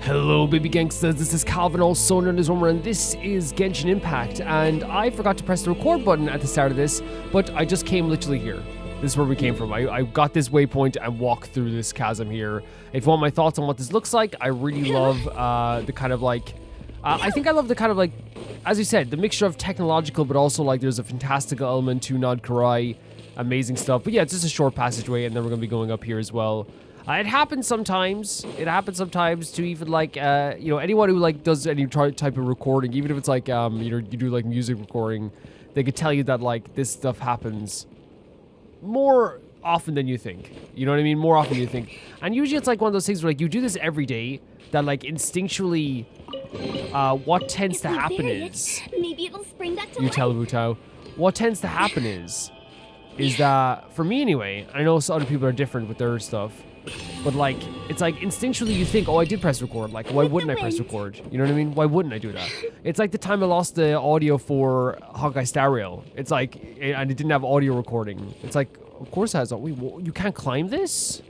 Hello baby gangsters, this is Calvin, also known as Romer, and this is Genshin Impact, and I forgot to press the record button at the start of this, but I just came literally here. This is where we came from. I got this waypoint and walked through this chasm here. If you want my thoughts on what this looks like, I really love the kind of like, I think I love the kind of like, as you said, the mixture of technological, but also like there's a fantastical element to Nod Krai, amazing stuff. But yeah, it's just a short passageway, and then we're going to be going up here as well. It happens sometimes. It happens sometimes to even like, you know, anyone who like does any type of recording, even if it's like, you know, you do like music recording, they could tell you that like this stuff happens more often than you think. You know what I mean? More often than you think. And usually it's like one of those things where like you do this every day that like instinctually, what tends to happen is, maybe it'll spring back to you tell Wutao, what tends to happen is that for me anyway, I know some other people are different with their stuff. But like, it's like instinctually you think, oh, I did press record. Like, why wouldn't I press record? You know what I mean? Why wouldn't I do that? It's like the time I lost the audio for Honkai Star Rail. It's like, and it didn't have audio recording. It's like, of course it has. Wait, you can't climb this?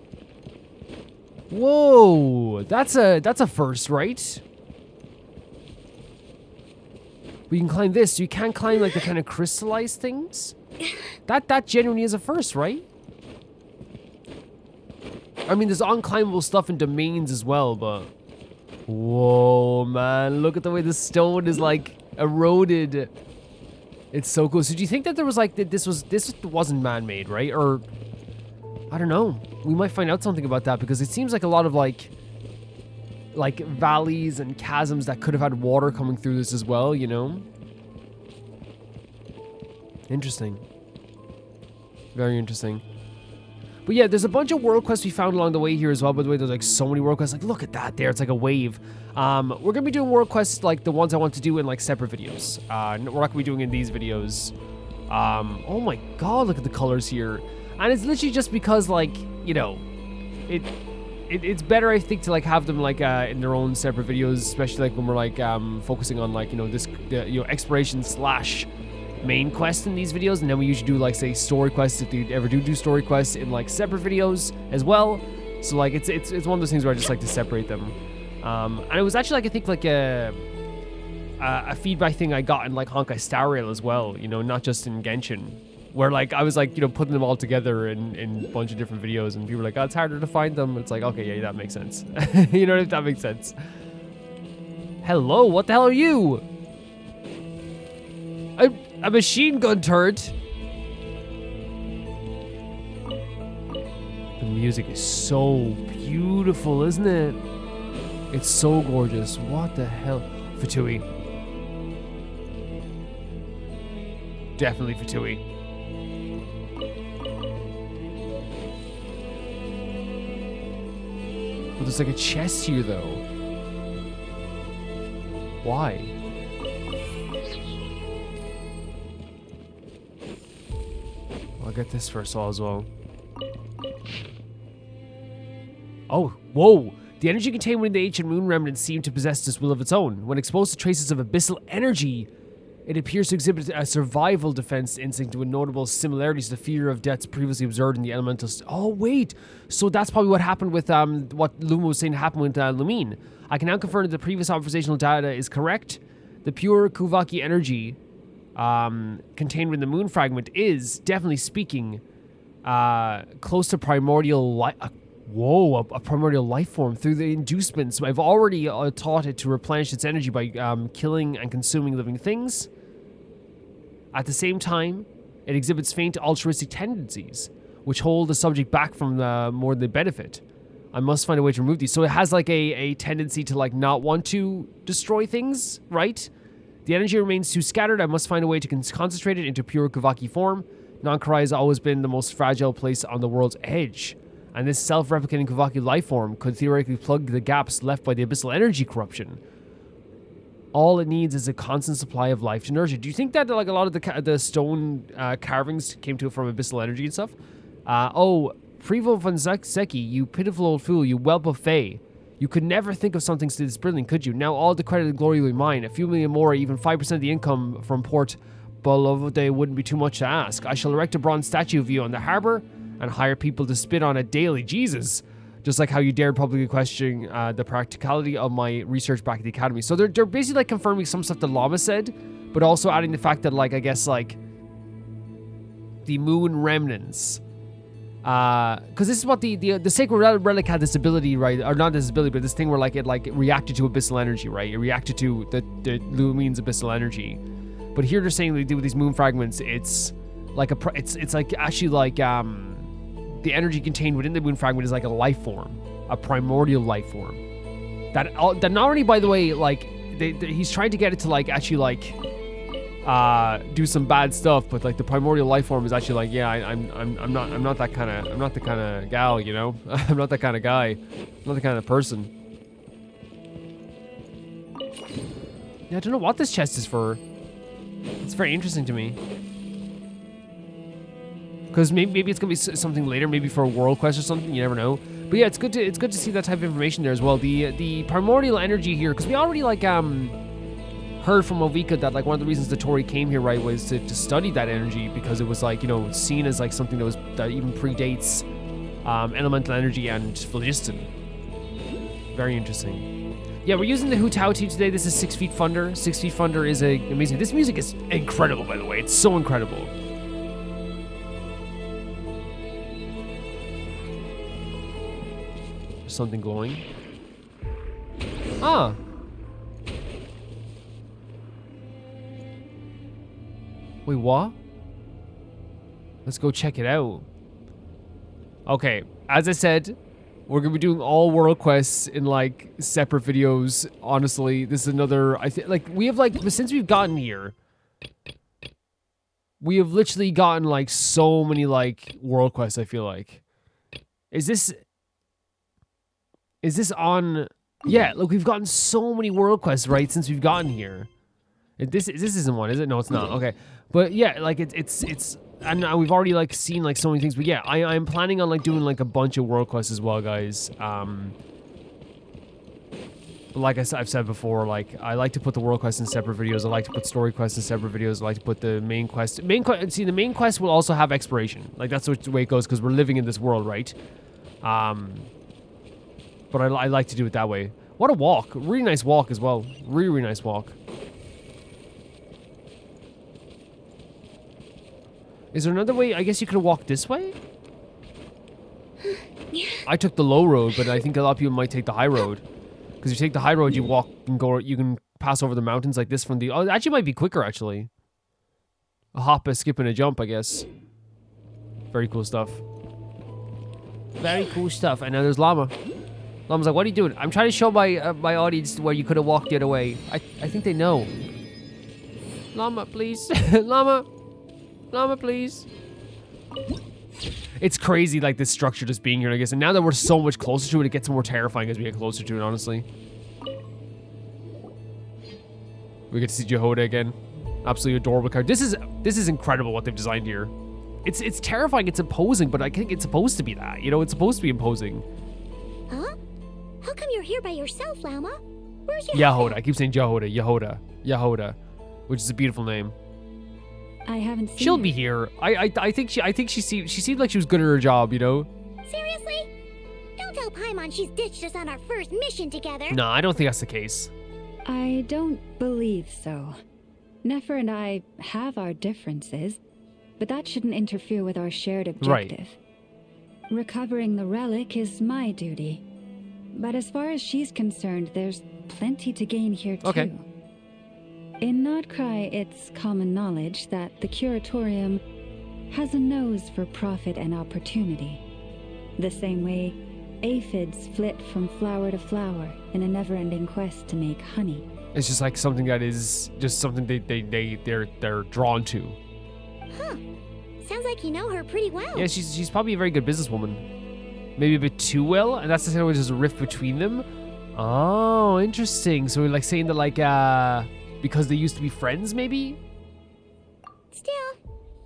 Whoa, that's a first, right? We can climb this. So you can't climb like the kind of crystallized things. That genuinely is a first, right? I mean, there's unclimbable stuff in domains as well, but... Whoa, man. Look at the way the stone is, like, eroded. It's so cool. So do you think that there was, like, this wasn't man-made, right? Or... I don't know. We might find out something about that, because it seems like a lot of, like valleys and chasms that could have had water coming through this as well, you know? Interesting. Very interesting. But yeah, there's a bunch of world quests we found along the way here as well. By the way, there's like so many world quests. Like, look at that there. It's like a wave. We're going to be doing world quests like the ones I want to do in like separate videos. We're not going to be doing in these videos. Oh my god, look at the colors here. And it's literally just because like, you know, it's better, I think, to like have them like in their own separate videos, especially like when we're like focusing on like, you know, exploration / main quest in these videos, and then we usually do like say story quests if they ever do story quests in like separate videos as well. So like it's one of those things where I just like to separate them. And it was actually like I think like a feedback thing I got in like Honkai Star Rail as well, you know, not just in Genshin, where like I was like, you know, putting them all together in a bunch of different videos, and people were like, oh, it's harder to find them. It's like, okay, yeah, that makes sense. You know, if that makes sense. Hello, what the hell are you? A machine gun turret. The music is so beautiful, isn't it? It's so gorgeous. What the hell? Fatui. Definitely Fatui. But there's like a chest here though. Why? I'll get this first all as well. Oh, whoa! The energy contained within the ancient moon remnants seemed to possess this will of its own. When exposed to traces of abyssal energy, it appears to exhibit a survival defense instinct with notable similarities to the fear of deaths previously observed in the elemental... Oh, wait! So that's probably what happened with, what Luma was saying happened with Lumine. I can now confirm that the previous observational data is correct. The pure Kuvaki energy... contained within the moon fragment is, definitely speaking, close to primordial life. A primordial life form through the inducements. I've already taught it to replenish its energy by killing and consuming living things. At the same time, it exhibits faint altruistic tendencies, which hold the subject back from more than they benefit. I must find a way to remove these. So it has like a tendency to like not want to destroy things, right? The energy remains too scattered. I must find a way to concentrate it into pure Kuvaki form. Non-Krai has always been the most fragile place on the world's edge, and this self-replicating Kuvaki life form could theoretically plug the gaps left by the abyssal energy corruption. All it needs is a constant supply of life to nourish it. Do you think that like a lot of the stone carvings came to it from abyssal energy and stuff? Oh, Prevo von Seki, you pitiful old fool, you whelp of Fae. You could never think of something this brilliant, could you? Now all the credit and glory will be mine. A few million more, even 5% of the income from Port Bolivode wouldn't be too much to ask. I shall erect a bronze statue of you on the harbour and hire people to spit on it daily. Jesus. Just like how you dared publicly question the practicality of my research back at the academy. So they're basically like confirming some stuff that Llama said, but also adding the fact that like I guess like the moon remnants, because this is what the sacred relic had this ability, right? Or not this ability, but this thing where like it reacted to abyssal energy, right? It reacted to the Lumine's abyssal energy. But here they're saying they do with these moon fragments, it's like it's like actually like the energy contained within the moon fragment is like a life form, a primordial life form. That not only, by the way, like he's trying to get it to like actually like do some bad stuff, but like the primordial life form is actually like, yeah, I'm not the kind of gal, you know. I'm not that kind of guy. I'm not the kind of person. Yeah, I don't know what this chest is for. It's very interesting to me. Because maybe it's gonna be something later, maybe for a world quest or something. You never know. But yeah, it's good to see that type of information there as well. The primordial energy here, because we already like heard from Ovika that like one of the reasons the Tori came here, right, was to study that energy, because it was like, you know, seen as like something that even predates elemental energy and phlogiston. Very interesting. Yeah, we're using the Hu Tao Tea today. This is 6 Feet Thunder. 6 Feet Thunder is amazing. This music is incredible, by the way. It's so incredible. Something glowing. Ah. Wait, what? Let's go check it out. Okay, as I said, we're gonna be doing all world quests in like separate videos. Honestly, this is another. I think like we have like since we've gotten here, we have literally gotten like so many like world quests. I feel like, is this on? Yeah, look, we've gotten so many world quests right since we've gotten here. This isn't one, is it? No, it's not. Okay, but yeah, like it's. And we've already like seen like so many things, but yeah, I'm planning on like doing like a bunch of world quests as well, guys. Like I've said before, like I like to put the world quests in separate videos. I like to put story quests in separate videos. I like to put the main quest. See, the main quest will also have exploration. Like that's the way it goes because we're living in this world, right? But I like to do it that way. What a walk! Really nice walk as well. Really nice walk. Is there another way? I guess you could have walked this way? I took the low road, but I think a lot of people might take the high road. Because if you take the high road, you walk and go. You can pass over the mountains like this from the. Oh, it actually might be quicker, actually. A hop, a skip, and a jump, I guess. Very cool stuff. Very cool stuff. And now there's Llama. Llama's like, what are you doing? I'm trying to show my my audience where you could have walked the other way. I think they know. Llama, please. Llama. Llama, please. It's crazy, like, this structure just being here, I guess. And now that we're so much closer to it, it gets more terrifying as we get closer to it, honestly. We get to see Jahoda again. Absolutely adorable card. This is incredible what they've designed here. It's terrifying, it's imposing, but I think it's supposed to be that. You know, it's supposed to be imposing. Huh? How come you're here by yourself, Llama? Where's your Jahoda? I keep saying Jahoda. Jahoda. Which is a beautiful name. I haven't seen She'll her. be here. I think she seemed like she was good at her job, you know? Seriously? Don't tell Paimon she's ditched us on our first mission together. No, I don't think that's the case. I don't believe so. Nefer and I have our differences, but that shouldn't interfere with our shared objective. Right. Recovering the relic is my duty. But as far as she's concerned, there's plenty to gain here too. Okay. In Krai, it's common knowledge that the Curatorium has a nose for profit and opportunity. The same way aphids flit from flower to flower in a never-ending quest to make honey. It's just like something that is just something they're drawn to. Huh. Sounds like you know her pretty well. Yeah, she's probably a very good businesswoman. Maybe a bit too well, and that's the thing where there's a rift between them. Oh, interesting. So we're like saying that like because they used to be friends, maybe? Still,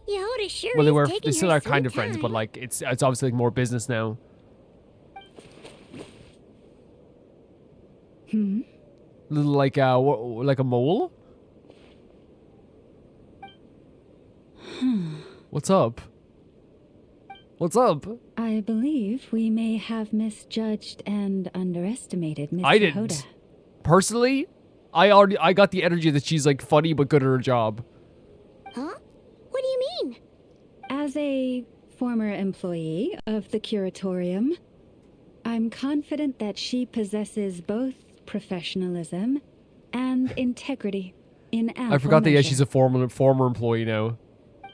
Jahoda sure Well, is taking they still her are kind sweet of friends, time. but like it's obviously like more business now. Little like a mole. What's up? What's up? I believe we may have misjudged and underestimated Miss I Jahoda. didn't. Personally, I got the energy that she's like funny but good at her job. Huh? What do you mean? As a former employee of the Curatorium, I'm confident that she possesses both professionalism and integrity in ample I forgot that measure. she's a former employee now.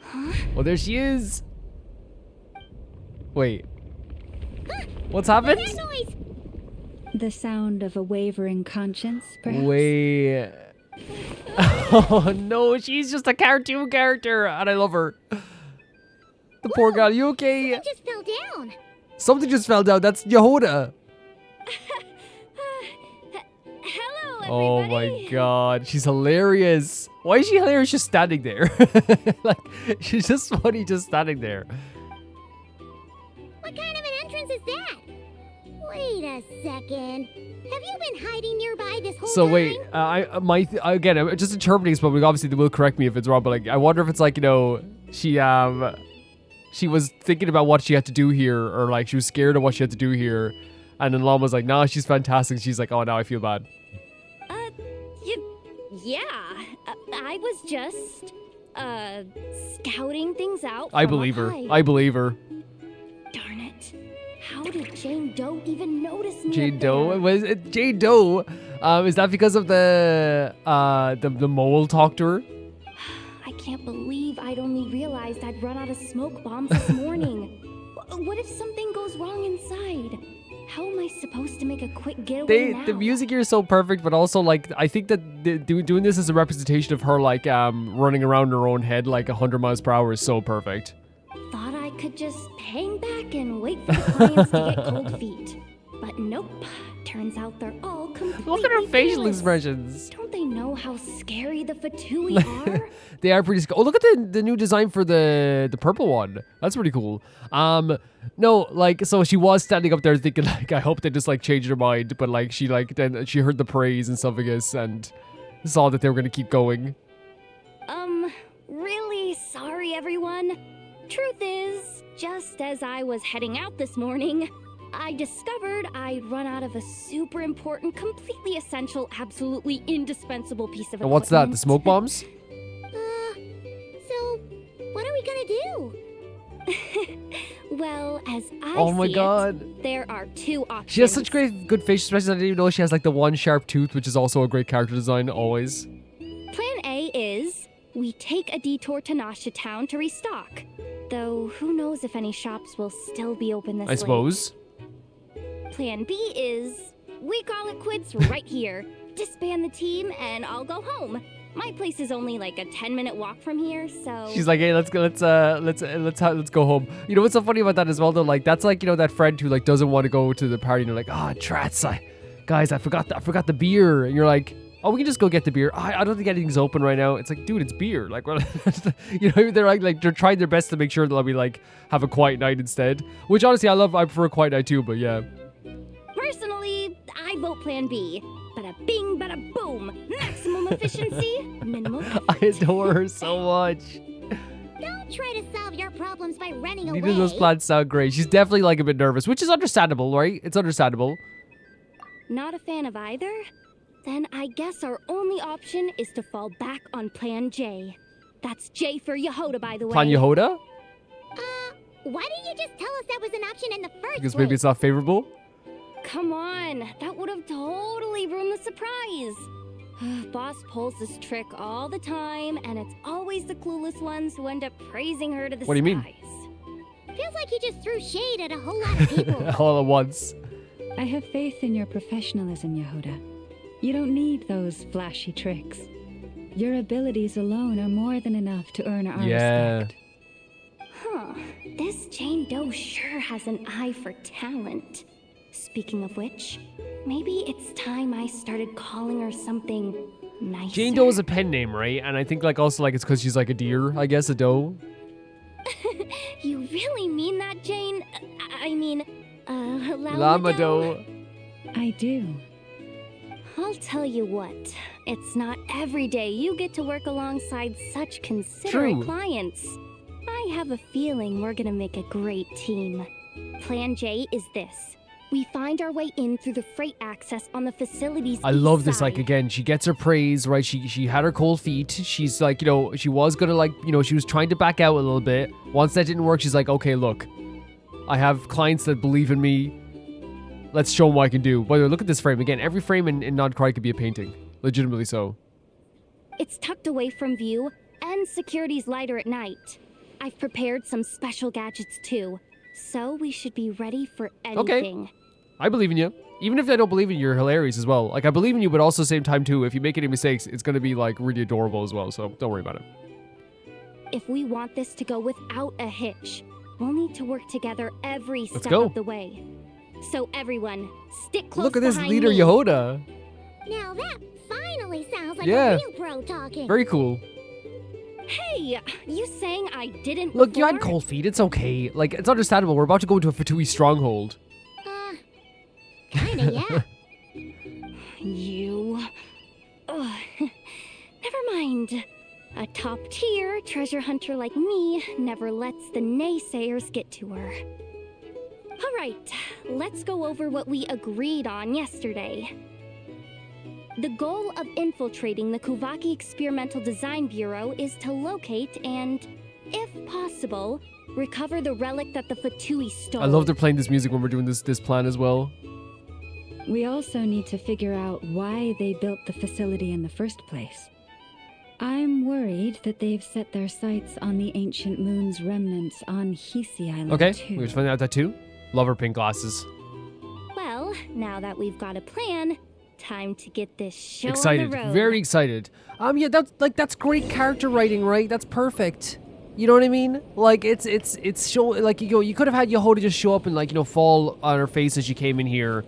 Huh? Oh, there she is. Wait. Huh? What's happened? What's that noise? The sound of a wavering conscience, perhaps? Wait. Oh no, she's just a cartoon character, and I love her. The poor Whoa, girl. You okay? Something just fell down. Something just fell down. That's Jahoda. Hello, everybody. Oh my god, she's hilarious. Why is she hilarious just standing there? Like, she's just funny just standing there. What kind of an entrance is that? Wait a second. Have you been hiding nearby this whole So time? wait, again, I'm just interpreting this, but obviously they will correct me if it's wrong. But like, I wonder if it's like, you know, she was thinking about what she had to do here, or like she was scared of what she had to do here, and then Llama's like, nah, she's fantastic. She's like, oh, now I feel bad. Yeah. I was just, scouting things out. I from believe up her. high. I believe her. Darn it. How did Jane Doe even notice me? Jane up Doe? there? Was it Jane Doe? Is that because of the mole talked to her? I can't believe I'd only realized I'd run out of smoke bombs this morning. What if something goes wrong inside? How am I supposed to make a quick getaway now? The music here is so perfect, but also like I think that doing this as a representation of her like running around in her own head like 100 miles per hour is so perfect. Thought I could just hang back and wait for the clients to get cold feet. But nope. Turns out they're all completely Look at her facial fearless. expressions. Don't they know how scary the Fatui are? They are pretty. Oh, look at the new design for the purple one. That's pretty cool. No, like so she was standing up there thinking like I hope they just like changed her mind, but like she then she heard the praise and stuff, I guess, and saw that they were gonna keep going. Really sorry, everyone. Truth is, just as I was heading out this morning, I discovered I'd run out of a super important, completely essential, absolutely indispensable piece of equipment. And what's that? The smoke bombs? So, what are we gonna do? Well, as I Oh my see god. it, there are two options. She has such good facial expressions. I didn't even know she has like the one sharp tooth, which is also a great character design always. Plan A is we take a detour to Nasha Town to restock. Though who knows if any shops will still be open this I late. suppose. Plan B is we call it quits right here. Disband the team and I'll go home. My place is only like a 10-minute walk from here, so She's like, hey, let's go home. You know what's so funny about that as well though? Like that's like, you know, that friend who like doesn't want to go to the party and you're like, trats, guys, I forgot the beer. And you're like, oh, we can just go get the beer. I don't think anything's open right now. It's like, dude, it's beer. Like, well, you know, they're like they're trying their best to make sure that we like have a quiet night instead. Which honestly, I prefer a quiet night too. But yeah, personally, I vote Plan B. Bada bing, bada boom. Maximum efficiency, minimal. I adore her so much. Don't try to solve your problems by running Neither away. of those plans sound great. She's definitely like a bit nervous, which is understandable, right? It's understandable. Not a fan of either? Then I guess our only option is to fall back on Plan J. That's J for Jahoda, by the way. Plan Jahoda? Why didn't you just tell us that was an option in the first Because place? maybe it's not favorable. Come on, that would have totally ruined the surprise. Boss pulls this trick all the time, and it's always the clueless ones who end up praising her to the What do you mean? skies. Feels like you just threw shade at a whole lot of people. All at once. I have faith in your professionalism, Jahoda. You don't need those flashy tricks. Your abilities alone are more than enough to earn our respect. Huh, this Jane Doe sure has an eye for talent. Speaking of which, maybe it's time I started calling her something nicer. Jane Doe is a pen name, right? And I think like also like it's because she's like a deer, I guess, a doe. You really mean that, Jane? I mean, Llama doe. I do. I'll tell you what, it's not every day you get to work alongside such considerate True. clients. I I have a feeling we're gonna make a great team. Plan J is this. We find our way in through the freight access on the facility's I east love this, like, side. again, she gets her praise, right? She had her cold feet. She's like, you know, she was gonna, like, you know, she was trying to back out a little bit. Once that didn't work, she's like, okay, look, I have clients that believe in me. Let's show them what I can do. By the way, look at this frame. Again, every frame in Not Cry could be a painting. Legitimately so. It's tucked away from view, and security's lighter at night. I've prepared some special gadgets too, so we should be ready for anything. Okay. I believe in you. Even if I don't believe in you, you're hilarious as well. Like, I believe in you, but also at the same time too, if you make any mistakes, it's gonna be like really adorable as well, so don't worry about it. If we want this to go without a hitch, we'll need to work together every step go. of the way. So everyone, stick close Look at this behind leader, me. Jahoda. Now that finally sounds like Yeah. a real pro talking. Very cool. Hey, you saying I didn't Look, you had before? cold feet. It's okay. Like, it's understandable. We're about to go into a Fatui stronghold. Kinda, yeah. You... Ugh. Never mind. A top-tier treasure hunter like me never lets the naysayers get to her. Alright, let's go over what we agreed on yesterday. The goal of infiltrating the Kuvaki Experimental Design Bureau is to locate and, if possible, recover the relic that the Fatui stole. I love they're playing this music when we're doing this plan as well. We also need to figure out why they built the facility in the first place. I'm worried that they've set their sights on the ancient moon's remnants on Hisi Island Okay, too. we just find out that too. Love her pink glasses. Well, now that we've got a plan, time to get this show Excited, on the road. very excited. Yeah, that's great character writing, right? That's perfect. You know what I mean? Like, it's show, like, you could have had Jahoda just show up and, like, you know, fall on her face as she came in here,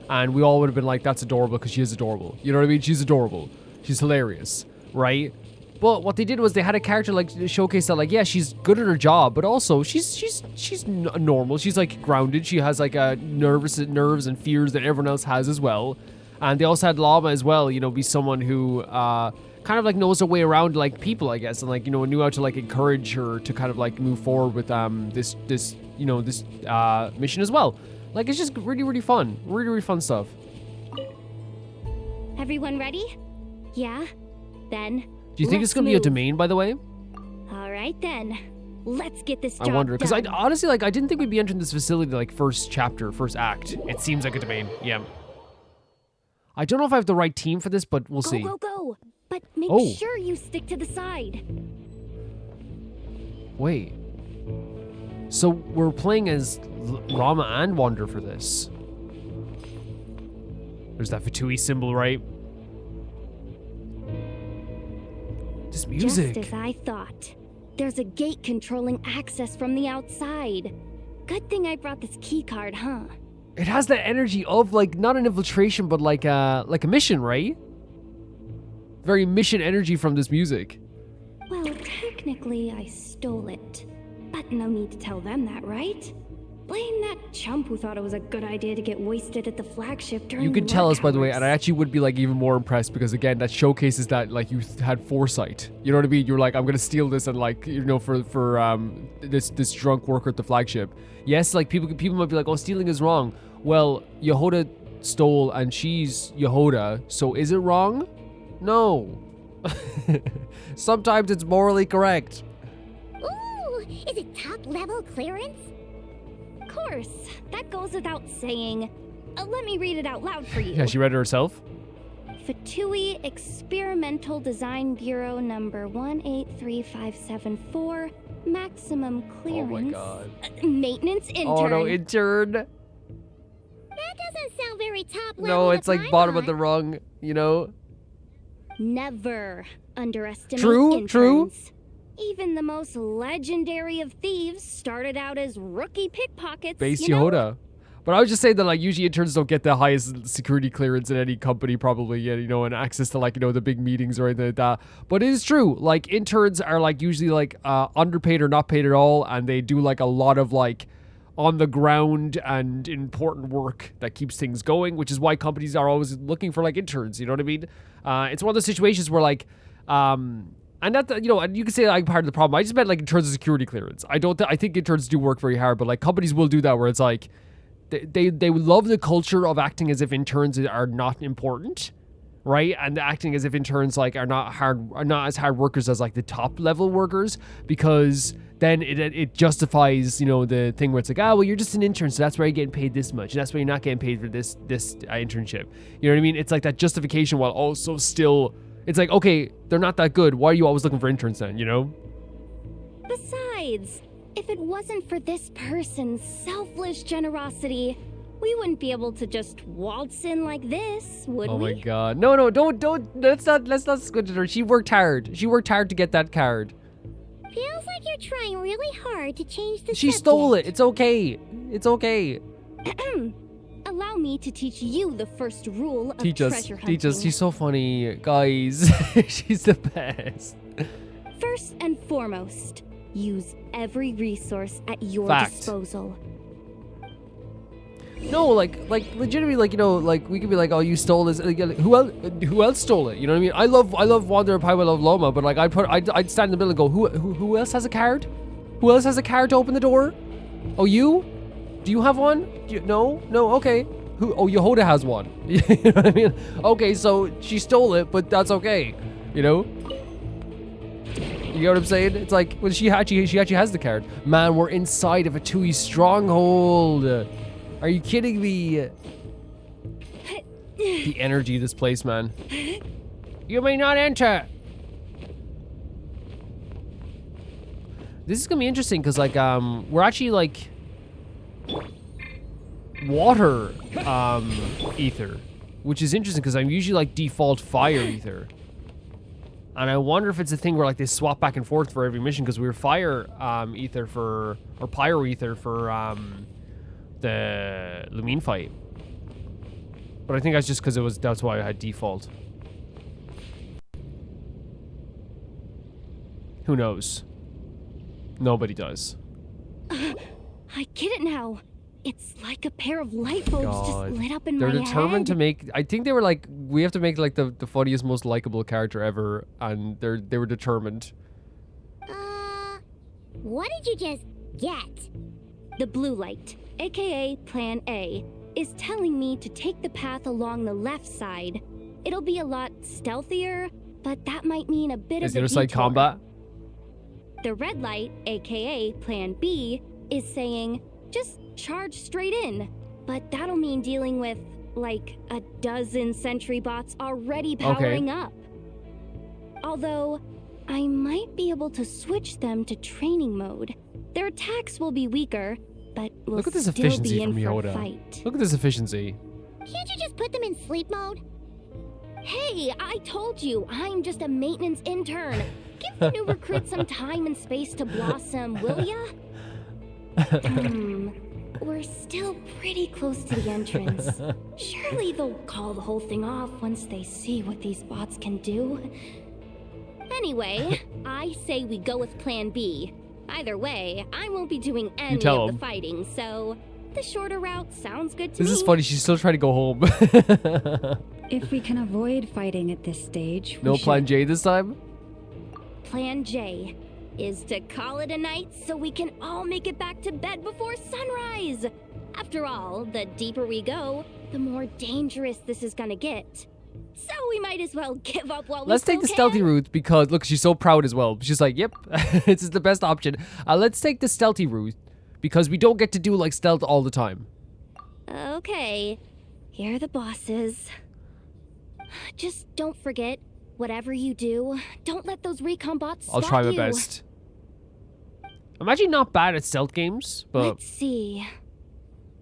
and we all would have been like, that's adorable, because she is adorable. You know what I mean? She's adorable. She's hilarious, right? But what they did was they had a character, like, showcase that, like, yeah, she's good at her job, but also she's normal. She's, like, grounded. She has, like, nerves and fears that everyone else has as well. And they also had Llama as well, you know, be someone who kind of, like, knows her way around, like, people, I guess, and, like, you know, knew how to, like, encourage her to kind of, like, move forward with this mission as well. Like, it's just really, really fun. Really, really fun stuff. Everyone ready? Yeah? Then, Do you think it's going to be a domain, by the way? Alright then. Let's get this job I wonder, because I done. honestly, like, I didn't think we'd be entering this facility, like, first chapter, first act. It seems like a domain, yeah. I don't know if I have the right team for this, but we'll see. Go, go, go! But make Oh. sure you stick to the side. Wait. So we're playing as Rama and Wander for this. There's that Fatui symbol, right? This music. Just as I thought. There's a gate controlling access from the outside. Good thing I brought this key card, huh? It has that energy of, like, not an infiltration, but like a mission, right? Very mission energy from this music. Well, technically I stole it. But no need to tell them that, right? Blame that chump who thought it was a good idea to get wasted at the flagship during You could work tell us, by the way, hours. and I actually would be, like, even more impressed because, again, that showcases that, like, you had foresight. You know what I mean? You're like, I'm gonna steal this and, like, you know, for this drunk worker at the flagship. Yes, like, people might be like, oh, stealing is wrong. Well, Jahoda stole and she's Jahoda, so is it wrong? No. Sometimes it's morally correct. Ooh, is it top level clearance? Of course, that goes without saying. Let me read it out loud for you. Yeah, she read it herself. Fatui Experimental Design Bureau number 183574. Maximum clearance. Oh my god. Maintenance intern. Oh no, intern. That doesn't sound very top level. No, it's to like bottom of the Paimon. rung, you know? Never underestimate True, interns. true. Even the most legendary of thieves started out as rookie pickpockets. Base you know? Jahoda. But I was just saying that, like, usually interns don't get the highest security clearance in any company, probably, you know, and access to, like, you know, the big meetings or anything like that. But it is true. Like, interns are, like, usually, like, underpaid or not paid at all, and they do, like, a lot of, like, on the ground and important work that keeps things going, which is why companies are always looking for, like, interns, you know what I mean? It's one of those situations where, like, And that, you know, and you can say like part of the problem. I just meant like in terms of security clearance. I think interns do work very hard, but like companies will do that where it's like they love the culture of acting as if interns are not important, right? And acting as if interns like are not as hard workers as like the top level workers, because then it justifies, you know, the thing where it's like, oh, well, you're just an intern, so that's why you're getting paid this much, and that's why you're not getting paid for this internship. You know what I mean? It's like that justification while also still, it's like, okay, they're not that good. Why are you always looking for interns then, you know? Besides, if it wasn't for this person's selfless generosity, we wouldn't be able to just waltz in like this, would we? Oh my god. No, don't. Let's not squint at her. She worked hard. She worked hard to get that card. Feels like you're trying really hard to change the She subject. stole it. It's okay. It's okay. Allow me to teach you the first rule of Teach us. treasure hunting. Teach us. She's so funny, guys. She's the best. First and foremost, use every resource at your Fact. disposal. No, like legitimately, like, you know, like we could be like, oh, you stole this. Like, who else stole it? You know what I mean? I love Wander and Pie, I love Loma, but like I'd stand in the middle and go, who else has a card? Who else has a card to open the door? Oh, you? Do you have one? No, okay. Who? Oh, Jahoda has one. You know what I mean? Okay, so she stole it, but that's okay. You know? You get what I'm saying? It's like, well, she actually has the card. Man, we're inside of a 2E stronghold. Are you kidding me? The energy of this place, man. You may not enter. This is gonna be interesting because, like, we're actually like water ether, which is interesting because I'm usually like default fire ether, and I wonder if it's a thing where like they swap back and forth for every mission because we were fire ether for, or pyro ether for the Lumine fight. But I think that's just because that's why I had default. Who knows? Nobody does. I get it now. It's like a pair of light bulbs God. just lit up in They're my determined head. to make, I think they were like, we have to make like the funniest, most likable character ever, and they were determined. What did you just get? The blue light, aka Plan A, is telling me to take the path along the left side. It'll be a lot stealthier, but that might mean a bit Is of the a other side detour. combat? The red light, aka Plan B, is saying just charge straight in. But that'll mean dealing with, like, a dozen sentry bots already powering up. Although, I might be able to switch them to training mode. Their attacks will be weaker, but will Look at this still efficiency be in from for a Jahoda. fight. Look at this efficiency. Can't you just put them in sleep mode? Hey, I told you, I'm just a maintenance intern. Give the new recruit some time and space to blossom, will ya? We're still pretty close to the entrance. Surely they'll call the whole thing off once they see what these bots can do. Anyway, I say we go with Plan B. Either way, I won't be doing any tell of 'em. the fighting, so the shorter route sounds good to This me. is funny, she's still trying to go home. If we can avoid fighting at this stage, we No should. Plan J this time? Plan J is to call it a night so we can all make it back to bed before sunrise. After all, the deeper we go, the more dangerous this is gonna get. So we might as well give up while Let's we take the still stealthy can. route because, look, she's so proud as well. She's like, yep, this is the best option. Let's take the stealthy route because we don't get to do like stealth all the time. Okay, here are the bosses. Just don't forget, whatever you do, don't let those recon bots I'll spot try my you. best. I'm actually not bad at stealth games, but Let's see.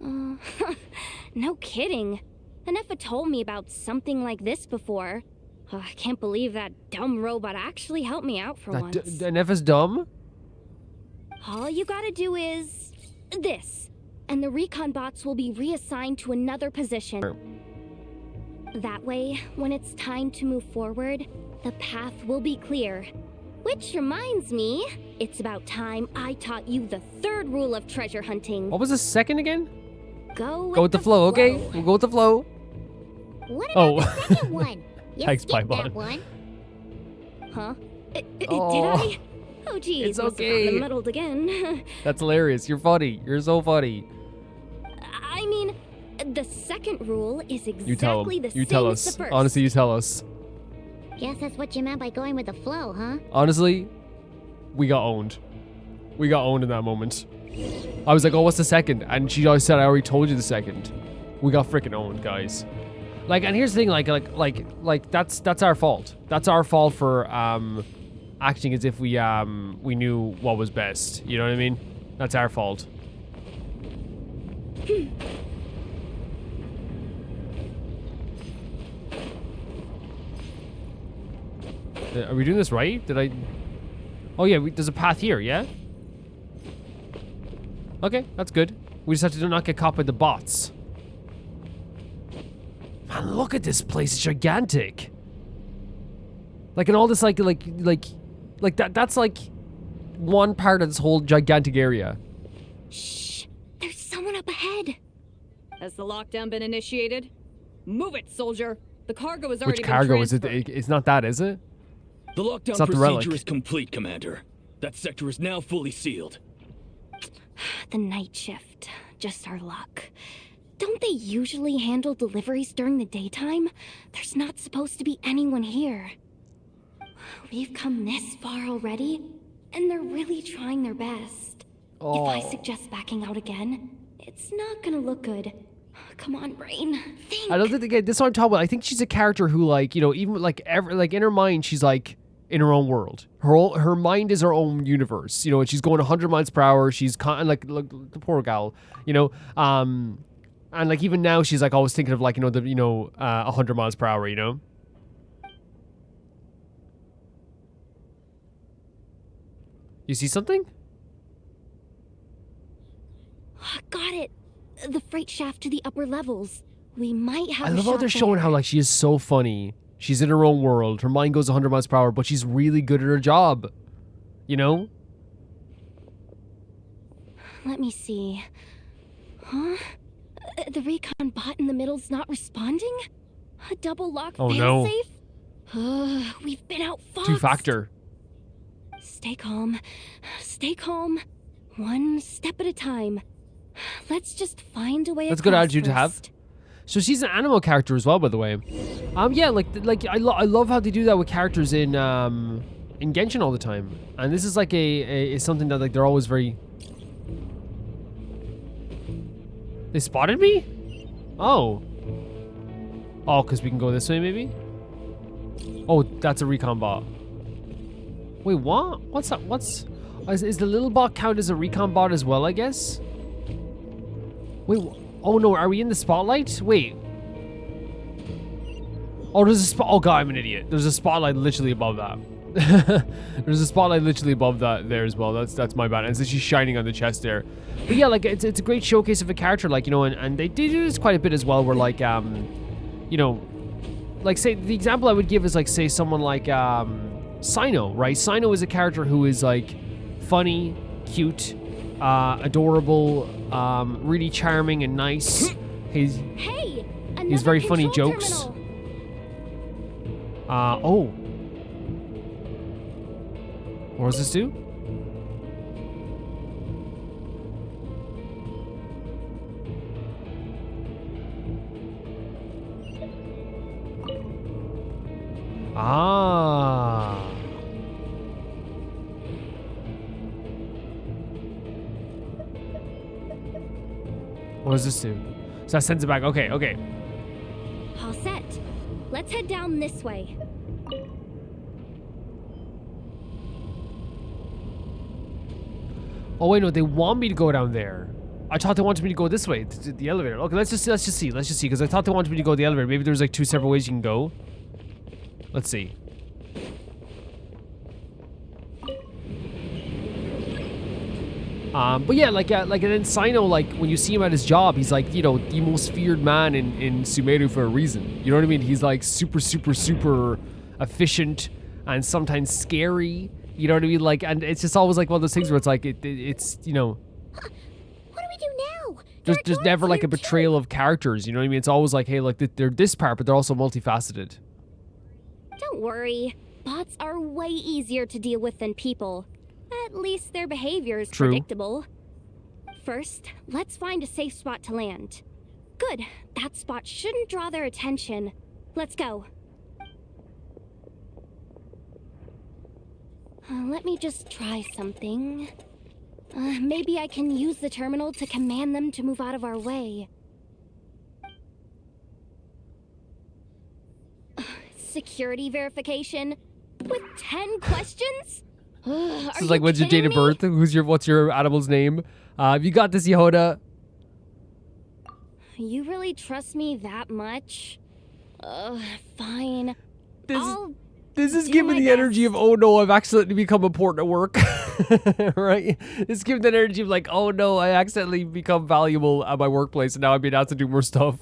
No kidding. Anefa told me about something like this before. I can't believe that dumb robot actually helped me out for once. Nefa's dumb. All you gotta do is this, and the recon bots will be reassigned to another position. That way, when it's time to move forward, the path will be clear. Which reminds me, it's about time I taught you the third rule of treasure hunting. What was the second again? Go Go with the flow, okay? We'll go with the flow. What about Oh. the second one? You Thanks, skipped Paimon. that one. Huh? Oh, Did I? Oh, geez. it's must have okay. gotten muddled again. That's hilarious. You're funny. You're so funny. I mean, the second rule is You tell exactly him. the You same tell as the us. first. Honestly, you tell us. Guess that's what you meant by going with the flow, huh? Honestly, we got owned. We got owned in that moment. I was like, oh, what's the second? And she always said, I already told you the second. We got freaking owned, guys. Like, and here's the thing, like that's our fault. That's our fault for acting as if we knew what was best. You know what I mean? That's our fault. Are we doing this right? Did I? Oh yeah, there's a path here. Yeah. Okay, that's good. We just have to not get caught by the bots. Man, look at this place. It's gigantic. Like, and all this, like that's like one part of this whole gigantic area. Shh! There's someone up ahead. Has the lockdown been initiated? Move it, soldier. The cargo has already Which cargo is it? transferred. It's not that, is it? The lockdown not the relic. procedure is complete, Commander. That sector is now fully sealed. The night shift. Just our luck. Don't they usually handle deliveries during the daytime? There's not supposed to be anyone here. We've come this far already, and they're really trying their best. Oh. If I suggest backing out again, it's not gonna look good. Come on, brain. Think. I don't think this is what I'm talking about. I think she's a character who, like, you know, even like in her mind, she's like in her own world. Her mind is her own universe. You know, and she's going 100 miles per hour. She's like the poor gal. You know, and like even now, she's like always thinking of like 100 miles per hour. You know. You see something? Got it. The freight shaft to the upper levels. We might have I a love how shot they're showing there. how like she is so funny. She's in her own world. Her mind goes 100 miles per hour, but she's really good at her job. You know? Let me see. Huh? The recon bot in the middle's not responding? A double lock Oh, no. failsafe? We've been outfoxed. Two-factor. Stay calm. Stay calm. One step at a time. Let's just find a way That's a good across attitude to have. first. So she's an animal character as well, by the way. Yeah, like I love how they do that with characters in Genshin all the time. And this is like a something that like they're always very. They spotted me? Oh. Oh, because we can go this way, maybe? Oh, that's a recon bot. Wait, what? What's that? Is the little bot count as a recon bot as well, I guess? Wait, oh no, are we in the spotlight? Wait. Oh, there's a spot. Oh god, I'm an idiot. There's a spotlight literally above that. There's a spotlight literally above that there as well. That's my bad. And so she's shining on the chest there. But yeah, like it's a great showcase of a character, like, you know, and they do this quite a bit as well, where like you know, like say the example I would give is like say someone like Sino, right? Sino is a character who is like funny, cute, adorable, really charming and nice. Hey! He's very funny control jokes. terminal. Oh. What does this do? Ah. What does this do? So that sends it back. Okay, okay. All set. Let's head down this way. Oh wait, no, they want me to go down there. I thought they wanted me to go this way, to the elevator. Okay, let's just see, because I thought they wanted me to go the elevator. Maybe there's like two separate ways you can go. Let's see. But yeah, like and then Sino, like when you see him at his job, he's like, you know, the most feared man in Sumeru for a reason. You know what I mean? He's like super efficient and sometimes scary. You know what I mean? Like, and it's just always like one of those things where it's like it's you know. What do we do now? There's never like a betrayal of characters. You know what I mean? It's always like, hey, like they're this part, but they're also multifaceted. Don't worry. Bots are way easier to deal with than people. At least their behavior is True. predictable. First, let's find a safe spot to land. Good. That spot shouldn't draw their attention. Let's go. Let me just try something. Maybe I can use the terminal to command them to move out of our way. Security verification? With 10 questions? This is like, what's your date of birth? What's your animal's name? You got this, Jahoda. You really trust me that much? Fine. This is do giving my the energy of, best. oh no, I've accidentally become important at work. Right? It's giving that energy of like, oh no, I accidentally become valuable at my workplace and now I'm being asked to do more stuff.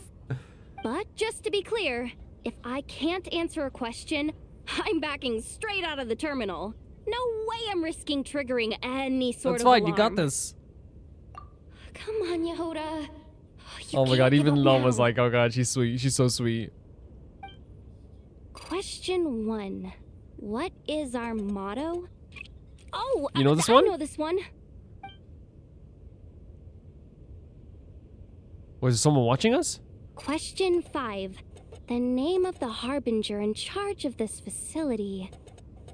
But just to be clear, if I can't answer a question, I'm backing straight out of the terminal. No way I'm risking triggering any sort That's of fine, alarm. you got this. Come on, Jahoda. You Oh my can't god, give even up Lon was now. like, oh god, she's sweet. She's so sweet. Question 1. What is our motto? Oh, You know this I one? know this one. Was there someone watching us? Question 5. The name of the harbinger in charge of this facility.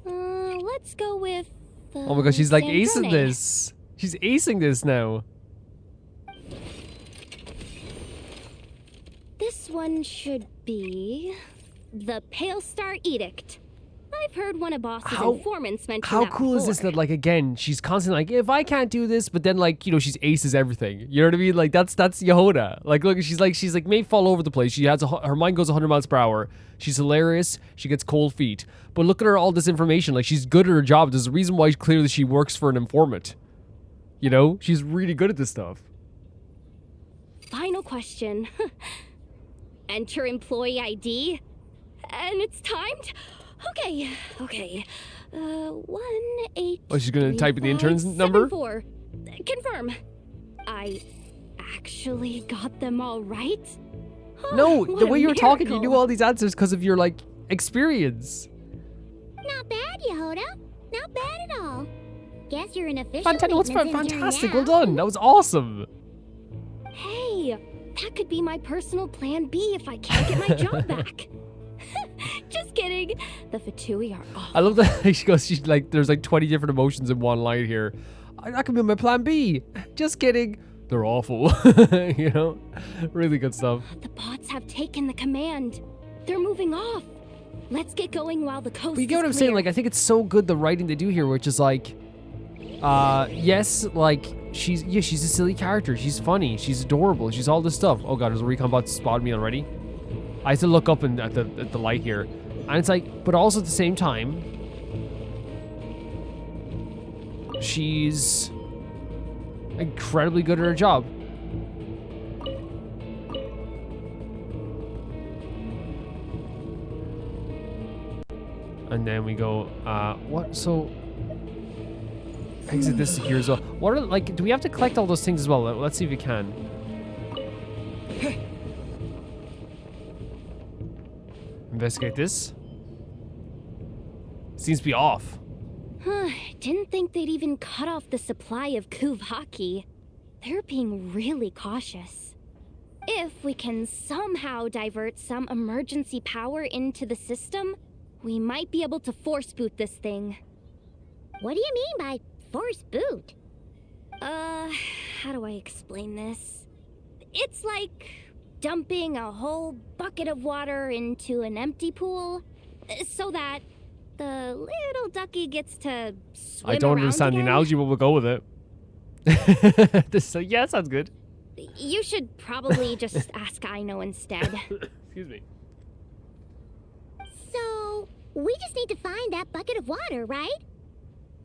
Let's go with... Oh my god, she's like acing Sandrone. this. She's acing this now. This one should be... the Pale Star Edict. I've heard one of boss's informants mention How that cool is this before. that, like, again, she's constantly like, if I can't do this, but then, like, you know, she's aces everything. You know what I mean? Like, that's Jahoda. Like, look, she's like may fall over the place. She has her mind goes 100 miles per hour. She's hilarious. She gets cold feet. But look at her, all this information. Like, she's good at her job. There's a reason why clearly she works for an informant. You know? She's really good at this stuff. Final question. Enter employee ID. And it's timed? Okay. 1-8. Oh, she's gonna type in the intern's number? 4. Confirm. I actually got them all right? No, What the a way you were talking, you miracle. knew all these answers because of your, like, experience. Not bad, Jahoda. Not bad at all. Guess you're an official. Fantastic. Well done. That was awesome. Hey, that could be my personal plan B if I can't get my job back. Just kidding. The Fatui are off. I love that she goes, she's like, there's like 20 different emotions in one line here. That could be my plan B. Just kidding. They're awful. You know? Really good stuff. The bots have taken the command. They're moving off. Let's get going while the coast But you get what I'm is saying? clear. Like, I think it's so good the writing they do here, which is like, yes, like, she's a silly character. She's funny. She's adorable. She's all this stuff. Oh god, there's a recon bot spotted me already. I have to look up at the light here. And it's like, but also at the same time, she's incredibly good at her job. And then we go, what? So, exit this secure as well. What are, like, do we have to collect all those things as well? Let's see if we can. Investigate this. Seems to be off. Didn't think they'd even cut off the supply of Kuvaki. They're being really cautious. If we can somehow divert some emergency power into the system, we might be able to force boot this thing. What do you mean by force boot? How do I explain this? It's like dumping a whole bucket of water into an empty pool so that the little ducky gets to swim I don't around understand the again. analogy, but we'll go with it. So, yeah, that sounds good. You should probably just ask Aino instead. Excuse me. So, we just need to find that bucket of water, right?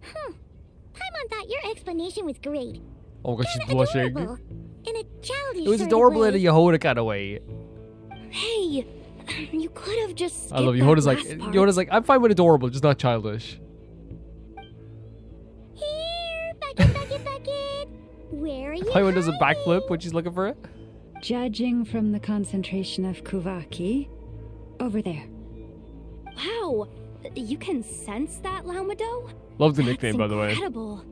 Paimon thought your explanation was great. Oh god, she's Kinda blushing. adorable. In a childish It was sort of adorable in a way. Jahoda kind of way. Hey, you could have just I love skipped Jahoda's that like, last part. Jahoda's like, I'm fine with adorable, just not childish. Here, bucket. Where are you Paimon does a hiding? backflip when she's looking for it. Judging from the concentration of Kuvaki, over there. Wow, You can sense that, Laumado? Love the That's nickname, by the way. incredible.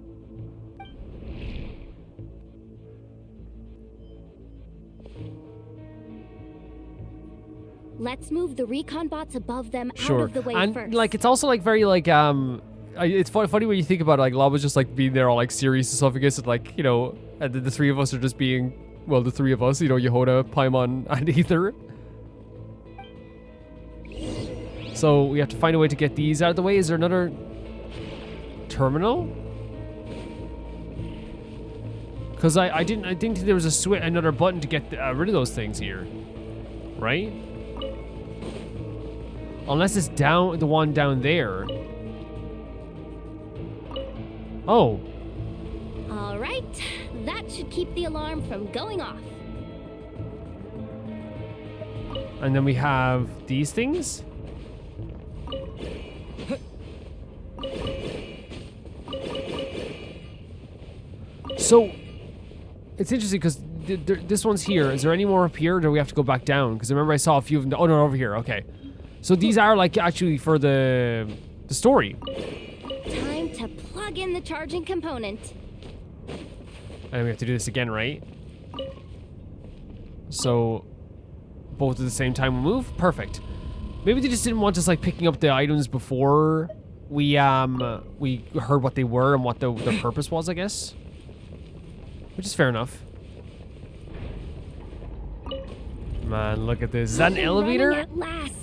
Let's move the recon bots above them out Sure. of the way And first. like, it's also like very like it's funny when you think about it. Like, Lava's just like being there all like serious and stuff. I guess, like, you know, and the three of us are just being, well, the three of us, you know, Jahoda, Paimon, and Aether. So we have to find a way to get these out of the way. Is there another terminal? Because I didn't think there was another button to get rid of those things here, right? Unless it's down, the one down there. Oh. All right, that should keep the alarm from going off. And then we have these things. So, it's interesting because this one's here. Is there any more up here, or do we have to go back down? Because I remember I saw a few of them. Oh, no, over here. Okay. So these are like actually for the story. Time to plug in the charging component. And we have to do this again, right? So both at the same time we move? Perfect. Maybe they just didn't want us like picking up the items before we heard what they were and what the purpose was, I guess. Which is fair enough. Man, look at this. Is that an elevator? Running at last.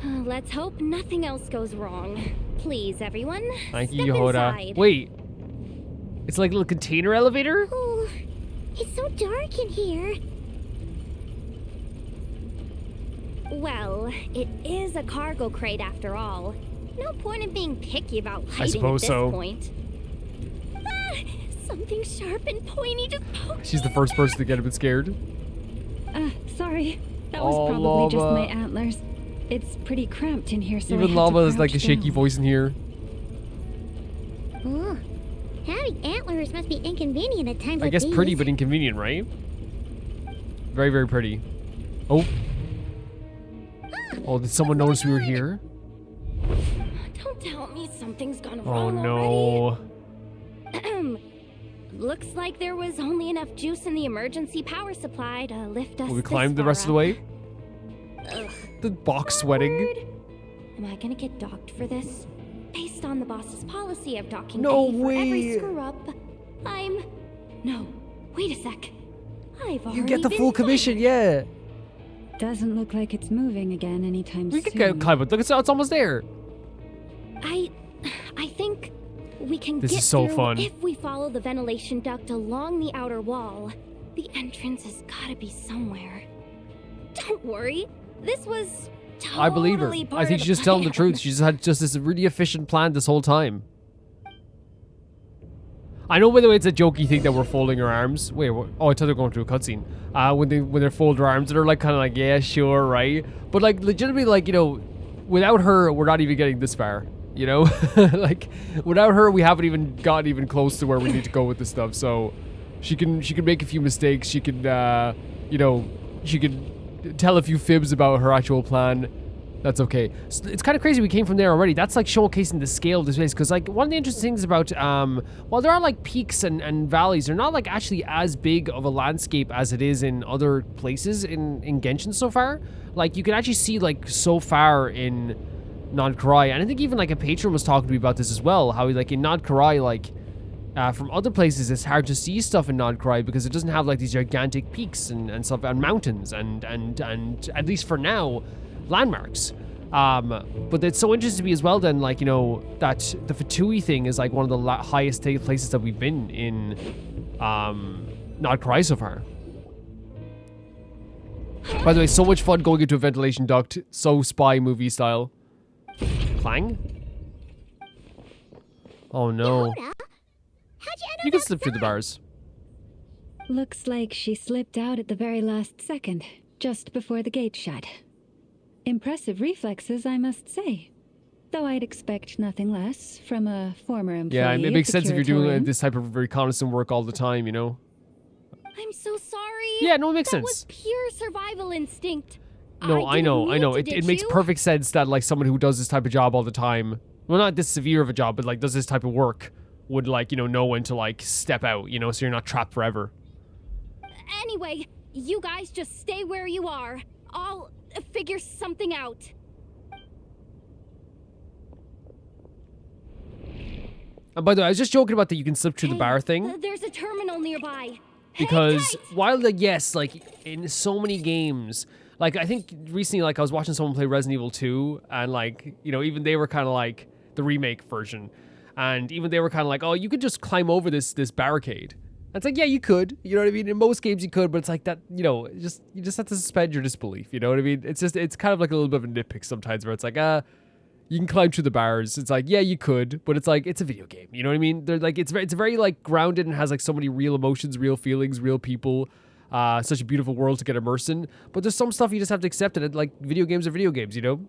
Let's hope nothing else goes wrong. Please, everyone. Thank you, step Jahoda. inside. Wait. It's like a little container elevator? Oh, it's so dark in here. Well, it is a cargo crate after all. No point in being picky about hiding suppose at this so. point. Ah, something sharp and pointy just poked She's the me. first person to get a bit scared. Sorry. That was Oh, probably just Lava. my antlers. It's pretty cramped in here, so I Even had to Lava has like a crouch shaky down. voice in here. Oh, having antlers must be inconvenient at times I like guess these. pretty but inconvenient, right? Very, very pretty. Oh. Oh, did someone notice we were here? Don't tell me something's gone Oh wrong no. already. Looks like there was only enough juice in the emergency power supply to lift us Will we this climb the far rest of the up. way? Ugh. The box sweating. Awkward. Am I gonna get docked for this? Based on the boss's policy of docking No A for every way. screw up, No, wait a sec. I've already You get the been full commission, fired. yeah. Doesn't look like it's moving again anytime We soon. can climb it. Look, it's almost there. I think we can This get is so through fun. if we follow the ventilation duct along the outer wall. The entrance has gotta be somewhere. Don't worry, this was totally I believe her. part I think of she's just telling the plan. truth. She's had just this really efficient plan this whole time. I know, by the way, it's a jokey thing that we're folding our arms. Wait, what? Oh, I thought they were going through a cutscene. When they fold their arms, they're like kind of like, yeah, sure, right? But like legitimately, like, you know, without her, we're not even getting this far. You know, like without her, we haven't even gotten even close to where we need to go with this stuff. So she can make a few mistakes. She can, you know, she can tell a few fibs about her actual plan. That's okay. So it's kind of crazy we came from there already. That's like showcasing the scale of this place. Because like one of the interesting things about, while there are like peaks and valleys, they're not like actually as big of a landscape as it is in other places in Genshin so far. Like you can actually see like so far in Krai. And I think even like a patron was talking to me about this as well. How like in Krai, like from other places, it's hard to see stuff in Krai because it doesn't have like these gigantic peaks and stuff and mountains and at least for now, landmarks. But it's so interesting to me as well then, like, you know, that the Fatui thing is like one of the highest places that we've been in Krai so far. By the way, so much fun going into a ventilation duct, so spy movie style. Clang? Oh no. Jahoda? How'd you end You up can slip through the outside? bars. Looks like she slipped out at the very last second, just before the gate shut. Impressive reflexes, I must say. Though I'd expect nothing less from a former employee. Yeah, it makes of the sense if you're doing Curatorium. this type of reconnaissance work all the time, you know? I'm so sorry. Yeah, no, it makes that sense. was pure survival instinct. No, I know. to It ditch makes you. perfect sense that like someone who does this type of job all the time, well, not this severe of a job, but like does this type of work would like, know when to like step out, so you're not trapped forever. Anyway, you guys just stay where you are. I'll figure something out. And by the way, I was just joking about that you can slip through the bar thing. There's a terminal nearby. Because Hang tight. while yes, like in so many games, like I think recently, like I was watching someone play Resident Evil 2, and like even they were kind of like the remake version, and even they were kind of like, oh, you could just climb over this barricade. And it's like, yeah, you could, you know what I mean? In most games you could, but it's like that, you just have to suspend your disbelief. You know what I mean? It's kind of like a little bit of a nitpick sometimes, where it's like, you can climb through the bars. It's like, yeah, you could, but it's like, it's a video game. You know what I mean? They're like, it's very like grounded and has like so many real emotions, real feelings, real people. Such a beautiful world to get immersed in. But there's some stuff you just have to accept it. Like video games are video games, Can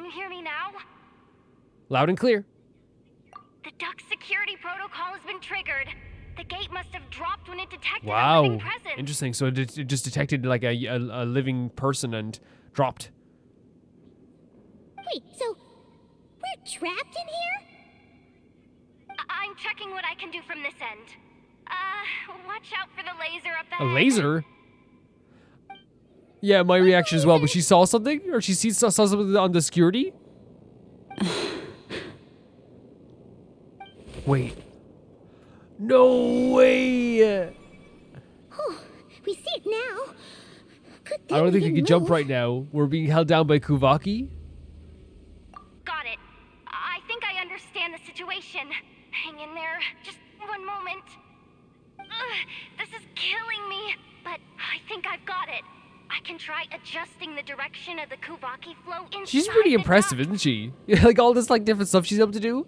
you hear me now? Loud and clear. The duck security protocol has been triggered. The gate must have dropped when it detected a Wow. living presence. Interesting. So it just detected like a living person and dropped. Wait, so we're trapped in here? I'm checking what I can do from this end. Watch out for the laser up A ahead. laser? Yeah, my reaction as well. But she saw something? Or saw something on the security? Wait. No way! Oh, we see it now. Good thing I don't think we we didn't can jump move. right now. We're being held down by Kuvaki. Got it. I think I understand the situation. Hang in there. Just one moment. This is killing me, but I think I've got it. I can try adjusting the direction of the Kuvaki flow inside She's pretty the impressive, duct. isn't she? Like all this like different stuff she's able to do.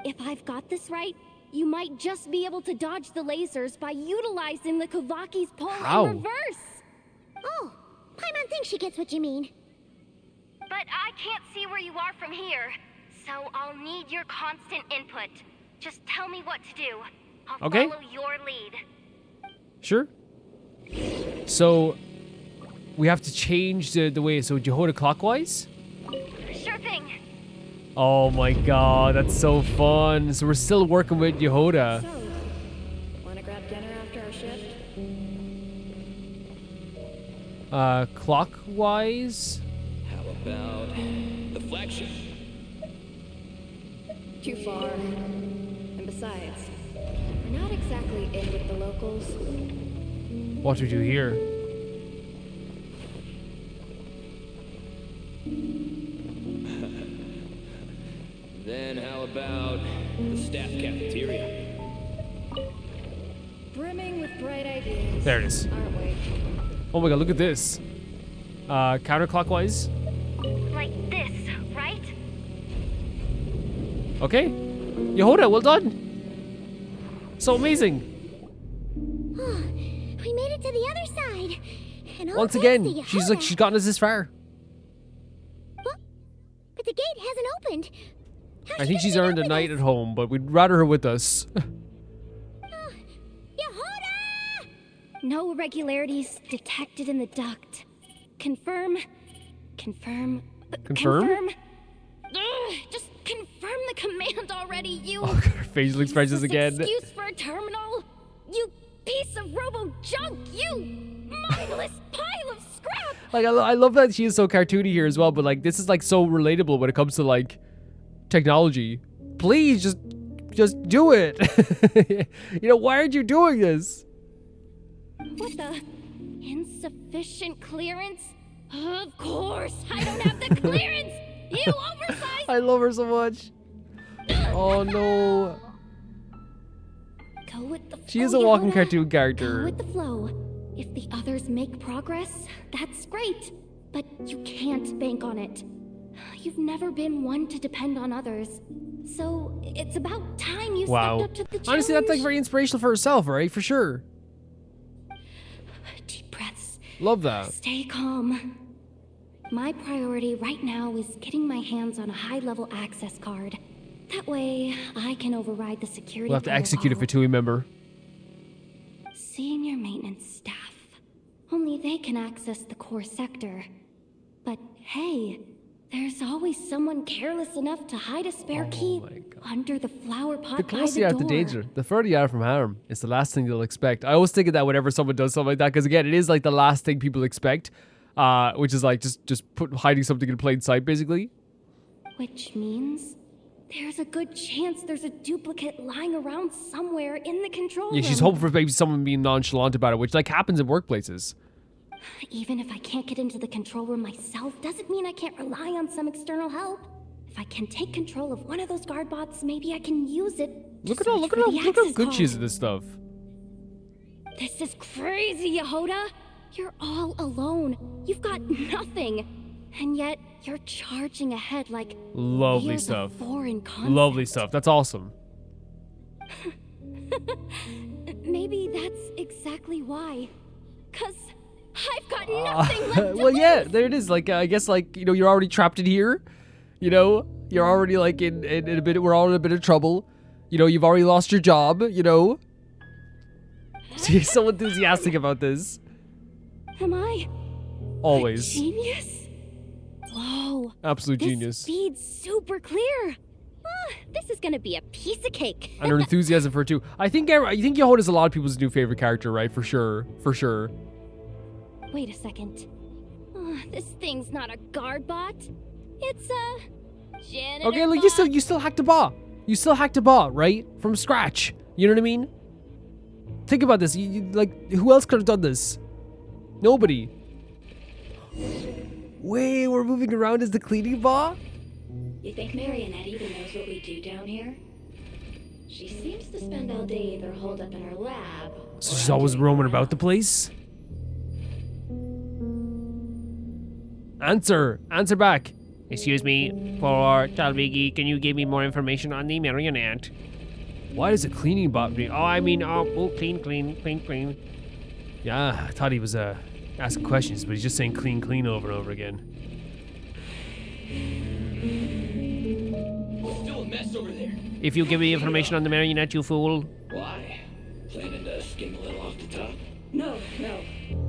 If I've got this right, you might just be able to dodge the lasers by utilizing the Kuvaki's pull How? in reverse. Oh, Paimon thinks she gets what you mean. But I can't see where you are from here, so I'll need your constant input. Just tell me what to do. I'll Okay. follow your lead. Sure. So we have to change the way. So Jahoda clockwise. Sure thing. Oh my god, that's so fun. So we're still working with Jahoda. So, wanna grab dinner after our shift? Clockwise. How about the flagship? Too far. And besides, we're not exactly in with the locals. What do we do here? Then how about the staff cafeteria? Brimming with bright ideas. There it is. Aren't we? Oh my god, look at this. Counterclockwise. Like this, right? Okay. Jahoda, well done. So amazing. We made it to the other side. And all Once thanks again, to she's Jahoda. gotten us this far. But the gate hasn't opened. How's I she think gonna she's meet earned up a with night us? at home, but we'd rather her with us. Jahoda! No irregularities detected in the duct. Confirm. Confirm? Just confirm the command already, you. Oh, her facial expressions useless again. Excuse for a terminal. You piece of robo junk. You mindless pile of scrap. Like I love that she is so cartoony here as well, but like this is like so relatable when it comes to like technology. Please just do it. Why aren't you doing this? What the? Insufficient clearance? Of course, I don't have the clearance. You oversized. I love her so much. Oh no. Go with the flow. She is a walking Jahoda. cartoon Go character. with the flow. If the others make progress, that's great. But you can't bank on it. You've never been one to depend on others. So it's about time you Wow. stepped up to the challenge. Honestly, that's like very inspirational for herself, right? For sure. Deep breaths. Love that. Stay calm. My priority right now is getting my hands on a high-level access card. That way, I can override the security We'll have to execute it for protocol. Tui member. Senior maintenance staff. Only they can access the core sector. But hey, there's always someone careless enough to hide a spare key under the flower pot The by closer the you are door. to danger, the further you are from harm. It's the last thing they'll expect. I always think of that whenever someone does something like that, because again, it is like the last thing people expect, which is like just hiding something in plain sight, basically. Which means there's a good chance there's a duplicate lying around somewhere in the control room. Yeah, she's hoping for maybe someone being nonchalant about it, which like happens in workplaces. Even if I can't get into the control room myself, doesn't mean I can't rely on some external help. If I can take control of one of those guard bots, maybe I can use it. Look at how good she is at this stuff. This is crazy, Jahoda. You're all alone. You've got nothing. And yet, you're charging ahead like Lovely you're stuff. the foreign concept. Lovely stuff. That's awesome. Maybe that's exactly why. 'Cause I've got nothing left to Well, yeah, lose. there it is. Like, I guess, like, you know, you're already trapped in here. You know, you're already like in a bit. We're all in a bit of trouble. You know, you've already lost your job. You know. She's so enthusiastic about this. Am I Always. genius? Whoa. Absolute This genius. feed's super clear. This is gonna be a piece of cake. And her enthusiasm for it too. I think Jahoda's a lot of people's new favorite character, right? For sure. For sure. Wait a second. This thing's not a guard bot. It's a janitor Okay, look, bot. you still hacked a bot. You still hacked a bot, right? From scratch. You know what I mean? Think about this. Like, who else could have done this? Nobody. Wait, we're moving around as the cleaning bot? You think Marionette even knows what we do down here? She seems to spend all day either holed up in her lab. So she's always roaming about the place? Answer back. Excuse me, for Talvigi, can you give me more information on the Marionette? Why does a cleaning bot be? Clean. Yeah, I thought he was asking questions, but he's just saying clean over and over again. Still a mess over there. If you give me information on the Marionette, you fool. Why? Planning to skim a little off the top? No,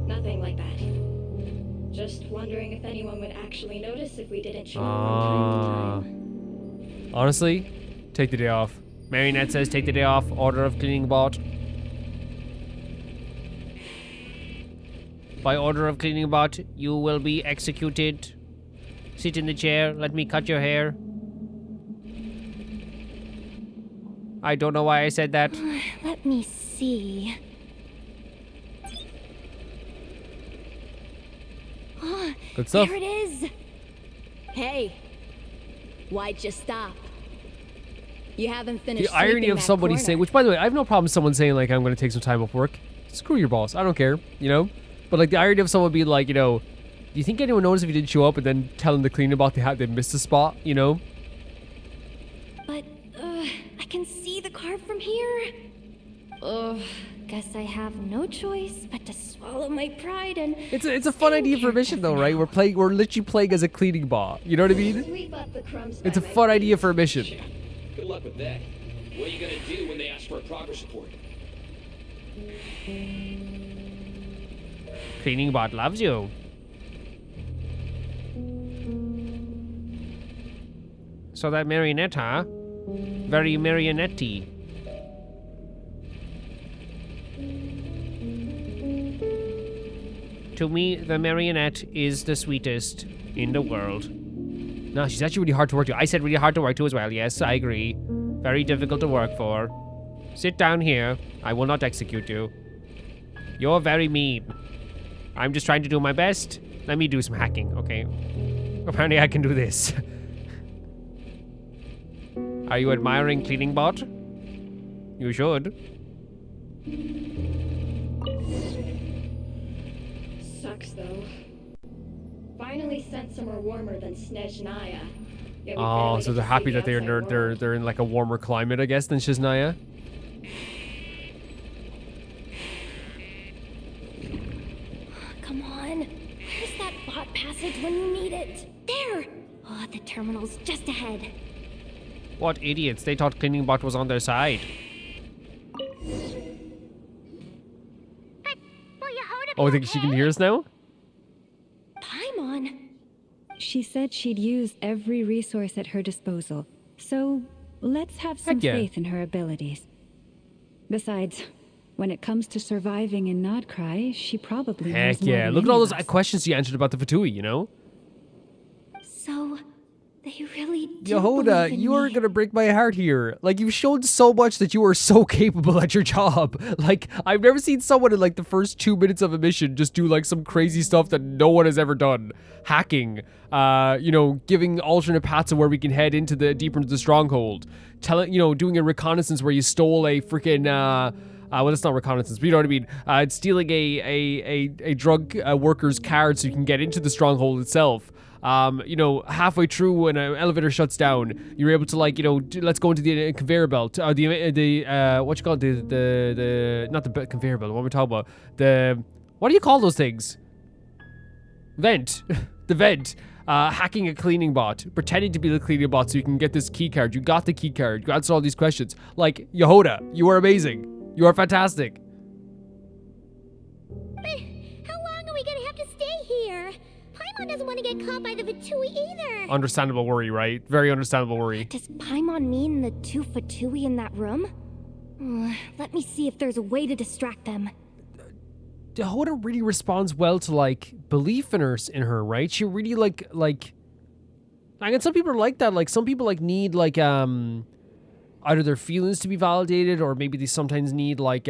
nothing like that. Just wondering if anyone would actually notice if we didn't show up from time to time. Honestly, take the day off. Marionette says take the day off. Order of cleaning bot. By order of cleaning bot, you will be executed. Sit in the chair. Let me cut your hair. I don't know why I said that. Let me see. Good stuff. There it is. Hey, why'd you stop? You haven't finished. The irony of somebody saying, which by the way, I have no problem with someone saying like, I'm going to take some time off work. Screw your boss. I don't care, you know? But like the irony of someone being like, you know, do you think anyone noticed if you didn't show up and then telling the cleaner bot they missed a spot, you know? But, I can see the card from here. Guess I have no choice but to swallow my pride and... It's a fun idea for a mission though, right? We're literally playing as a cleaning bot. You know what I mean? Sweep up the crumbs It's a by my fun idea feet. for a mission. Good luck with that. What are you gonna do when they ask for a progress report? Cleaning bot loves you. So that Marionette, huh? Very Marionette-y. To me, the Marionette is the sweetest in the world. No, she's actually really hard to work to. I said really hard to work to as well. Yes, I agree. Very difficult to work for. Sit down here. I will not execute you. You're very mean. I'm just trying to do my best. Let me do some hacking, okay? Apparently I can do this. Are you admiring Cleaning Bot? You should. Sucks though. Finally sent somewhere warmer than Snezhnaya. Yet we Oh, barely so get they're to happy see that the outside world. they're in like a warmer climate, I guess, than Shiznaya. Come on. Where's that bot passage when you need it? There! Oh, the terminal's just ahead. What idiots? They thought Cleaning Bot was on their side. But will Jahoda Oh, I think she can hear us now? Paimon. She said she'd use every resource at her disposal, so let's have some Heck yeah. faith in her abilities. Besides, when it comes to surviving in Krai, she probably Heck knows more yeah. than Look at any all of those us. questions she answered about the Fatui, you know? So, they really do Jahoda, believe in you are me. gonna break my heart here. Like, you've shown so much that you are so capable at your job. Like, I've never seen someone in, like, the first 2 minutes of a mission just do, like, some crazy stuff that no one has ever done. Hacking, you know, giving alternate paths of where we can head deeper into the stronghold. Doing a reconnaissance where you stole a freaking, well, it's not reconnaissance, but you know what I mean. Stealing a drug worker's card so you can get into the stronghold itself. Halfway through when an elevator shuts down, you're able to, like, let's go into the conveyor belt. What you call it? Not the conveyor belt. What am I talking about? What do you call those things? Vent. The vent. Hacking a cleaning bot, pretending to be the cleaning bot so you can get this key card. You got the key card. You answered all these questions. Like, Jahoda, you are amazing. You are fantastic. How long are we gonna have to stay here? Paimon doesn't want to get caught by the Fatui either. Understandable worry, right? Very understandable worry. Does Paimon mean the two Fatui in that room? Let me see if there's a way to distract them. Jahoda really responds well to, like, belief in her, right? She really like and some people are like that. Like, some people, like, need, like, either their feelings to be validated, or maybe they sometimes need, like,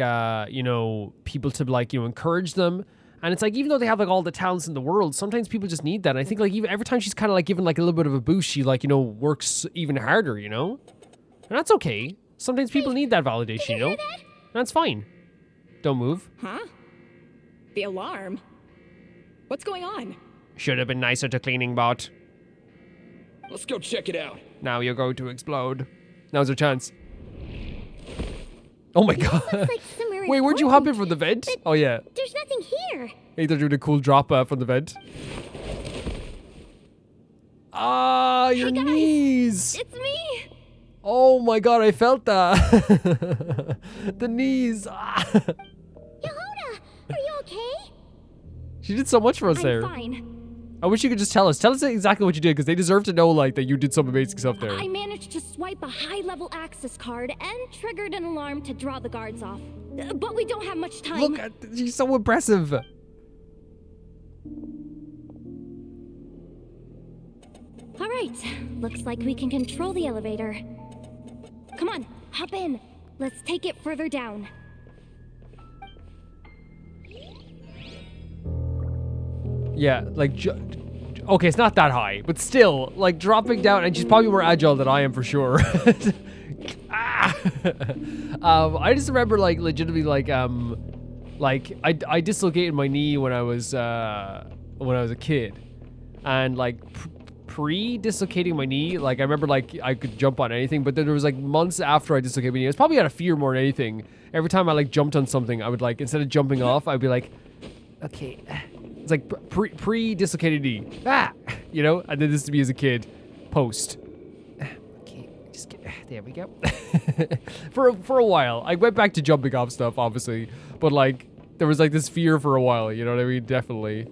people to, like, encourage them. And it's like, even though they have, like, all the talents in the world, sometimes people just need that. And I think, like, even every time she's kind of, like, given, like, a little bit of a boost, she, like, works even harder, And that's okay. Sometimes people need that validation, you know? And that's fine. Don't move. Huh? The alarm? What's going on? Should have been nicer to cleaning bot. Let's go check it out. Now you're going to explode. Now's your chance. Oh my god. Like somewhere Wait, where'd you hop in important, from the vent? but Oh yeah. There's nothing here. Hey, they're doing a cool drop from the vent. Ah, your Hey, guys. knees. It's me! Oh my god, I felt that. The knees. Ah. Jahoda, are you okay? She did so much for us I'm there. fine. I wish you could just tell us. Tell us exactly what you did, because they deserve to know, like, that you did some amazing stuff there. I managed to swipe a high-level access card and triggered an alarm to draw the guards off. But we don't have much time. Look, she's so impressive. All right, looks like we can control the elevator. Come on, hop in. Let's take it further down. Yeah, like, okay, it's not that high, but still, like, dropping down, and she's probably more agile than I am for sure. I just remember, like, legitimately, like I dislocated my knee when I was a kid, and like pre-dislocating my knee, like I remember, like, I could jump on anything, but then there was like months after I dislocated my knee. I was probably out of fear more than anything. Every time I like jumped on something, I would, like, instead of jumping off, I'd be like, okay. It's like pre-dislocated knee. And then this to me as a kid, post. Okay, just get, there we go. for a while, I went back to jumping off stuff, obviously, but like there was like this fear for a while. You know what I mean? Definitely.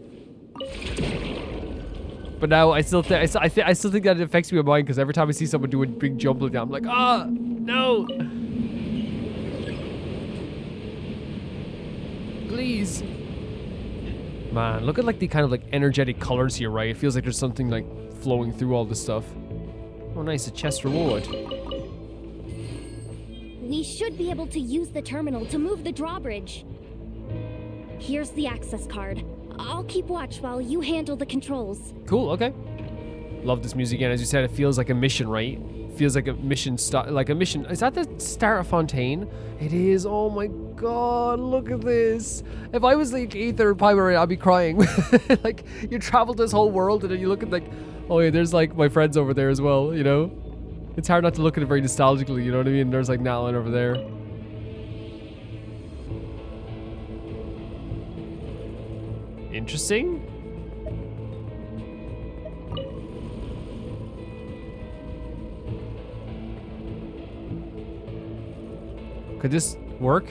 But now I still think that it affects me in my mind, because every time I see someone do a big jump like that, I'm like, no. Please. Man, look at like the kind of like energetic colors here, right? It feels like there's something like flowing through all this stuff. Oh, nice, a chest reward. We should be able to use the terminal to move the drawbridge. Here's the access card. I'll keep watch while you handle the controls. Cool, okay. Love this music again. As you said, it feels like a mission, right? Feels like a mission, mission. Is that the start of Fontaine? It is. Oh my god, look at this. If I was like Aether and Pyro, I'd be crying. Like, you traveled this whole world and then you look at, like, oh yeah, there's like my friends over there as well, you know? It's hard not to look at it very nostalgically, you know what I mean? There's like Natalie over there. Interesting. Could this work?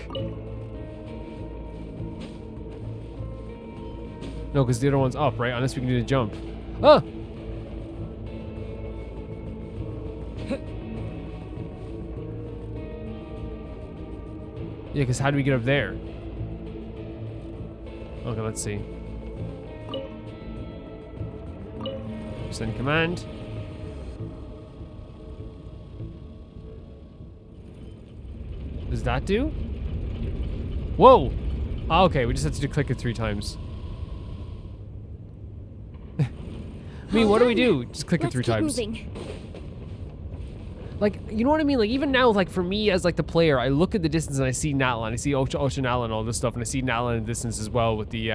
No, because the other one's up, right? Unless we can do the jump. Ah! Yeah, because how do we get up there? Okay, let's see. Send command. Does that do? Whoa! Ah, okay, we just have to click it 3 times. I mean, what do we do? Just click it 3 times. Moving. Like, you know what I mean? Like, even now, like, for me as, like, the player, I look at the distance and I see Natlan. I see Oceanala and all this stuff, and I see Natlan in the distance as well with the,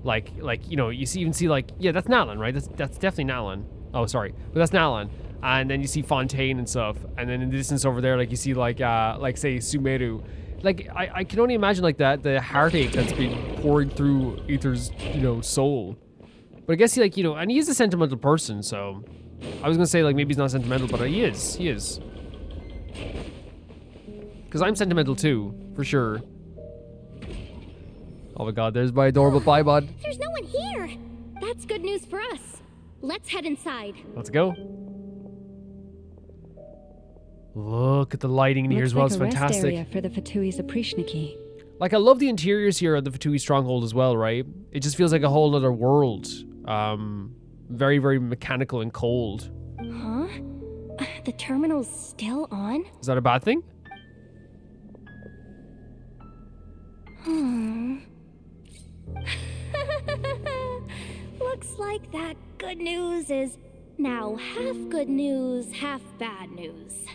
like, you know, you see, even see, like, yeah, that's Natlan, right? That's definitely Natlan. Oh, sorry. But that's Natlan. And then you see Fontaine and stuff. And then in the distance over there, like, you see, like say, Sumeru. Like, I can only imagine, like, that, the heartache that's been pouring through Aether's, you know, soul. But I guess he, like, you know, and he is a sentimental person, so... I was gonna say, like, maybe he's not sentimental, but he is. He is. Because I'm sentimental too, for sure. Oh my god, there's my adorable Paimon. There's no one here. That's good news for us. Let's head inside. Let's go. Look at the lighting in here as well. It's Looks like a rest fantastic. area for the Fatui's Oprishniki. Like, I love the interiors here at the Fatui Stronghold as well, right? It just feels like a whole other world. Very, very mechanical and cold. Huh? The terminal's still on? Is that a bad thing? Looks like that good news is now half good news, half bad news.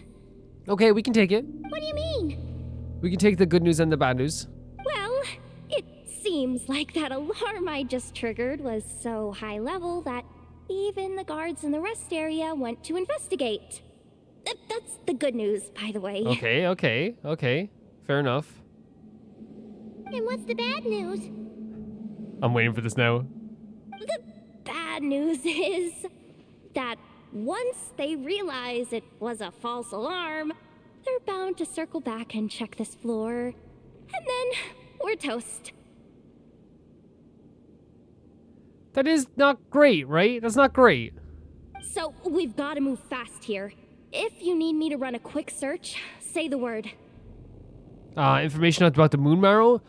Okay, we can take it. What do you mean? We can take the good news and the bad news. Well, it seems like that alarm I just triggered was so high level that even the guards in the rest area went to investigate. That's the good news, by the way. Okay. Fair enough. And what's the bad news? I'm waiting for this now. The bad news is that once they realize it was a false alarm, they're bound to circle back and check this floor. And then we're toast. That is not great, right? That's not great. So we've got to move fast here. If you need me to run a quick search, say the word. Information about the moon marrow,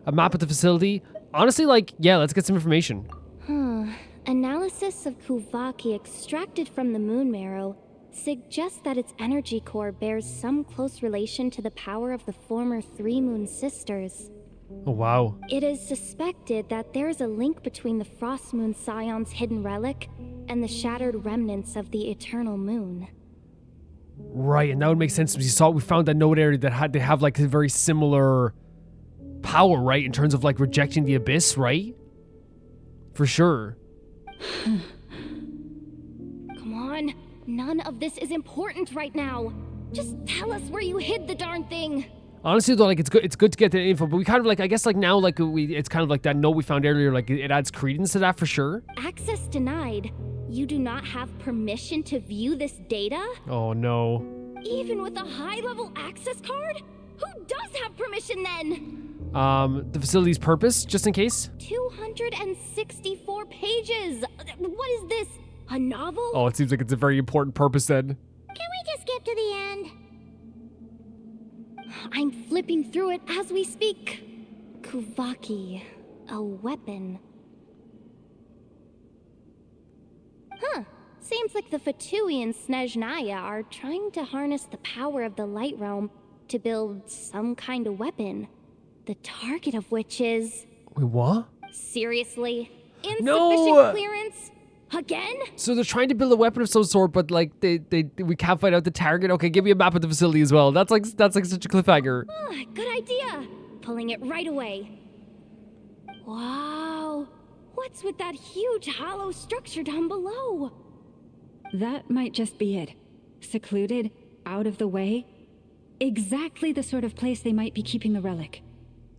a map of the facility. Honestly, like, yeah, let's get some information. Analysis of Kuvaki extracted from the moon marrow suggests that its energy core bears some close relation to the power of the former 3 moon sisters. Oh, wow. It is suspected that there is a link between the Frost Moon Scion's hidden relic and the shattered remnants of the Eternal Moon. Right, and that would make sense because we found that node area that they have like a very similar power, right? In terms of like rejecting the abyss, right? For sure. Come on, none of this is important right now. Just tell us where you hid the darn thing. Honestly, though, like it's good to get the info, but we kind of like, I guess, like now, like it's kind of like that note we found earlier, like it adds credence to that for sure. Access denied. You do not have permission to view this data? Oh no. Even with a high-level access card? Who does have permission then? The facility's purpose, just in case. 264 pages. What is this? A novel? Oh, it seems like it's a very important purpose then. Can we just skip to the end? I'm flipping through it as we speak. Kuvaki, a weapon. Seems like the Fatui and Snezhnaya are trying to harness the power of the Light Realm to build some kind of weapon. The target of which is... Wait, what? Seriously? Insufficient No! clearance? Again? So they're trying to build a weapon of some sort, but like we can't find out the target. Okay, give me a map of the facility as well. That's like such a cliffhanger. Good idea. Pulling it right away. Wow. What's with that huge hollow structure down below? That might just be it. Secluded, out of the way. Exactly the sort of place they might be keeping the relic.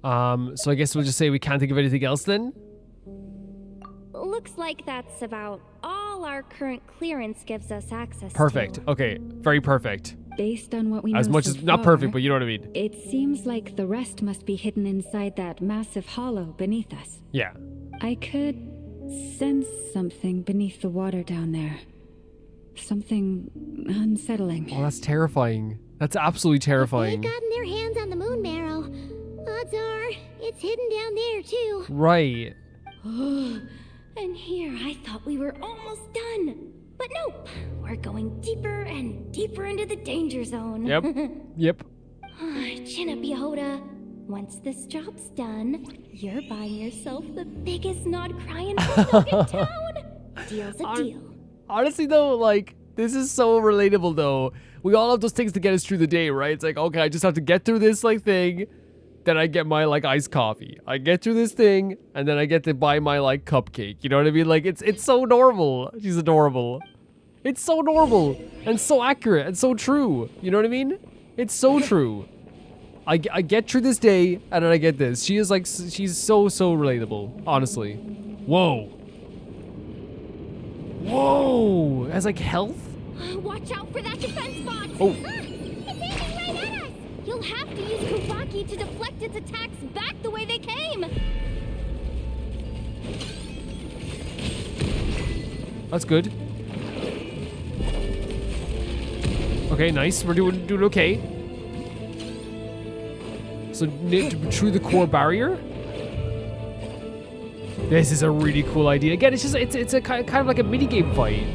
So I guess we'll just say we can't think of anything else then? Looks like that's about all our current clearance gives us access Perfect. to. Okay, very perfect. Based on what we know As much so as, not far, perfect, but you know what I mean. it seems like the rest must be hidden inside that massive hollow beneath us. Yeah. I could sense something beneath the water down there. Something unsettling. Oh, that's terrifying. That's absolutely terrifying. They've gotten their hands on the moon marrow. Odds are, it's hidden down there too. Right. And here I thought we were almost done. But nope, we're going deeper and deeper into the danger zone. Yep. Yep. Chin up, Jahoda. Once this job's done, you're buying yourself the biggest crying hot dog in town. Deal's a deal. Honestly, though, like, this is so relatable, though. We all have those things to get us through the day, right? It's like, okay, I just have to get through this, like, thing. Then I get my, like, iced coffee. I get through this thing, and then I get to buy my, like, cupcake. You know what I mean? Like, it's so normal. She's adorable. It's so normal, and so accurate, and so true. You know what I mean? It's so true. I get through this day, and then I get this. She is, like, she's so relatable, honestly. Whoa. Whoa! It has, like, health? Watch out for that defense box! Oh. It's aiming right at us. You'll have to use Kufaki to deflect its attacks back the way they came! That's good. Okay, nice. We're doing okay. So, through the core barrier? This is a really cool idea. Again, it's a kind of like a minigame fight.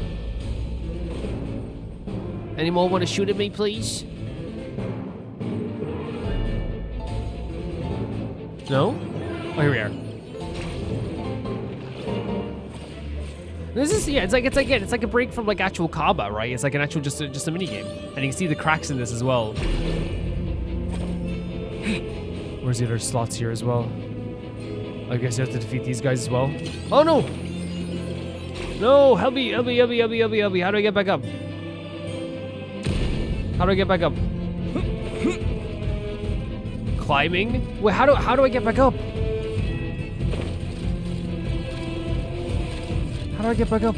Anyone want to shoot at me, please? No? Oh, here we are. This is it's like a break from like actual Kaba, right? It's like an actual just a minigame, and you can see the cracks in this as well. Where's the other slots here as well? I guess you have to defeat these guys as well. Oh no! No! Help me! Help me! Help me! Help me! Help me! Help me! How do I get back up? How do I get back up? Climbing? Wait, how do I get back up? How do I get back up?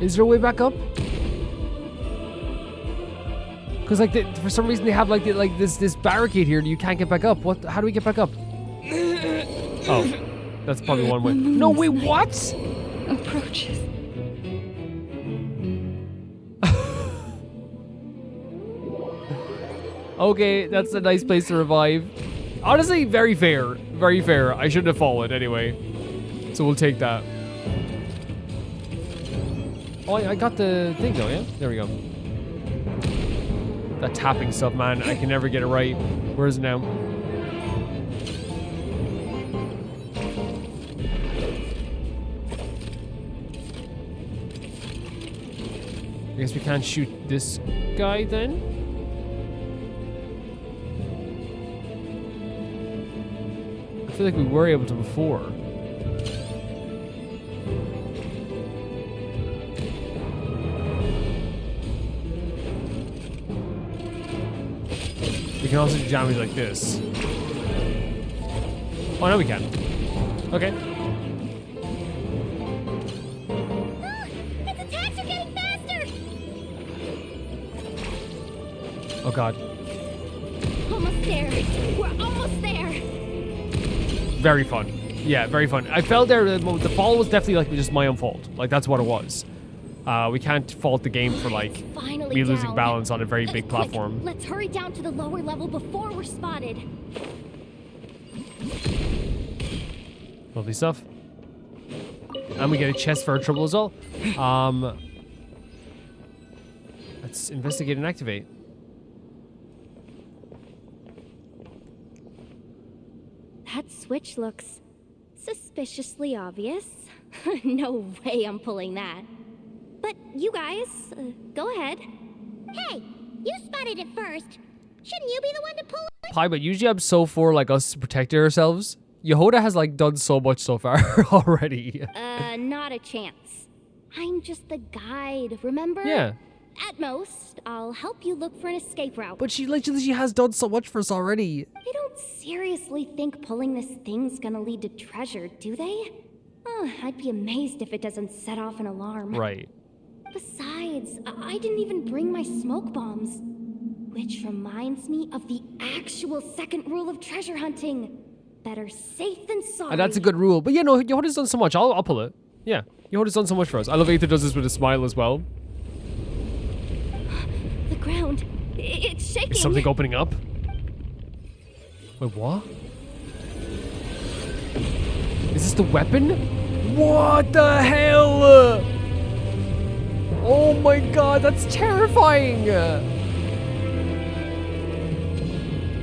Is there a way back up? Because like for some reason they have like this barricade here and you can't get back up. What? How do we get back up? Oh, that's probably one way. No, wait, what? Approaches. Okay, that's a nice place to revive. Honestly, very fair. Very fair. I shouldn't have fallen anyway. So we'll take that. Oh, I got the thing though, yeah? There we go. That tapping stuff, man. I can never get it right. Where is it now? I guess we can't shoot this guy then? I feel like we were able to before. We can also do damage like this. Oh, no, we can. Okay. Its attacks are getting faster. Oh, God. Almost there. We're almost there. Very fun. Yeah, very fun. I fell there. The fall was definitely like just my own fault. Like, that's what it was. We can't fault the game for like Finally me losing down. balance on a very big Quick, platform. Let's hurry down to the lower level before we're spotted. Lovely stuff. And we get a chest for our trouble as well. Let's investigate and activate. That switch looks suspiciously obvious. No way I'm pulling that. But you guys, go ahead. Hey, you spotted it first. Shouldn't you be the one to pull it? Pi, but usually I'm so for like us protecting ourselves. Jahoda has like done so much so far already. Not a chance. I'm just the guide, remember? Yeah. At most, I'll help you look for an escape route. But she has done so much for us already. They don't seriously think pulling this thing's gonna lead to treasure, do they? I'd be amazed if it doesn't set off an alarm. Right. Besides, I didn't even bring my smoke bombs. Which reminds me of the actual second rule of treasure hunting. better safe than sorry. And that's a good rule. But yeah, no, Jahoda's done so much. I'll pull it. Yeah, Jahoda's done so much for us. I love Aether does this with a smile as well. The ground, it's shaking. Is something opening up? Wait, what? Is this the weapon? What the hell? Oh my god, that's terrifying!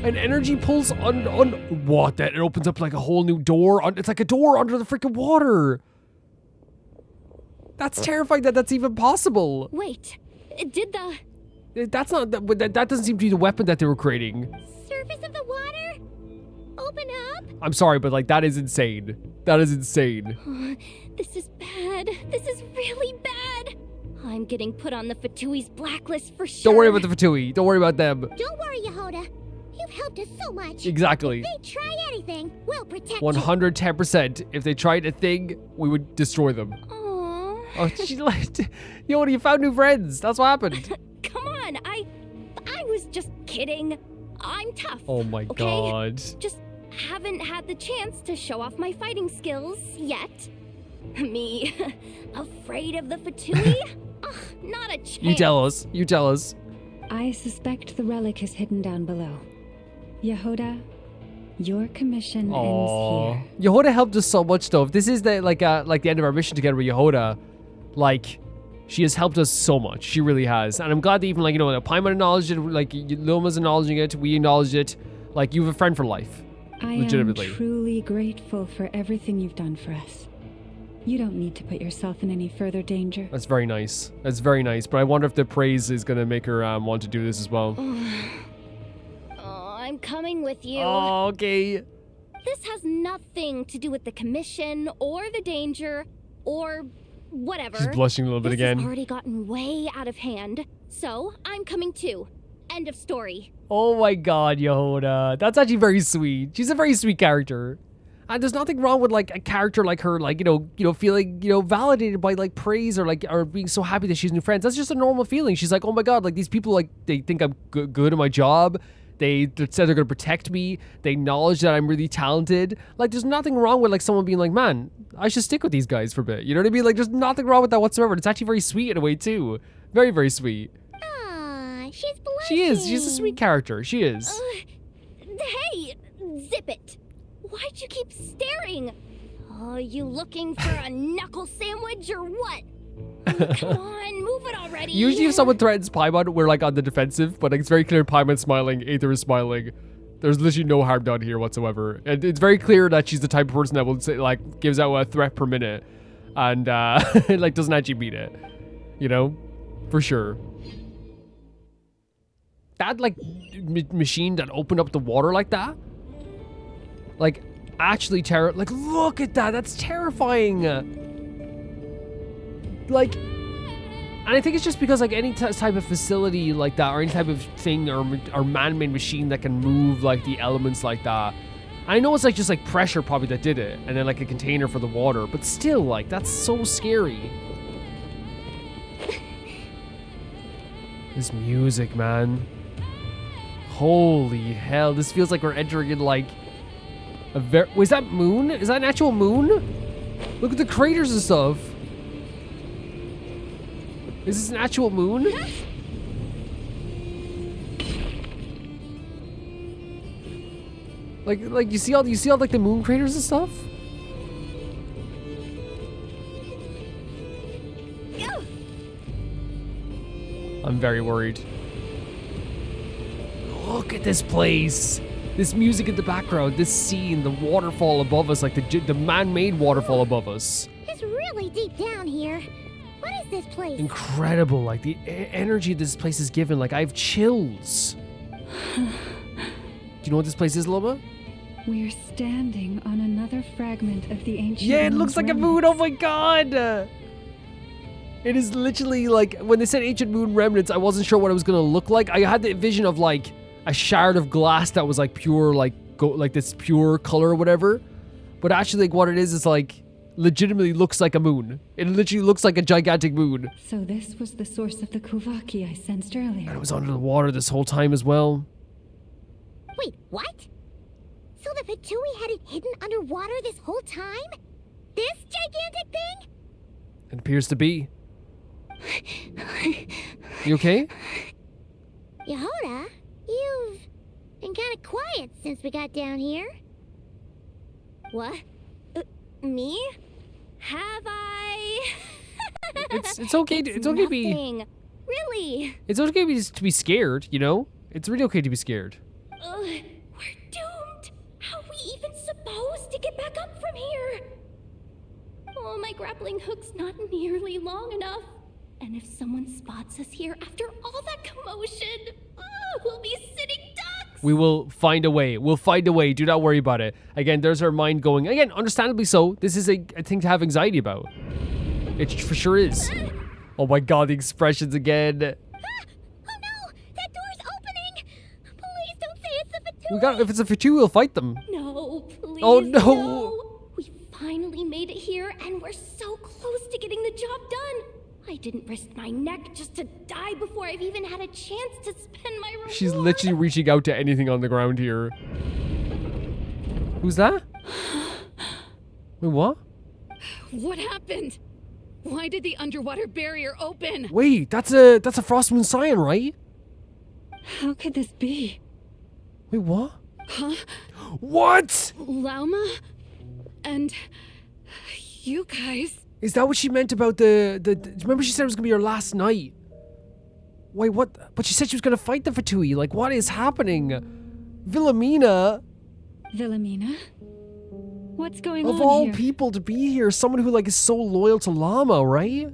An energy pulse on what? That it opens up like a whole new door. It's like a door under the freaking water. That's terrifying that that's even possible. Wait, did the... That's not, that doesn't seem to be the weapon that they were creating. Surface of the water? Open up? I'm sorry, but like, that is insane. That is insane. This is bad. This is really bad. I'm getting put on the Fatui's blacklist for sure. Don't worry about the Fatui. Don't worry about them. Don't worry, Jahoda. You've helped us so much. Exactly. If they try anything, we'll protect you. 110%. If they tried a thing, we would destroy them. Aww. Oh, she left. Yo, you found new friends. That's what happened. Come on, I was just kidding. I'm tough. Oh my okay? god. Just haven't had the chance to show off my fighting skills yet. Me, afraid of the Fatui? Ugh, not a chance. You tell us. You tell us. I suspect the relic is hidden down below. Jahoda, your commission ends here. Jahoda helped us so much, though. If this is the like the end of our mission together with Jahoda, like, she has helped us so much. She really has. And I'm glad that even, like, you know, Paimon acknowledged it, like, Luma's acknowledging it, we acknowledged it. Like, you have a friend for life. I legitimately. am truly grateful for everything you've done for us. You don't need to put yourself in any further danger. That's very nice. That's very nice. But I wonder if the praise is going to make her want to do this as well. Oh, I'm coming with you. Oh, okay. This has nothing to do with the commission or the danger or whatever. She's blushing a little bit This again. has already gotten way out of hand. So I'm coming too. End of story. Oh my god, Jahoda. That's actually very sweet. She's a very sweet character. And there's nothing wrong with, like, a character like her, like, you know, feeling, you know, validated by, like, praise or, like, or being so happy that she's new friends. That's just a normal feeling. She's like, oh my god, like, these people, like, they think I'm good at my job. They said they're going to protect me. They acknowledge that I'm really talented. Like, there's nothing wrong with, like, someone being like, man, I should stick with these guys for a bit. You know what I mean? Like, there's nothing wrong with that whatsoever. It's actually very sweet in a way, too. Very, very sweet. Aw, she's blushing. She is. She's a sweet character. She is. Hey, zip it. Why'd you keep staring? Oh, you looking for a knuckle sandwich or what? Oh, come on, move it already. Usually if someone threatens Paimon, we're like on the defensive, but like, it's very clear Paimon's smiling, Aether is smiling. There's literally no harm done here whatsoever. And it's very clear that she's the type of person that will say, like, gives out a threat per minute and like doesn't actually mean it. You know? For sure. That like machine that opened up the water like that? Like, actually like, look at that. That's terrifying. Like, and I think it's just because, like, any type of facility like that, or any type of thing or man-made machine that can move, like, the elements like that. I know it's, like, just, like, pressure probably that did it, and then, like, a container for the water, but still, like, that's so scary. This music, man. Holy hell. This feels like we're entering in, like, was that moon? Is that an actual moon? Look at the craters and stuff. Is this an actual moon? Like you see all like the moon craters and stuff? I'm very worried. Look at this place. This music in the background, this scene, the waterfall above us, like the man-made waterfall above us. It's really deep down here. What is this place? Incredible, like the energy this place is given, like I have chills. Do you know what this place is, Loma? We're standing on another fragment of the ancient. Yeah, it looks like a moon, oh my god! It is literally like, when they said ancient moon remnants, I wasn't sure what it was gonna look like. I had the vision of like, a shard of glass that was like pure, like this pure color or whatever. But actually, like, what it is like legitimately looks like a moon. It literally looks like a gigantic moon. So this was the source of the Kuvaki I sensed earlier. And it was under the water this whole time as well. Wait, what? So the Fatui had it hidden underwater this whole time? This gigantic thing? It appears to be. You okay? Jahoda, you've been kind of quiet since we got down here. What? Me? Have I? It's okay. It's okay to be. Nothing. Really? It's okay to be scared. You know, it's really okay to be scared. We're doomed. How are we even supposed to get back up from here? Oh, my grappling hook's not nearly long enough. And if someone spots us here after all that commotion, we'll be sitting ducks. We will find a way. We'll find a way. Do not worry about it. Again, there's our mind going. Again, understandably so. This is a thing to have anxiety about. It for sure is. Oh my god, the expressions again. Oh no! That door's opening! Please don't say it's the Fatui! We got. If it's a Fatui, we'll fight them. No, please. Oh, no. No. We finally made it here, and we're so close to getting the job done. I didn't risk my neck just to die before I've even had a chance to spend my reward. She's literally reaching out to anything on the ground here. Who's that? Wait, what? What happened? Why did the underwater barrier open? Wait, that's a Frost Moon Scion, right? How could this be? Wait, what? Huh? What? Lauma? And you guys? Is that what she meant about the remember she said it was gonna be her last night? Wait, what? But she said she was gonna fight the Fatui. Like, what is happening? Filamina, Filamina? What's going on of all here? people to be here, someone who like is so loyal to Llama, right?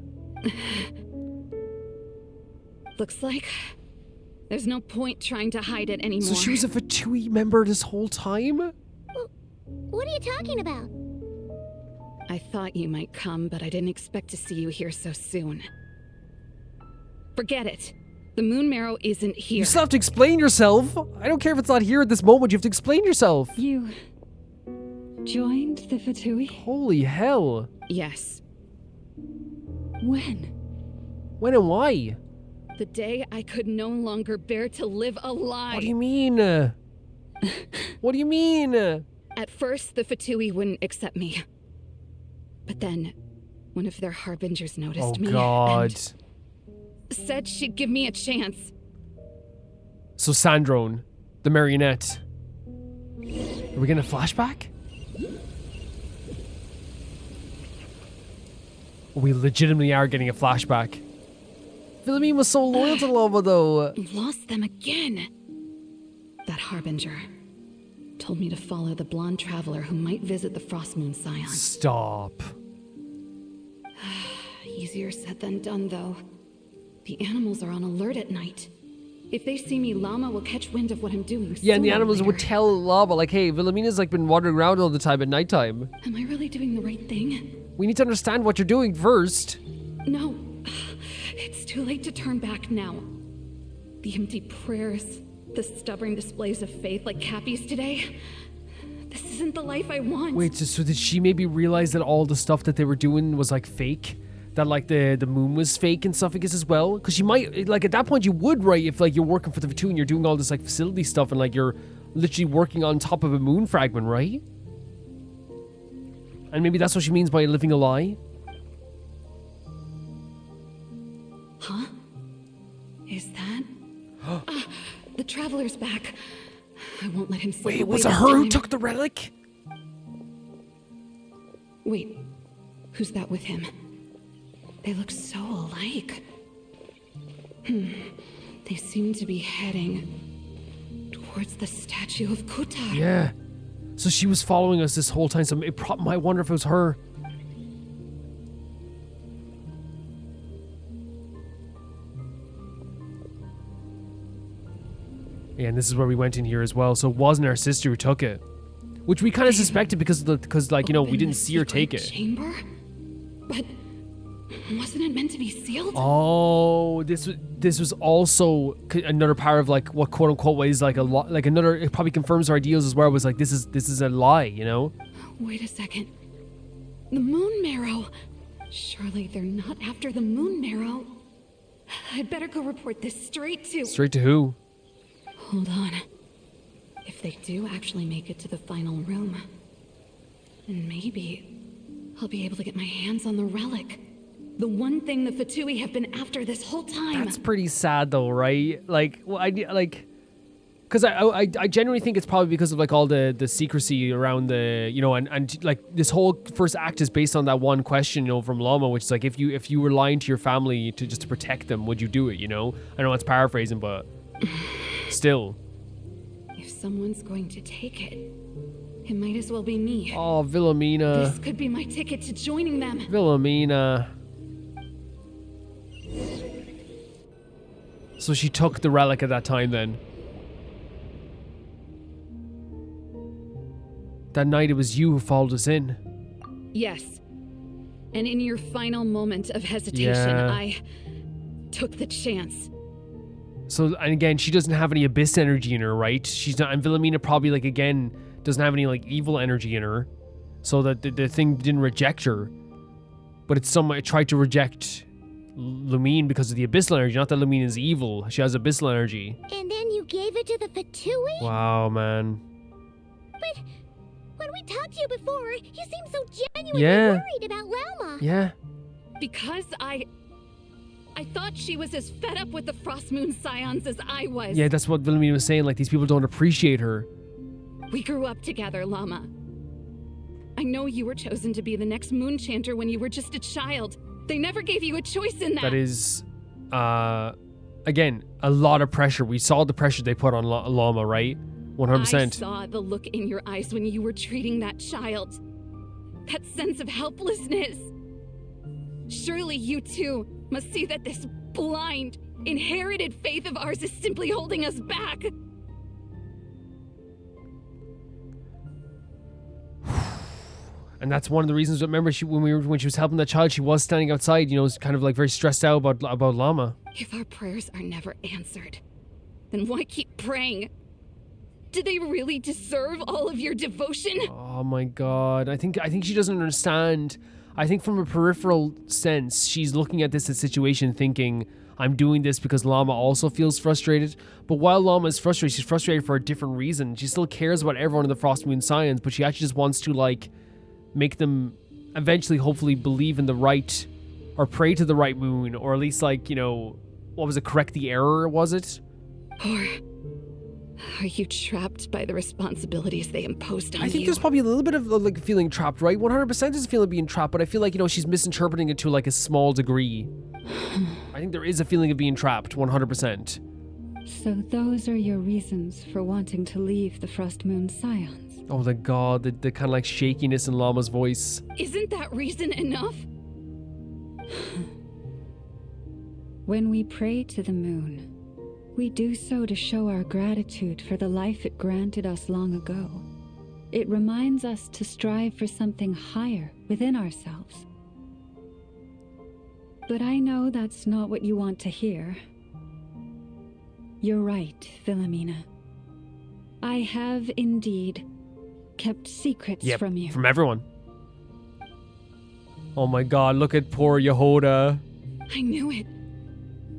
Looks like there's no point trying to hide it anymore. So she was a Fatui member this whole time? What are you talking about? I thought you might come, but I didn't expect to see you here so soon. Forget it. The moon marrow isn't here. You still have to explain yourself. I don't care if it's not here at this moment. You have to explain yourself. You joined the Fatui? Holy hell. Yes. When? When and why? The day I could no longer bear to live a lie. What do you mean? What do you mean? At first, the Fatui wouldn't accept me. But then, one of their harbingers noticed Oh me god. and said she'd give me a chance. So Sandrone, the Marionette. Are we getting a flashback? We legitimately are getting a flashback. Filamine was so loyal to Llama though. Lost them again. That harbinger told me to follow the blonde traveler who might visit the Frost Moon Scion. Stop. Easier said than done, though. The animals are on alert at night. If they see me, Llama will catch wind of what I'm doing. Yeah, and the sooner or animals would later. tell Llama, like, hey, Filamina's like been wandering around all the time at nighttime. Am I really doing the right thing? We need to understand what you're doing first. No. It's too late to turn back now. The empty prayers, the stubborn displays of faith like Cappy's today. This isn't the life I want. Wait, so did she maybe realize that all the stuff that they were doing was like fake? That like the moon was fake and stuff, I guess, as well? Because she might, like at that point you would, right, if like you're working for the Fatui and you're doing all this like facility stuff and like you're literally working on top of a moon fragment, right? And maybe that's what she means by living a lie? Huh? Is that? The traveler's back. I won't let him see. Wait, was it her who took the relic? Wait, who's that with him? They look so alike. They seem to be heading towards the statue of Kuta. Yeah. So she was following us this whole time, so it might wonder if it was her. Yeah, and this is where we went in here as well. So it wasn't our sister who took it. Which we kind of suspected because like, you know, we didn't see her take it. Chamber? But wasn't it meant to be sealed? Oh, this was also another part of like what quote unquote was like a lot, like another. It probably confirms our ideals as well. Was like this is a lie, you know? Wait a second. The moon marrow. Surely they're not after the moon marrow. I'd better go report this straight to. Straight to who? Hold on. If they do actually make it to the final room, then maybe I'll be able to get my hands on the relic. The one thing the Fatui have been after this whole time. That's pretty sad though, right? Like, well, because I genuinely think it's probably because of like all the secrecy around the, you know, and like this whole first act is based on that one question, you know, from Llama, which is like, if you were lying to your family to just to protect them, would you do it? You know, I know it's paraphrasing, but still. If someone's going to take it, it might as well be me. Oh, Filamina. This could be my ticket to joining them. Filamina. So she took the relic at that time then. That night it was you who followed us in. Yes. And in your final moment of hesitation, Yeah. I took the chance. So, and again, she doesn't have any abyss energy in her, right? She's not, and Filamina probably, like, again, doesn't have any, like, evil energy in her. So that the thing didn't reject her. But it tried to reject Lumine because of the abyssal energy. Not that Lumine is evil. She has abyssal energy. And then you gave it to the Fatui? Wow, man. But when we talked to you before, you seemed so genuinely Yeah. worried about Llama. Yeah. Because I thought she was as fed up with the Frost Moon Scions as I was. Yeah, that's what Filamina was saying. Like, these people don't appreciate her. We grew up together, Llama. I know you were chosen to be the next Moon Chanter when you were just a child. They never gave you a choice in that. That is, again, a lot of pressure. We saw the pressure they put on Llama, right? 100%. I saw the look in your eyes when you were treating that child. That sense of helplessness. Surely you too must see that this blind, inherited faith of ours is simply holding us back. And that's one of the reasons. Remember, when she was helping that child, she was standing outside. You know, was kind of like very stressed out about Llama. If our prayers are never answered, then why keep praying? Do they really deserve all of your devotion? Oh my god! I think she doesn't understand. I think from a peripheral sense, she's looking at this situation, thinking, "I'm doing this because Llama also feels frustrated." But while Llama is frustrated, she's frustrated for a different reason. She still cares about everyone in the Frost Moon Scions, but she actually just wants to like make them eventually hopefully believe in the right, or pray to the right moon, or at least, like, you know, what was it, correct the error, was it? Or are you trapped by the responsibilities they imposed on you? I think there's probably a little bit of like feeling trapped, right? 100% is a feeling of being trapped, but I feel like, you know, she's misinterpreting it to like a small degree. I think there is a feeling of being trapped, 100%. So those are your reasons for wanting to leave the Frost Moon Scions? Oh the god, the kind of like shakiness in Llama's voice. Isn't that reason enough? When we pray to the moon, we do so to show our gratitude for the life it granted us long ago. It reminds us to strive for something higher within ourselves. But I know that's not what you want to hear. You're right, Filamina. I have indeed kept secrets Yep, from you. from everyone. Oh my god, look at poor Jahoda. I knew it.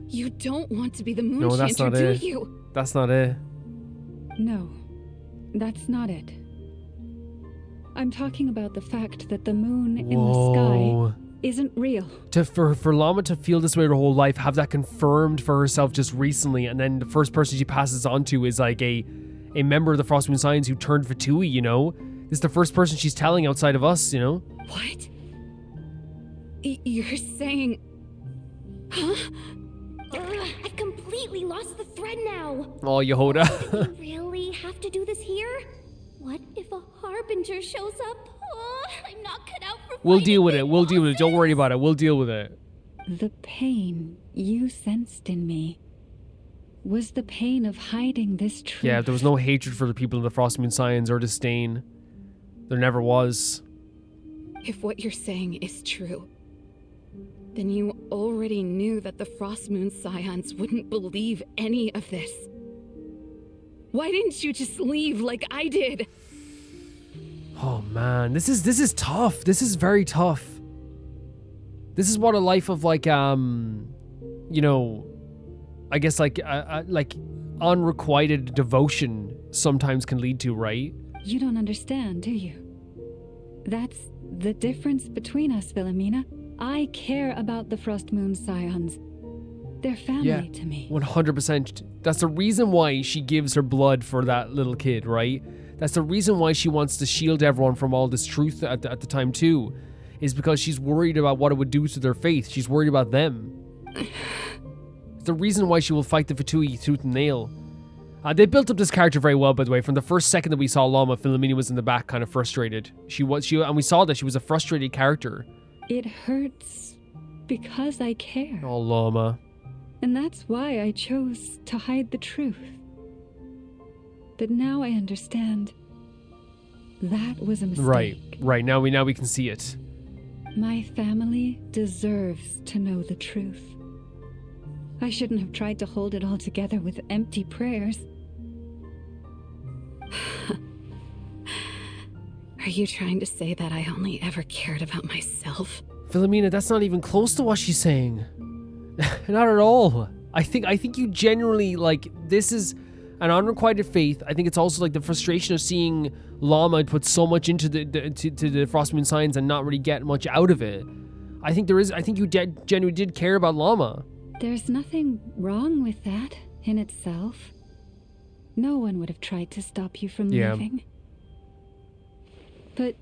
You don't want to be the Moon No, that's Chanter, not do it. you? That's not it. No, that's not it. I'm talking about the fact that the moon in the Whoa. sky isn't real. For Llama to feel this way her whole life, have that confirmed for herself just recently, and then the first person she passes on to is like a member of the Frost Moon Scions who turned Fatui, you know? This is the first person she's telling outside of us, you know? What? You're saying... Huh? I've completely lost the thread now. Oh, Jahoda. Do we really have to do this here? What if a harbinger shows up? Oh, I'm not cut out for We'll fighting deal with big it. We'll deal with it. Don't worry about it. We'll deal with it. The pain you sensed in me was the pain of hiding this truth. Yeah, there was no hatred for the people in the Frost Moon Scions or disdain. There never was. If what you're saying is true, then you already knew that the Frost Moon Scions wouldn't believe any of this. Why didn't you just leave like I did? Oh man, this is tough. This is very tough. This is what a life of like you know, I guess like unrequited devotion sometimes can lead to, right? You don't understand, do you? That's the difference between us, Filamina. I care about the Frost Moon Scions. They're family to me. 100%. That's the reason why she gives her blood for that little kid, right? That's the reason why she wants to shield everyone from all this truth at the time too, is because she's worried about what it would do to their faith. She's worried about them. It's the reason why she will fight the Fatui tooth and nail. They built up this character very well, by the way. From the first second that we saw Llama, Filamina was in the back, kind of frustrated. And we saw that she was a frustrated character. It hurts because I care. Oh, Llama. And that's why I chose to hide the truth. But now I understand. That was a mistake. Right. Now we can see it. My family deserves to know the truth. I shouldn't have tried to hold it all together with empty prayers. Are you trying to say that I only ever cared about myself? Filamina, that's not even close to what she's saying. Not at all. I think you genuinely, like, this is an unrequited faith. I think it's also like the frustration of seeing Llama put so much into the Frost Moon Scions and not really get much out of it. I think you genuinely did care about Llama. There's nothing wrong with that in itself. No one would have tried to stop you from leaving. But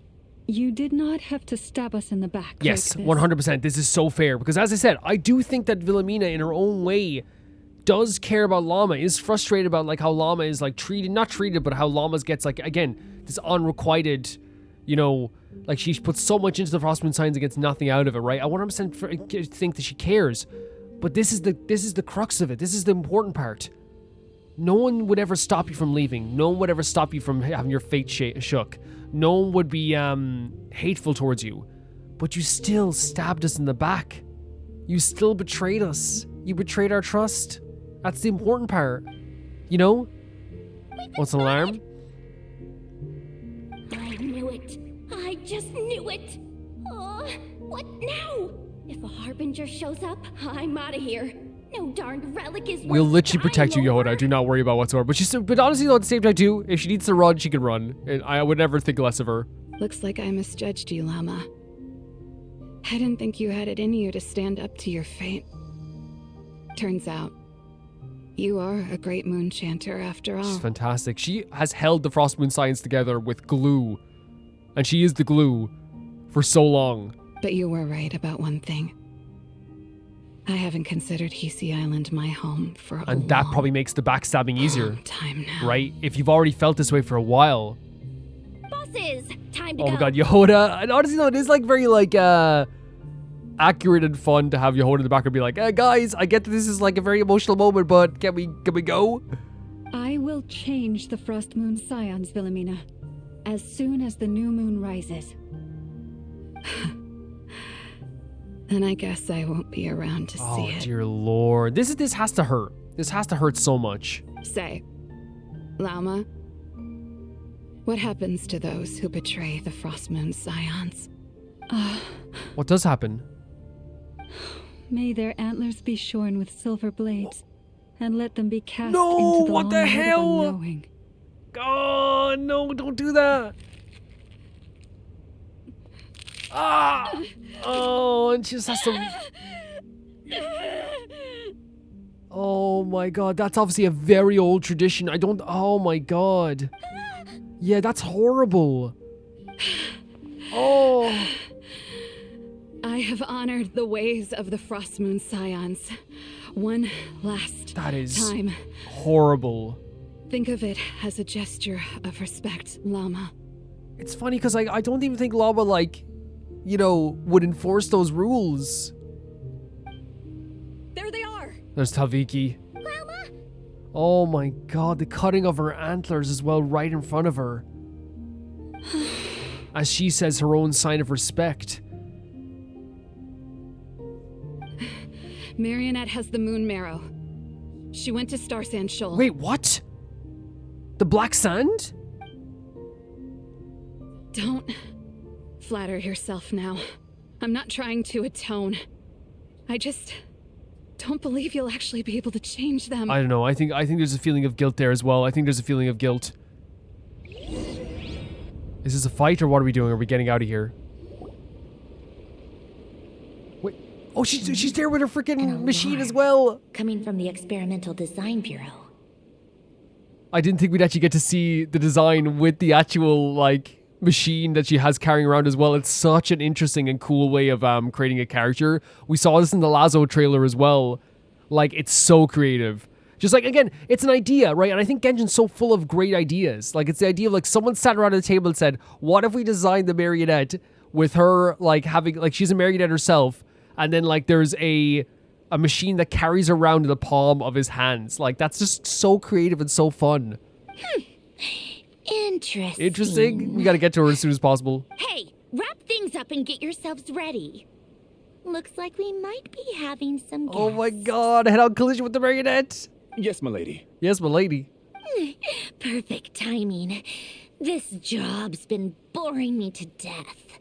you did not have to stab us in the back. Yes, like this. 100%. This is so fair. Because as I said, I do think that Filamina, in her own way, does care about Llama, is frustrated about like how Llama is like not treated, but how Llama gets like, again, this unrequited, you know, like she puts so much into the Frost Moon Scions and gets nothing out of it, right? I 100% think that she cares. But this is the crux of it. This is the important part. No one would ever stop you from leaving. No one would ever stop you from having your fate shook. No one would be hateful towards you. But you still stabbed us in the back. You still betrayed us. You betrayed our trust. That's the important part. You know? What's an alarm? I knew it. I just knew it. What now? If a harbinger shows up, I'm out of here. No darned relic is We'll worth literally protect you, dying Jahoda. over. Do not worry about whatsoever. But honestly, though, at the same time, too, if she needs to run, she can run. And I would never think less of her. Looks like I misjudged you, Llama. I didn't think you had it in you to stand up to your fate. Turns out, you are a great moon chanter after all. She's fantastic. She has held the Frost Moon Scions together with glue. And she is the glue for so long. But you were right about one thing. I haven't considered Hisi Island my home for a And that probably makes the backstabbing easier. time now. Right? If you've already felt this way for a while. Bosses, time to Oh go. my god, Jahoda. And honestly, though, it is like very like accurate and fun to have Jahoda in the background be like, hey, guys, I get that this is like a very emotional moment, but can we go? I will change the Frost Moon Scions, Filamina, as soon as the new moon rises. Then I guess I won't be around to see Oh it. dear lord. This has to hurt. This has to hurt so much. Say, Llama, what happens to those who betray the Frost Moon Scions? What does happen? May their antlers be shorn with silver blades, and let them be cast No, into the what the long night of hell? unknowing. Oh no, don't do that. Ah! Oh, and she just has to... Oh my god, that's obviously a very old tradition. Oh my god. Yeah, that's horrible. Oh. I have honored the ways of the Frost Moon Scions. One last That is time. horrible. Think of it as a gesture of respect, Llama. It's funny because I don't even think Llama, like, you know, would enforce those rules. There they are! There's Talviki. Grandma? Oh my god, the cutting of her antlers as well right in front of her. As she says her own sign of respect. Marionette has the moon marrow. She went to Star Sand Shoal. Wait, what? The black sand? Don't flatter yourself now. I'm not trying to atone. I just don't believe you'll actually be able to change them. I don't know. I think there's a feeling of guilt there as well. I think there's a feeling of guilt. Is this a fight or what are we doing? Are we getting out of here? Wait. Oh, she's there with her freaking machine as well. Coming from the Experimental Design Bureau. I didn't think we'd actually get to see the design with the actual, like, machine that she has carrying around as well. It's such an interesting and cool way of creating a character. We saw this in the Lazo trailer as well. Like, it's so creative. Just like, again, it's an idea, right? And I think Genshin's so full of great ideas. Like, it's the idea of, like, someone sat around the table and said, what if we designed the Marionette with her, like, having, like, she's a Marionette herself, and then, like, there's a machine that carries her around in the palm of his hands. Like, that's just so creative and so fun. Interesting. We gotta get to her as soon as possible. Hey, wrap things up and get yourselves ready. Looks like we might be having some guests. Oh my god, head-on collision with the Marionette. Yes, milady. Yes, milady. Perfect timing. This job's been boring me to death.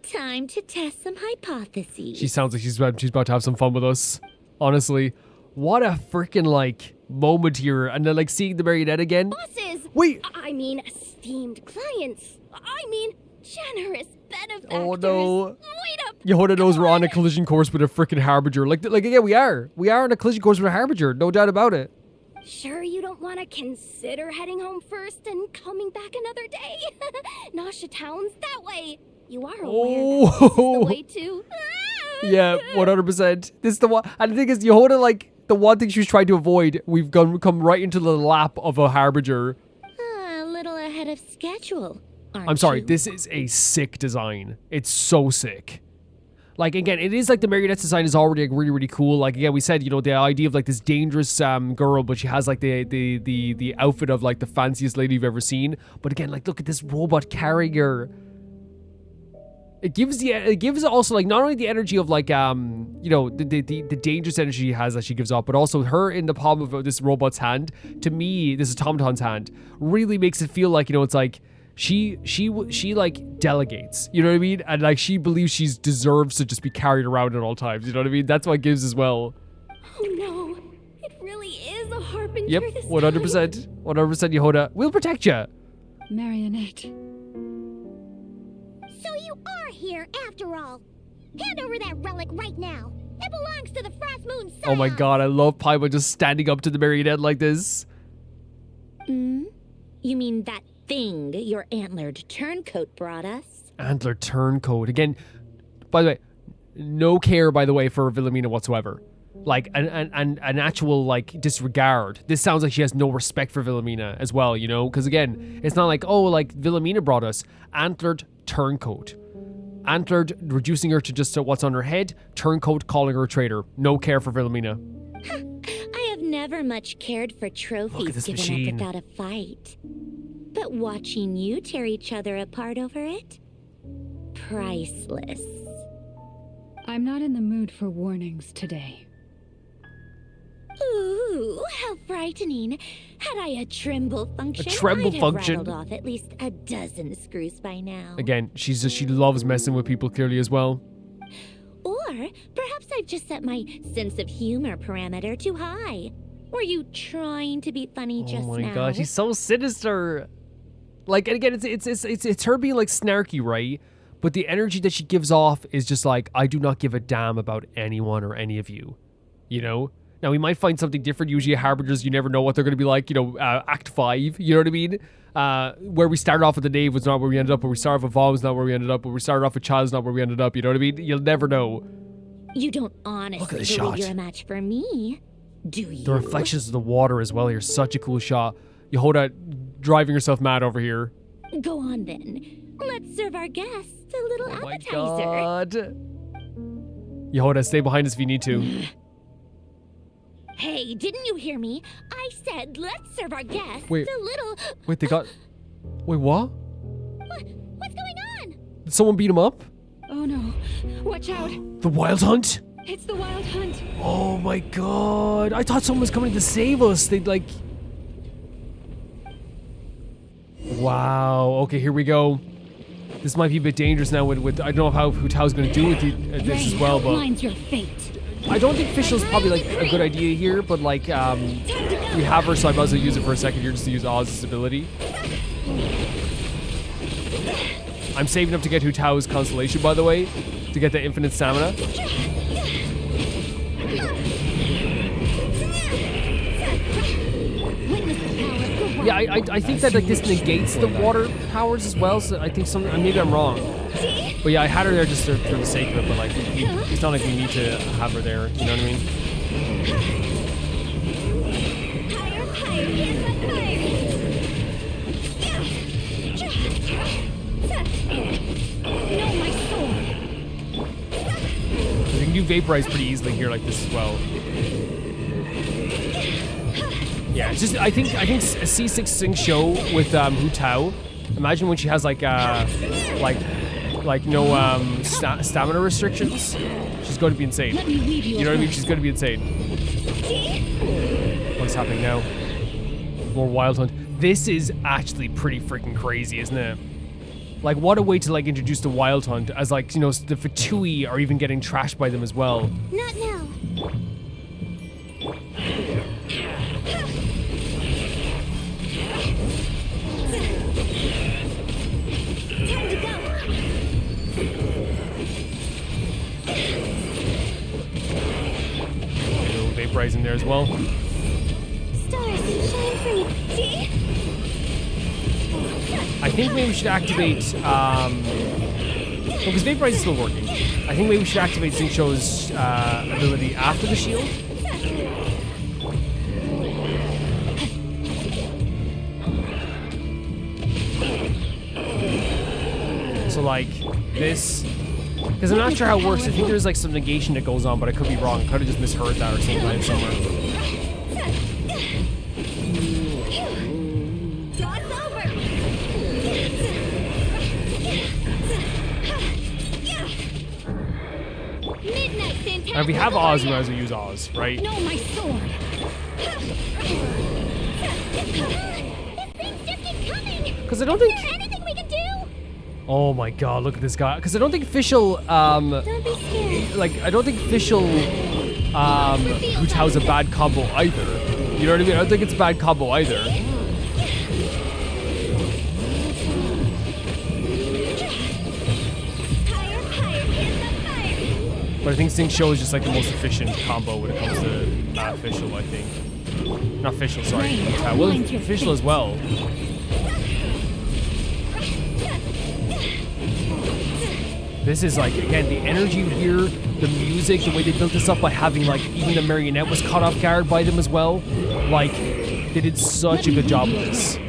Time to test some hypotheses. She sounds like she's about to have some fun with us. Honestly, what a freaking, like, moment here. And then, like, seeing the Marionette again. Bosses! Wait! I mean, esteemed clients. I mean, generous benefactors. Oh no. Wait up! Jahoda knows Come we're on a on. collision course with a freaking Harbinger. Like again, we are. We are on a collision course with a Harbinger. No doubt about it. Sure you don't want to consider heading home first and coming back another day? Nasha Town's that way. You are aware that this is the way too. Yeah, 100%. This is the one. And the thing is, Jahoda, like, the one thing she was trying to avoid, we've come right into the lap of a Harbinger. A little ahead of schedule. I'm sorry, you? this is a sick design. It's so sick. Like, again, it is like the Marionette's design is already like really, really cool. Like, again, we said, you know, the idea of like this dangerous girl, but she has like the outfit of like the fanciest lady you've ever seen. But again, like, look at this robot carrying her. It gives also like not only the energy of like you know, the dangerous energy she has that she gives off, but also her in the palm of this robot's hand. To me, this is Tomton's hand, really makes it feel like, you know, it's like she like delegates, you know what I mean, and like she believes she deserves to just be carried around at all times, you know what I mean. That's what gives as well. Oh no, it really is a harbinger. Yep, this 100%, 100%. Yahoda, we'll protect you. Marionette. So you are here after all. Hand over that relic right now. It belongs to the Frost Moon Scion. Oh my god, I love Paimon just standing up to the Marionette like this. You mean that thing your antlered turncoat brought us? Antler turncoat. Again, by the way, no care, by the way, for Filamina whatsoever. Like, an actual, like, disregard. This sounds like she has no respect for Filamina as well, you know? Because, again, it's not like, oh, like, Filamina brought us. Antlered turncoat. Antlered, reducing her to just what's on her head. Turncoat, calling her a traitor. No care for Filamina. I have never much cared for trophies given machine. up without a fight. But watching you tear each other apart over it? Priceless. I'm not in the mood for warnings today. Ooh, how frightening. Had I a tremble function, tremble I'd have function? rattled off at least a dozen screws by now. Again, she loves messing with people clearly as well. Or perhaps I've just set my sense of humor parameter too high. Were you trying to be funny just now? Oh my god, she's so sinister. Like, and again, it's her being like snarky, right? But the energy that she gives off is just like, I do not give a damn about anyone or any of you. You know? Now, we might find something different. Usually Harbingers, you never know what they're going to be like, you know, Act 5, you know what I mean? Where we started off with the Knave was not where we ended up, where we started off with Vaughn was not where we ended up, where we started off with Child's not where we ended up, you know what I mean? You'll never know. You don't honestly Look at this believe shot. you're a match for me, do you? The reflections of the water as well here, such a cool shot. Yahoda driving herself mad over here. Go on then. Let's serve our guests a little Oh my appetizer. god. Yahoda, stay behind us if you need to. Hey, didn't you hear me? I said let's serve our guests Wait. a little... Wait, they got... Wait, what? What's going on? Did someone beat him up? Oh no. Watch out. The Wild Hunt? It's the Wild Hunt. Oh my god. I thought someone was coming to save us. They'd like... Wow. Okay, here we go. This might be a bit dangerous now with I don't know how Hu Tao's going to do with this as well, but... outlines your fate. I don't think Fischl's probably like a good idea here, but like, we have her, so I might as well use it for a second here just to use Oz's ability. I'm saving up to get Hu Tao's constellation, by the way, to get the infinite stamina. Yeah, I think that like this negates the water powers as well. So I think maybe I'm wrong. But yeah, I had her there just for the sake of it. But like, it's not like we need to have her there. You know what I mean? You can do vaporize pretty easily here, like this as well. Yeah, it's just I think a C6 Sing show with Hu Tao. Imagine when she has like no stamina restrictions. She's going to be insane. You know what I mean? She's going to be insane. What's happening now? More Wild Hunt. This is actually pretty freaking crazy, isn't it? Like, what a way to like introduce the Wild Hunt as like, you know, the Fatui are even getting trashed by them as well. Not now. Time to go. A little vaporizing there as well. Stars, shine for me. See? I think maybe we should activate, because Vaporize is still working. I think maybe we should activate Xingqiu's ability after the shield. So like this, because I'm not sure how it works. I think there's like some negation that goes on, but I could be wrong. I could have just misheard that or something somewhere. And if we have Oz, we might as well use Oz, right? No, my sword. Because I don't think. Is there anything we can do? Oh my god, look at this guy. Because I don't think Fischl, Don't be scared. like, I don't think Fischl, Hu Tao's a bad combo either. You know what I mean? I don't think it's a bad combo either. But I think Xingqiu is just like the most efficient combo when it comes to Fischl, I think. Not Fischl, sorry. Well, Fischl as well. This is like, again, the energy here, the music, the way they built this up by having like, even the Marionette was caught off guard by them as well. Like, they did such a good job with this.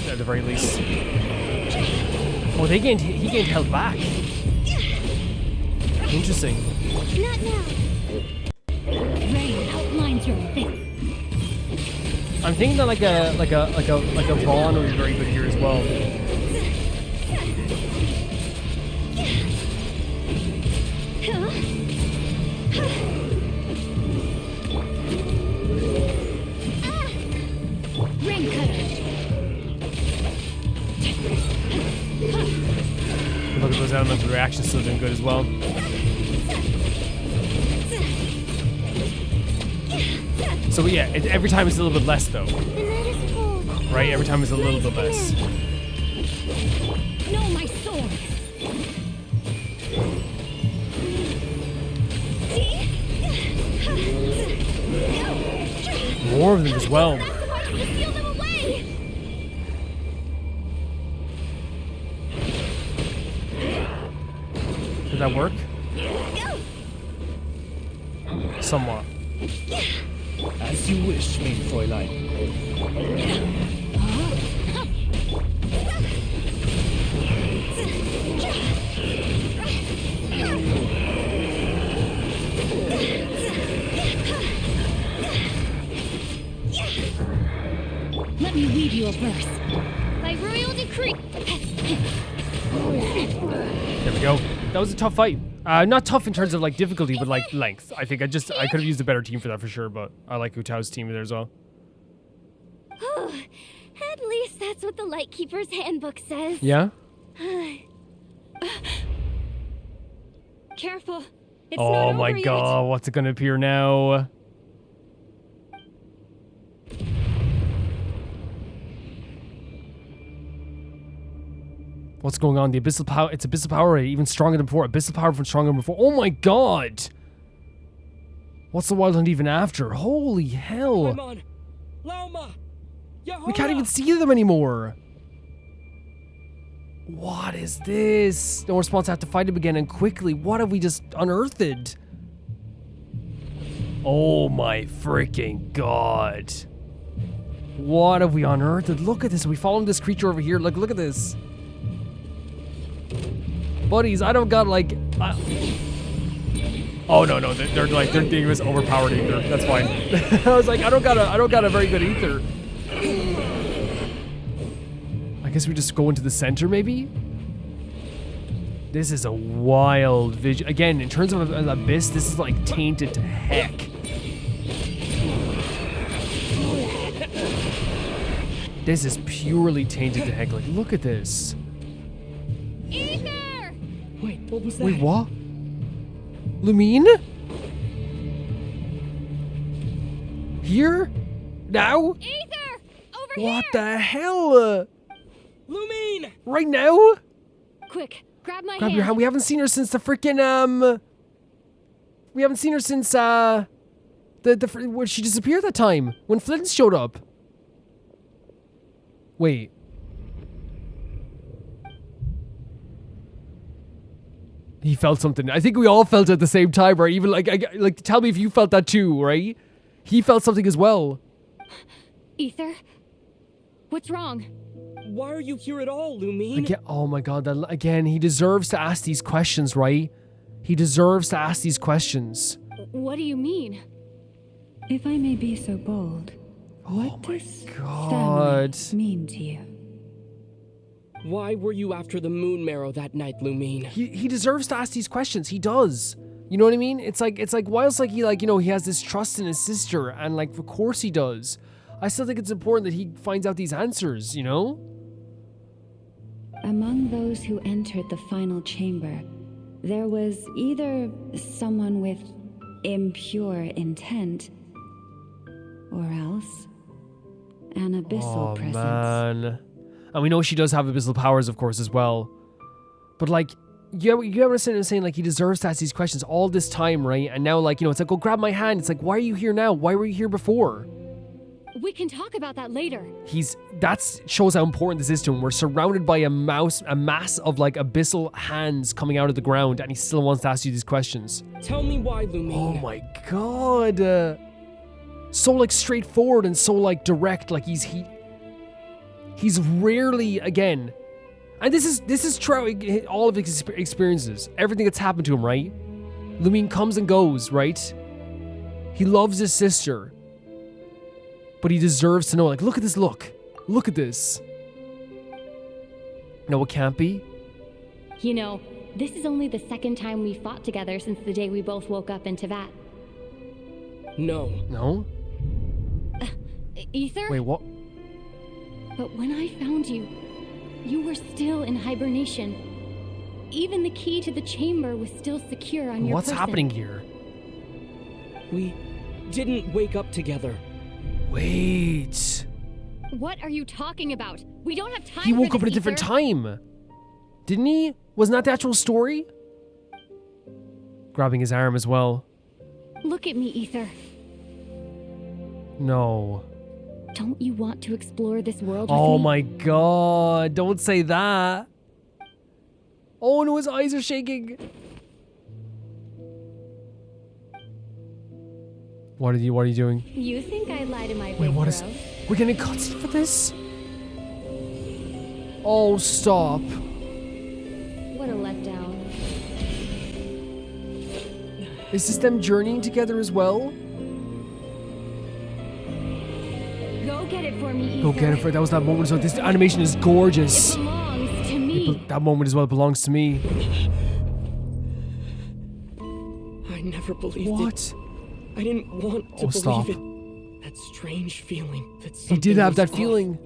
At the very least. Oh, he gained health back. Interesting. Not now. Rain outlines your victory. I'm thinking that like a Vaughn would be very good here as well. Rain cutter. Look at those elemental reactions still doing good as well. So yeah, every time it's a little bit less though. Right? Every time it's a little bit less. No, my sword. More of them as well. Did that work? Somewhat. As you wish, main Fräulein. Let me weave you a verse. By royal decree. There we go. That was a tough fight. Not tough in terms of like difficulty, but like length. I think I could have used a better team for that for sure, but I like Utao's team there as well. At least that's what the Lightkeeper's handbook says. Yeah? Careful. It's Oh not my over yet. god, what's it gonna appear now? What's going on? The abyssal power, it's abyssal power even stronger than before. Abyssal power from stronger than before. Oh my god! What's the Wild Hunt even after? Holy hell! Paimon! Lauma! Jahoda! We can't even see them anymore! What is this? No response, I have to fight him again and quickly. What have we just unearthed? Oh my freaking god. What have we unearthed? Look at this. Are we following this creature over here? Look at this. Buddies, I don't got like... Oh no, they're thinking this overpowered ether. That's fine. I was like, I don't got a very good ether. I guess we just go into the center, maybe? This is a wild vision. Again, in terms of an abyss, this is like tainted to heck. This is purely tainted to heck. Like, look at this. Ether! Wait, what was that? Wait, what? Lumine? Here? Now? Ether! Over What here! the hell? Lumine! Right now? Quick, grab my Grab hand. your hand. We haven't seen her since the freaking, we haven't seen her since, where she disappeared that time. When Flint showed up. Wait. He felt something. I think we all felt it at the same time, right? Even like tell me if you felt that too, right? He felt something as well. Ether? What's wrong? Why are you here at all, Lumine? Again, oh my god, again, he deserves to ask these questions, right? He deserves to ask these questions. What do you mean? If I may be so bold, what Oh my does god. family mean to you? Why were you after the moon marrow that night, Lumine? He deserves to ask these questions. He does. You know what I mean? It's like whilst like he he has this trust in his sister, and like of course he does. I still think it's important that he finds out these answers, you know? Among those who entered the final chamber, there was either someone with impure intent, or else an abyssal presence. Man. And we know she does have abyssal powers, of course, as well. But like, you understand what I'm saying? Like, he deserves to ask these questions all this time, right? And now, like, it's like, go grab my hand. It's like, why are you here now? Why were you here before? We can talk about that later. That shows how important this is to him. We're surrounded by a mass of like abyssal hands coming out of the ground, and he still wants to ask you these questions. Tell me why, Lumine. Oh my god. So like straightforward and so like direct. Like he's rarely, again, and this is throughout all of his experiences, everything that's happened to him, right? Lumine comes and goes, right? He loves his sister. But he deserves to know, like, look at this look. Look at this. No, it can't be. You know, this is only the second time we fought together since the day we both woke up in Teyvat. No. No? Ether? Wait, what? But when I found you, you were still in hibernation. Even the key to the chamber was still secure on your What's person. happening here? We didn't wake up together. Wait. What are you talking about? We don't have time He for woke up this, at a different Ether. time. Didn't he? Wasn't that the actual story? Grabbing his arm as well. Look at me, Ether. No. Don't you want to explore this world with Oh me? my god. Don't say that. Oh no, his eyes are shaking. What are you doing? You think I lie to my Wait, big what bro? is... We're getting cutscene for this? Oh, stop. What a letdown. Is this them journeying together as well? Go get it for me, Ether. Go get it for... That was that moment as well. This animation is gorgeous. It belongs to me. That moment as well belongs to me. never believed What? it. I didn't want to believe stop. it. That strange feeling that He did something have was that off. feeling.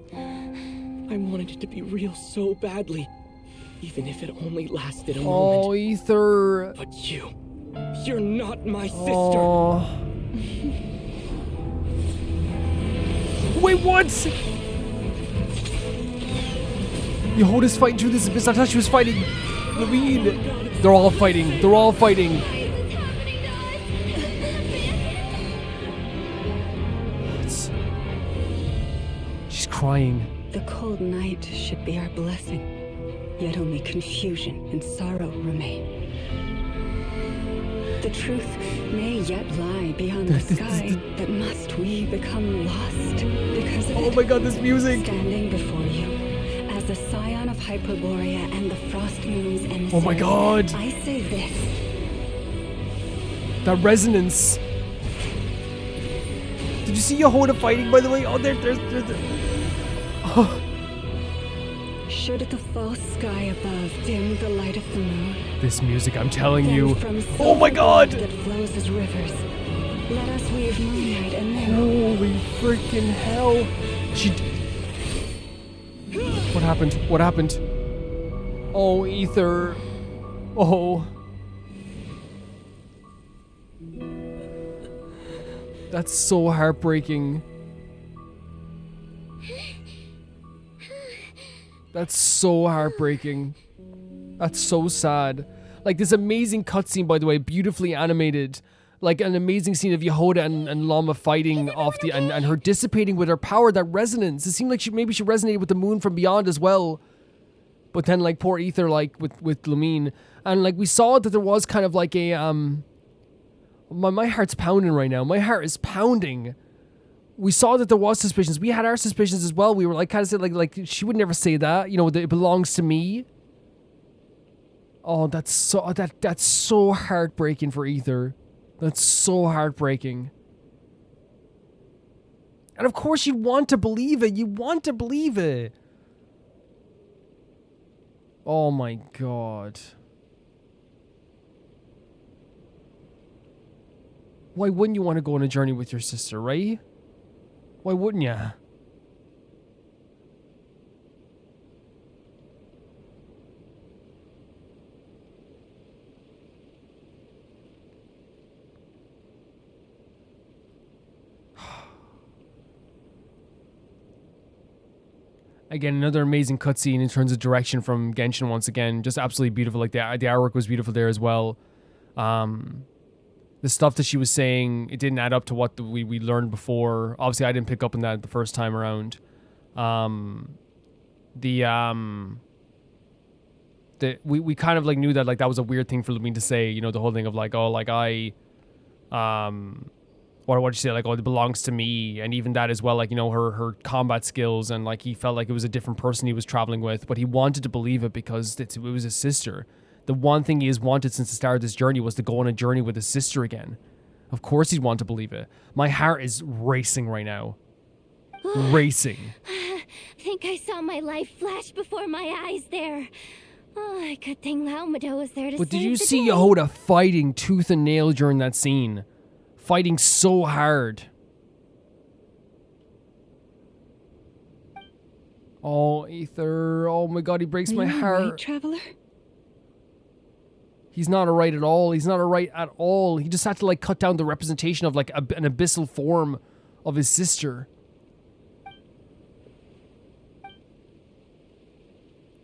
I wanted it to be real so badly, even if it only lasted a Oh, moment. Ether. But you're not my sister. Oh. Wait, what? Jahoda's fighting through this abyss. I thought she was fighting Lumine. They're all fighting. They're all fighting. She's crying. The cold night should be our blessing, yet only confusion and sorrow remain. The truth may yet lie beyond the sky, but must we become lost because of Oh it? my god, this music. Standing before you, as the scion of Hyperborea and the frost moon's emissary, Oh my god. I say this. That resonance. Did you see Jahoda fighting, by the way? Oh, there's. Oh. Should the false sky above dim the light of the moon, This music, I'm telling then you. from Oh my god. that flows as rivers, let us weave moonlight anew. Holy freaking hell. She. What happened? What happened? Oh, Ether. Oh. That's so heartbreaking. That's so heartbreaking. That's so sad. Like this amazing cutscene, by the way, beautifully animated. Like an amazing scene of Jahoda and Llama fighting off the and her dissipating with her power, that resonance. It seemed like she resonated with the moon from beyond as well. But then like poor Ether, like with Lumine. And like we saw that there was kind of like a my heart's pounding right now. My heart is pounding. We saw that there was suspicions. We had our suspicions as well. We were like kind of said like she would never say that. You know, that it belongs to me. Oh, that's so heartbreaking for Ether. That's so heartbreaking. And of course you want to believe it. You want to believe it. Oh my god. Why wouldn't you want to go on a journey with your sister, right? Why wouldn't you? Again, another amazing cutscene in terms of direction from Genshin once again. Just absolutely beautiful. Like the artwork was beautiful there as well. The stuff that she was saying, it didn't add up to what we learned before. Obviously, I didn't pick up on that the first time around. We kind of like knew that like that was a weird thing for Lumine to say. You know, the whole thing of like, oh, like I, what did she say? Like, oh, it belongs to me, and even that as well. Like, you know, her combat skills, and like he felt like it was a different person he was traveling with, but he wanted to believe it because it was his sister. The one thing he has wanted since the start of this journey was to go on a journey with his sister again. Of course he'd want to believe it. My heart is racing right now. Racing. I think I saw my life flash before my eyes there. Oh, good thing Laumado was there to But did save you the see day. Jahoda fighting tooth and nail during that scene? Fighting so hard. Oh, Ether. Oh my god, he breaks my heart. Right, traveler? He's not alright at all. He's not alright at all. He just had to like cut down the representation of like an abyssal form of his sister.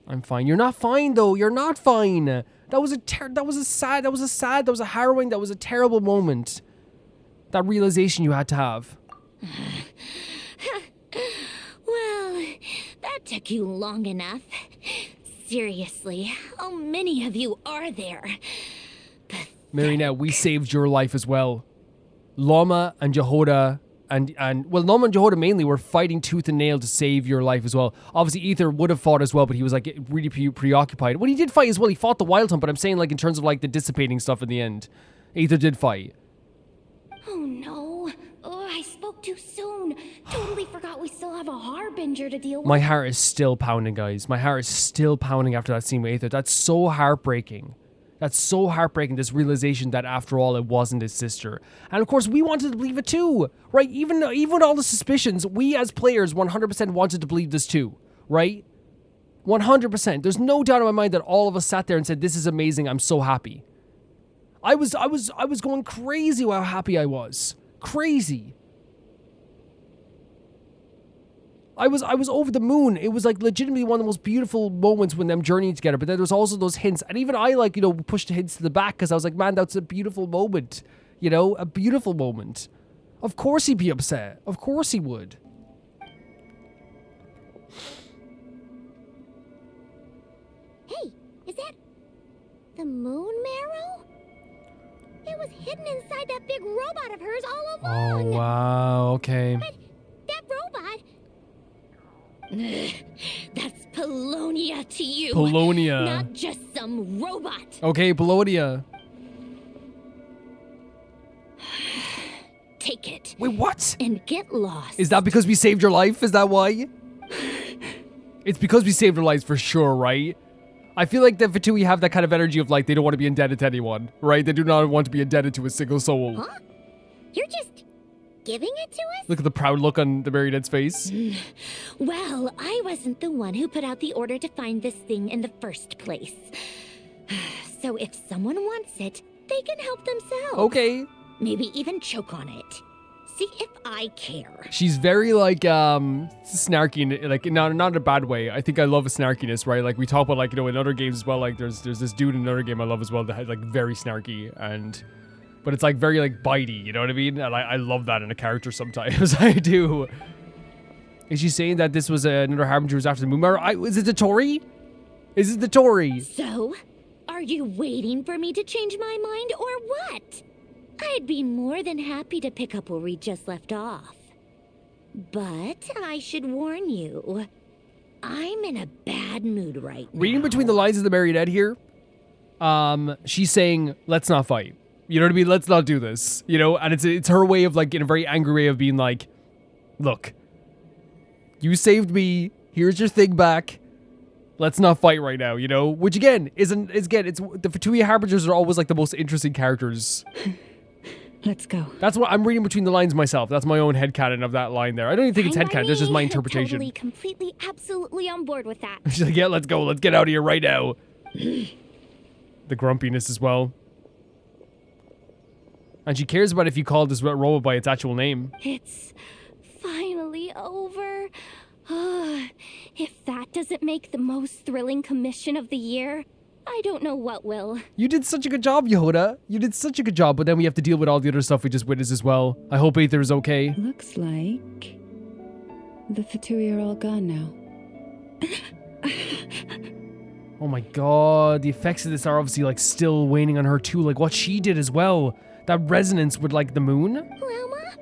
I'm fine. You're not fine though. You're not fine. That was a harrowing, that was a terrible moment. That realization you had to have. Well, that took you long enough. Seriously, how many of you are there? Marionette, we saved your life as well. Llama and Jahoda and Llama and Jahoda mainly were fighting tooth and nail to save your life as well. Obviously, Ether would have fought as well, but he was like really preoccupied. Well, he did fight as well. He fought the Wild Hunt, but I'm saying like in terms of like the dissipating stuff in the end, Ether did fight. Oh no. Oh, I spoke too soon. Totally forgot we still have a Harbinger to deal with. My heart is still pounding, guys. My heart is still pounding after that scene with Ether. That's so heartbreaking. That's so heartbreaking, this realization that after all, it wasn't his sister. And of course, we wanted to believe it too, right? Even with all the suspicions, we as players 100% wanted to believe this too, right? 100%. There's no doubt in my mind that all of us sat there and said, this is amazing, I'm so happy. I was going crazy how happy I was. Crazy. I was over the moon. It was like legitimately one of the most beautiful moments when them journeying together. But then there was also those hints. And even I pushed the hints to the back because I was like, man, that's a beautiful moment. A beautiful moment. Of course he'd be upset. Of course he would. Hey, is that the moon marrow? It was hidden inside that big robot of hers all along. Oh, wow. Okay. But that robot... That's Polonia to you. Polonia. Not just some robot. Okay, Polonia. Take it. Wait, what? And get lost. Is that because we saved your life? Is that why? It's because we saved your lives for sure, right? I feel like the Fatui have that kind of energy of like, they don't want to be indebted to anyone, right? They do not want to be indebted to a single soul. Huh? You're just giving it to us? Look at the proud look on the Marionette's face. Well, I wasn't the one who put out the order to find this thing in the first place. So if someone wants it, they can help themselves. Okay. Maybe even choke on it. See if I care. She's very like snarky, like not in a bad way. I think I love a snarkiness, right? Like we talk about in other games as well. Like there's this dude in another game I love as well that has like very snarky but it's like very like bitey, you know what I mean? And I love that in a character sometimes. I do. Is she saying that this was another harbinger was after the moon marrow? Is it the Tory? Is it the Tory? So, are you waiting for me to change my mind or what? I'd be more than happy to pick up where we just left off. But I should warn you, I'm in a bad mood right now. Reading between the lines of the Marionette here, she's saying, let's not fight. You know what I mean? Let's not do this. And it's her way of like, in a very angry way of being like, look, you saved me. Here's your thing back. Let's not fight right now, Which again, it's the Fatui Harbingers are always like the most interesting characters. Let's go. That's what I'm reading between the lines myself. That's my own headcanon of that line there. I don't even think it's headcanon. That's just my interpretation. Totally, completely, absolutely on board with that. She's like, yeah, let's go. Let's get out of here right now. The grumpiness as well. And she cares about if you call this robot by its actual name. It's finally over. If that doesn't make the most thrilling commission of the year, I don't know what will. You did such a good job, Jahoda. You did such a good job, but then we have to deal with all the other stuff we just witnessed as well. I hope Aether is okay. Looks like the Fatui are all gone now. Oh my god, the effects of this are obviously like still waning on her too, like what she did as well. That resonance with like the moon. Luma?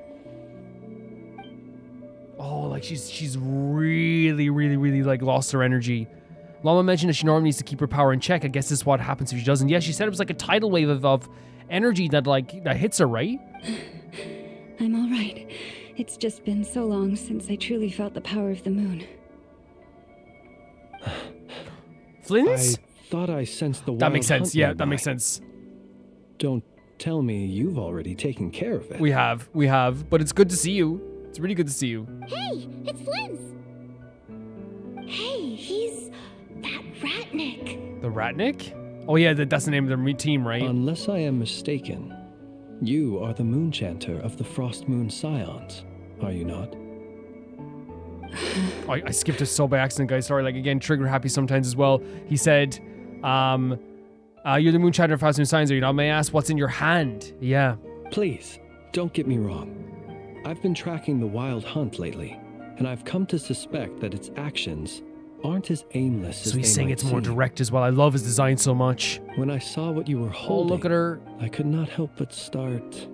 Oh, like she's really like lost her energy. Llama mentioned that she normally needs to keep her power in check. I guess this is what happens if she doesn't. Yeah, she said it was like a tidal wave of energy that hits her, right? I'm all right. It's just been so long since I truly felt the power of the moon. Flins? I thought I sensed the wild That makes sense. hunt Yeah, nearby. that makes sense. Don't tell me you've already taken care of it. We have. But it's good to see you. It's really good to see you. Hey, it's Flint's. Hey, he's that Ratnik. The Ratnik? Oh yeah, that's the name of their team, right? Unless I am mistaken, you are the Moonchanter of the Frost Moon Scions, are you not? I skipped it so by accident, guys. Sorry, again, trigger happy sometimes as well. He said, you're the Moonchanter of Frost Moon Scions, are you not? May I ask what's in your hand? Yeah. Please, don't get me wrong. I've been tracking the wild hunt lately, and I've come to suspect that its actions aren't as aimless as So he's they saying might it's more seem. direct as well. I love his design so much. When I saw what you were Oh, holding, look at her. I could not help but start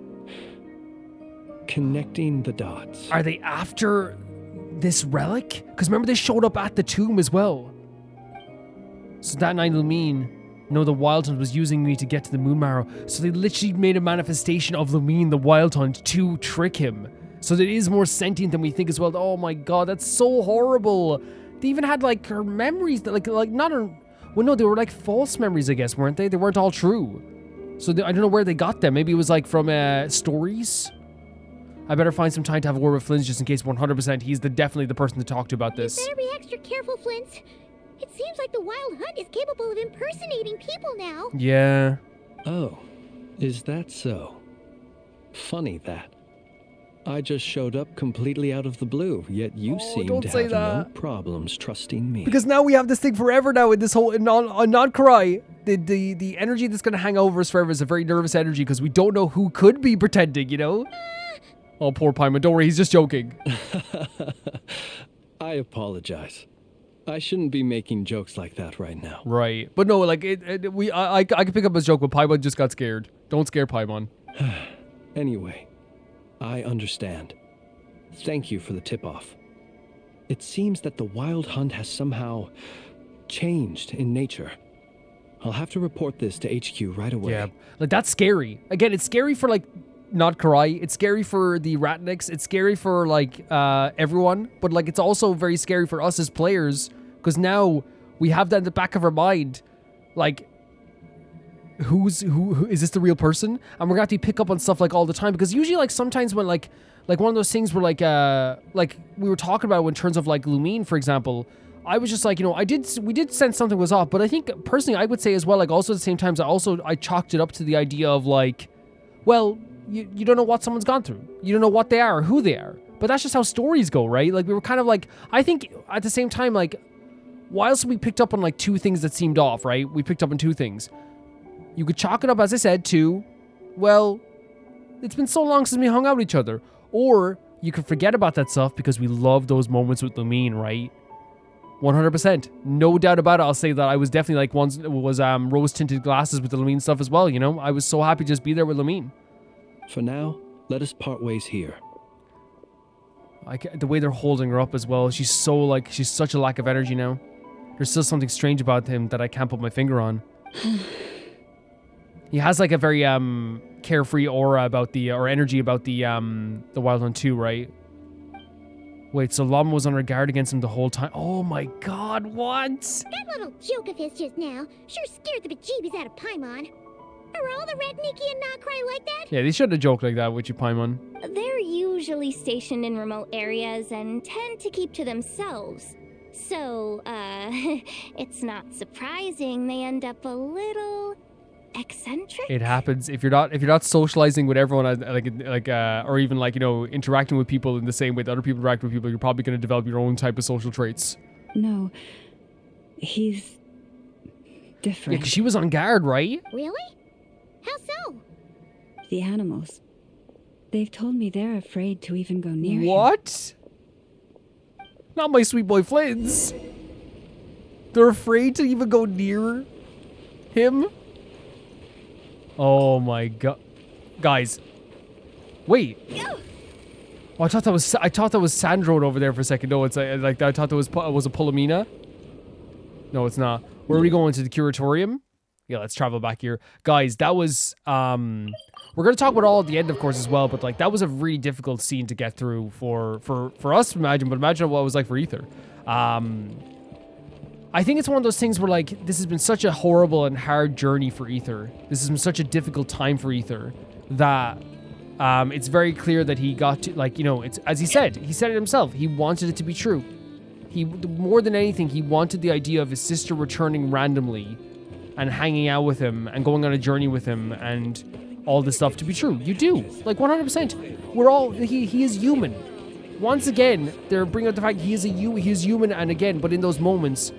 connecting the dots. Are they after this relic? Because remember they showed up at the tomb as well. So that night Lumine, the Wild Hunt was using me to get to the Moon Marrow. So they literally made a manifestation of Lumine, the Wild Hunt, to trick him. So that it is more sentient than we think as well. Oh my god, that's so horrible. They even had her memories that like not her. Well, no, they were like false memories, I guess, weren't they? They weren't all true. So I don't know where they got them. Maybe it was like from stories. I better find some time to have a word with Flint just in case 100% he's definitely the person to talk to about this. You better be extra careful, Flint. It seems like the Wild Hunt is capable of impersonating people now. Yeah. Oh, is that so? Funny that. I just showed up completely out of the blue, yet you seem to have no problems trusting me. Because now we have this thing forever now in this whole non Krai. The energy that's going to hang over us forever is a very nervous energy because we don't know who could be pretending, you know? Oh, poor Paimon. Don't worry, he's just joking. I apologize. I shouldn't be making jokes like that right now. Right. But no, like, I could pick up his joke, but Paimon just got scared. Don't scare Paimon. Anyway, I understand. Thank you for the tip-off. It seems that the Wild Hunt has somehow changed in nature. I'll have to report this to HQ right away. Yeah, like, that's scary. Again, it's scary for, like, not Krai. It's scary for the Ratniks. It's scary for, like, everyone. But, like, it's also very scary for us as players because now we have that in the back of our mind. Like, who is this the real person? And we're gonna have to pick up on stuff like all the time because usually like sometimes when like one of those things where like we were talking about in terms of like Lumine, for example, I was just like, you know, we did sense something was off, but I think personally I would say as well, like also at the same time I chalked it up to the idea of like, well, you don't know what someone's gone through, you don't know what they are or who they are, but that's just how stories go, right? Like we were kind of like, I think at the same time, like whilst we picked up on like two things that seemed off, right? We picked up on two things. You could chalk it up, as I said, to, well, it's been so long since we hung out with each other. Or you could forget about that stuff because we love those moments with Lumine, right? 100%. No doubt about it. I'll say that I was definitely like rose-tinted glasses with the Lumine stuff as well, you know? I was so happy to just be there with Lumine. For now, let us part ways here. The way they're holding her up as well. She's such a lack of energy now. There's still something strange about him that I can't put my finger on. He has like a very carefree aura about or energy about the Wild Hunt too, right? Wait, so Llama was on her guard against him the whole time. Oh my god, what? That little joke of his just now sure scared the bejeebies out of Paimon. Are all the Ratniki and not Krai like that? Yeah, they shouldn't have joked like that with you, Paimon. They're usually stationed in remote areas and tend to keep to themselves. So, it's not surprising they end up a little eccentric. It happens if you're not socializing with everyone or even like, you know, interacting with people in the same way that other people interact with people, you're probably going to develop your own type of social traits. No, he's different. Yeah, because she was on guard, right? Really? How so? The animals. They've told me they're afraid to even go near him. What? Not my sweet boy Flint's. They're afraid to even go near him? Oh my god. Guys. Wait. Oh, I thought that was Sandrone over there for a second. No, it's like I thought that was a Filamina. No, it's not. Where are we going, to the curatorium? Yeah, let's travel back here. Guys, that was we're gonna talk about all at the end, of course, as well, but like that was a really difficult scene to get through for us to imagine, but imagine what it was like for Aether. I think it's one of those things where like this has been such a horrible and hard journey for Aether. This has been such a difficult time for Aether that it's very clear that he got to, like, you know, it's as he said it himself. He wanted it to be true. He, more than anything, he wanted the idea of his sister returning randomly and hanging out with him and going on a journey with him and all this stuff to be true. You do, like 100%. We're all he is human. Once again, they're bringing up the fact he is human, and again, but in those moments.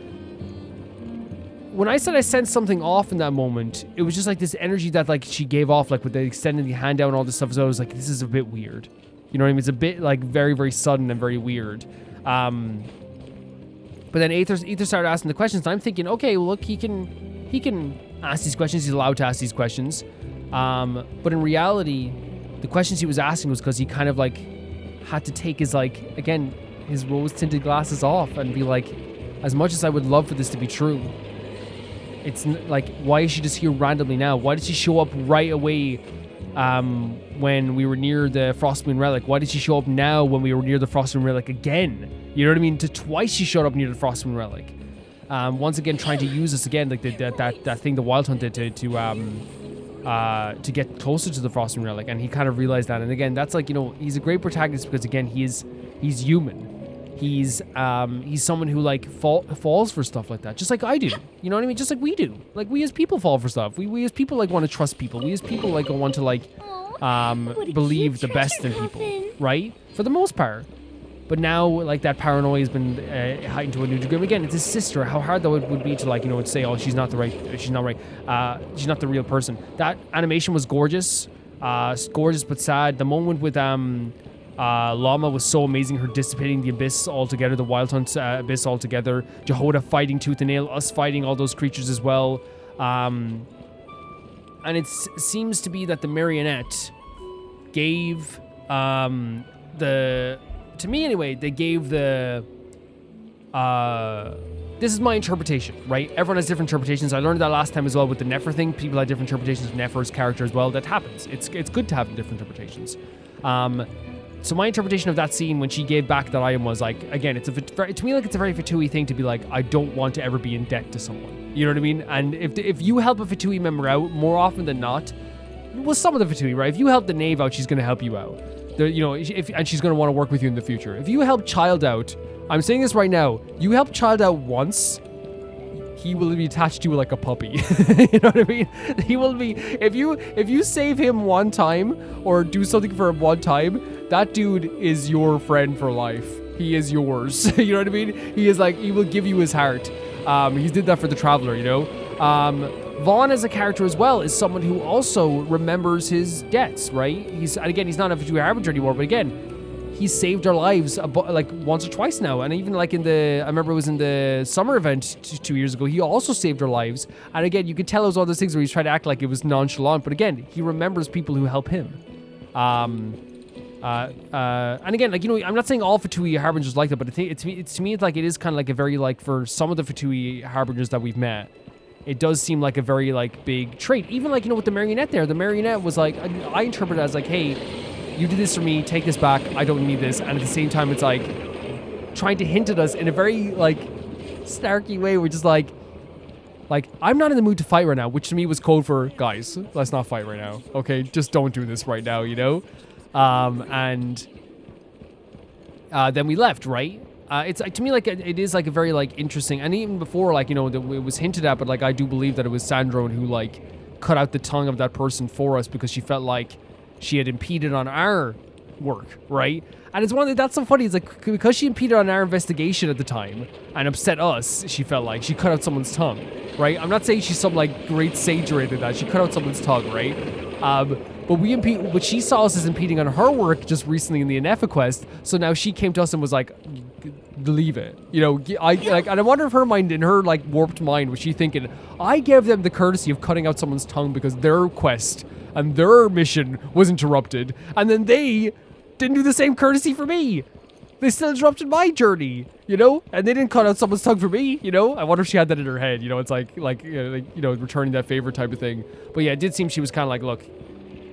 When I said I sensed something off in that moment, it was just like this energy that like she gave off, like with the extending the hand out and all this stuff. So I was like, this is a bit weird. You know what I mean? It's a bit like very, very sudden and very weird. But then Aether started asking the questions. And I'm thinking, okay, well, look, he can ask these questions. He's allowed to ask these questions. But in reality, the questions he was asking was because he kind of like had to take his like, again, his rose-tinted glasses off and be like, as much as I would love for this to be true, it's like, why is she just here randomly now? Why did she show up right away when we were near the Frostmoon Relic? Why did she show up now when we were near the Frostmoon Relic again? You know what I mean? Twice she showed up near the Frostmoon Relic. once again trying to use us again, like that thing the Wild Hunt did to get closer to the Frostmoon relic, and he kind of realized that. And again, that's like, you know, he's a great protagonist because again, he's human. He's someone who like falls for stuff like that, just like I do. You know what I mean? Just like we do. Like we as people fall for stuff. We as people like want to trust people. We as people like want to like believe the best in people, right? For the most part. But now, like, that paranoia has been heightened to a new degree. Again, it's his sister. How hard though it would be to, like, you know, say, oh, she's not the real person. That animation was gorgeous, gorgeous but sad. The moment with Llama was so amazing. Her dissipating the abyss altogether, the Wild Hunt abyss altogether. Jahoda fighting tooth and nail, us fighting all those creatures as well. And it seems to be that the Marionette gave to me anyway, they gave the this is my interpretation, right? Everyone has different interpretations. I learned that last time as well with the Nefer thing. People had different interpretations of Nefer's character as well. That happens. It's good to have different interpretations. So my interpretation of that scene when she gave back that item was like, again, to me, like, it's a very Fatui thing to be like, I don't want to ever be in debt to someone. You know what I mean? And if you help a Fatui member out, more often than not, well, some of the Fatui, right? If you help the knave out, she's going to help you out. You know, and she's going to want to work with you in the future. If you help Child out, I'm saying this right now, you help Child out once, he will be attached to you like a puppy. You know what I mean? He will be, if you save him one time or do something for him one time, that dude is your friend for life. He is yours. You know what I mean? He is like, he will give you his heart. He did that for the Traveler, you know? Vaughn as a character as well is someone who also remembers his debts, right? He's not a Fatui Harbinger anymore, but again, he saved our lives like once or twice now. And even like I remember it was in the summer event 2 years ago, he also saved our lives. And again, you could tell it was all those things where he's trying to act like it was nonchalant, but again, he remembers people who help him. And again, like, you know, I'm not saying all Fatui Harbingers like that, but to me, it's like, it is kind of like a very, like, for some of the Fatui Harbingers that we've met, it does seem like a very, like, big trait. Even, like, you know, with the Marionette there, the Marionette was like, I interpret it as like, hey, you did this for me, take this back, I don't need this. And at the same time, it's like trying to hint at us in a very, like, snarky way, which is like, I'm not in the mood to fight right now, which to me was code for, guys, let's not fight right now. Okay, just don't do this right now, you know? And then we left, right? It's to me like it is like a very like interesting, and even before, like, you know, it was hinted at, but like I do believe that it was Sandrone who like cut out the tongue of that person for us because she felt like she had impeded on our work, right? And it's that's so funny. It's like because she impeded on our investigation at the time and upset us, she felt like she cut out someone's tongue, right? I'm not saying she's some like great sage or anything like that. She cut out someone's tongue, right? But she saw us as impeding on her work just recently in the Anefa quest. So now she came to us and was like, leave it. You know, and I wonder if her mind, in her like warped mind, was she thinking, I gave them the courtesy of cutting out someone's tongue because their quest and their mission was interrupted, and then they didn't do the same courtesy for me. They still interrupted my journey, you know, and they didn't cut out someone's tongue for me, you know. I wonder if she had that in her head, you know. It's like you know, returning that favor type of thing. But yeah, it did seem she was kind of like, look,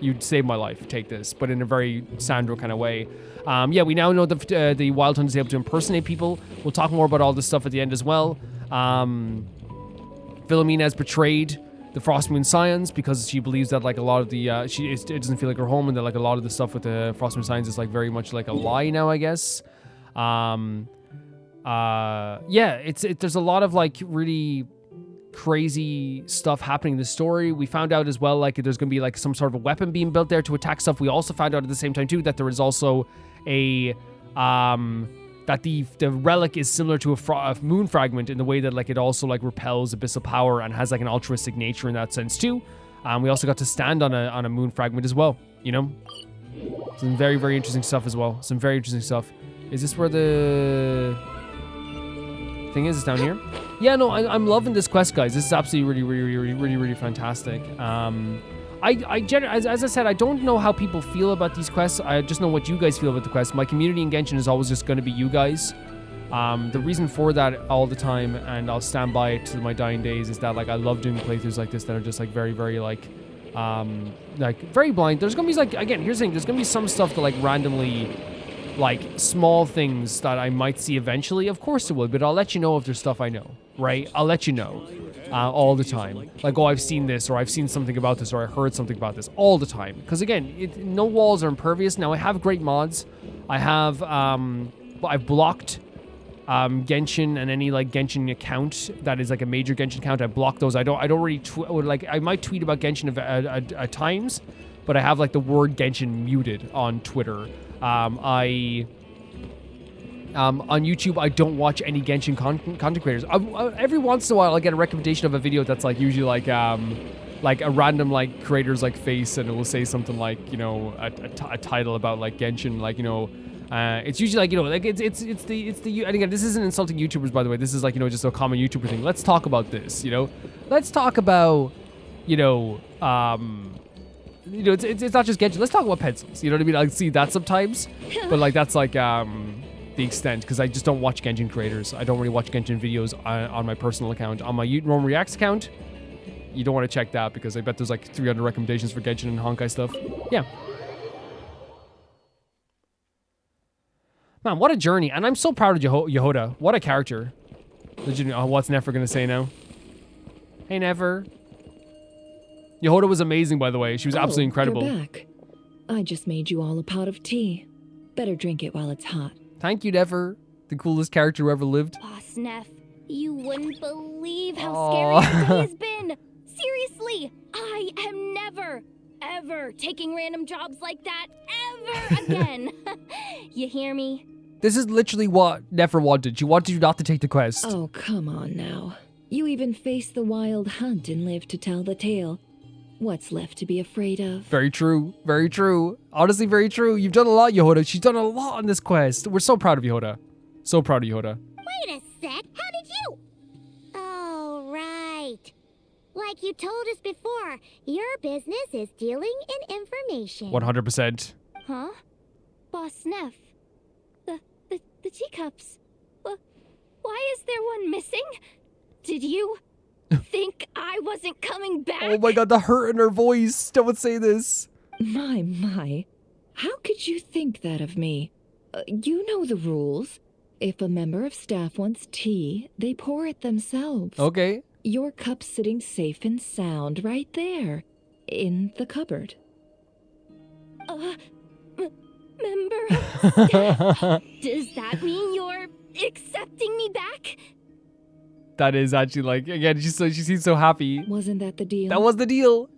you saved my life, take this, but in a very Sandro kind of way. Yeah, we now know that the Wild Hunt is able to impersonate people. We'll talk more about all this stuff at the end as well. Filamina has betrayed the Frostmoon Scions because she believes that like a lot of the it doesn't feel like her home, and that like a lot of the stuff with the Frostmoon Scions is like very much like a lie now, I guess. Yeah, there's a lot of like really crazy stuff happening in the story. We found out as well like there's gonna be like some sort of a weapon being built there to attack stuff. We also found out at the same time too that there is also a that the relic is similar to a moon fragment in the way that like it also like repels abyssal power and has like an altruistic nature in that sense too. We also got to stand on a moon fragment as well, you know. Some very, very interesting stuff as well. Some very interesting stuff. Is this where the thing is? It's down here. Yeah, no, I'm loving this quest, guys. This is absolutely really fantastic. As I said, I don't know how people feel about these quests. I just know what you guys feel about the quest. My community in Genshin is always just going to be you guys. The reason for that all the time, and I'll stand by it to my dying days, is that like I love doing playthroughs like this that are just like very, very like very blind. There's gonna be like, again, here's the thing. There's gonna be some stuff that like randomly like small things that I might see eventually, of course it will, but I'll let you know if there's stuff I know, right? I'll let you know all the time. Like, oh, I've seen this, or I've seen something about this, or I heard something about this all the time. Because again, no walls are impervious. Now I have great mods. I have, I've blocked Genshin and any like Genshin account that is like a major Genshin account. I block those. I don't really like. I might tweet about Genshin at times, but I have like the word Genshin muted on Twitter. On YouTube, I don't watch any Genshin content creators. Every once in a while, I get a recommendation of a video that's like usually like a random like creator's like face, and it will say something like, you know, a title about like Genshin, like, you know, it's usually like, you know, like it's the and again, this isn't insulting YouTubers, by the way. This is like, you know, just a common YouTuber thing. Let's talk about this, you know. Let's talk about, you know, it's not just Genshin. Let's talk about pencils. You know what I mean? I see that sometimes, but like that's like the extent, because I just don't watch Genshin creators. I don't really watch Genshin videos on my personal account. On my Rome Reacts account, you don't want to check that, because I bet there's like 300 recommendations for Genshin and Honkai stuff. Yeah. Man, what a journey. And I'm so proud of Jahoda. What a character. What's Nefer gonna say now? Hey, Nefer. Jahoda was amazing, by the way. She was absolutely incredible. You're back. I just made you all a pot of tea. Better drink it while it's hot. Thank you, Nefer. The coolest character who ever lived. Boss Neff, you wouldn't believe how scary your day has been. Seriously, I am never, ever taking random jobs like that ever again. You hear me? This is literally what Nefer wanted. She wanted you not to take the quest. Oh, come on now. You even faced the wild hunt and lived to tell the tale. What's left to be afraid of? Very true. Very true. Honestly, very true. You've done a lot, Jahoda. She's done a lot on this quest. We're so proud of Jahoda. So proud of Jahoda. Wait a sec. How did you? Oh, right. Like you told us before, your business is dealing in information. 100%. Huh? Boss Neff, the teacups. Why is there one missing? Did you think I wasn't coming back? Oh my god, the hurt in her voice. Don't say this. My. How could you think that of me? You know the rules. If a member of staff wants tea, they pour it themselves. Okay. Your cup's sitting safe and sound right there, in the cupboard. Member of staff? Does that mean you're accepting me back? That is actually like, again, she seems so happy. Wasn't that the deal? That was the deal.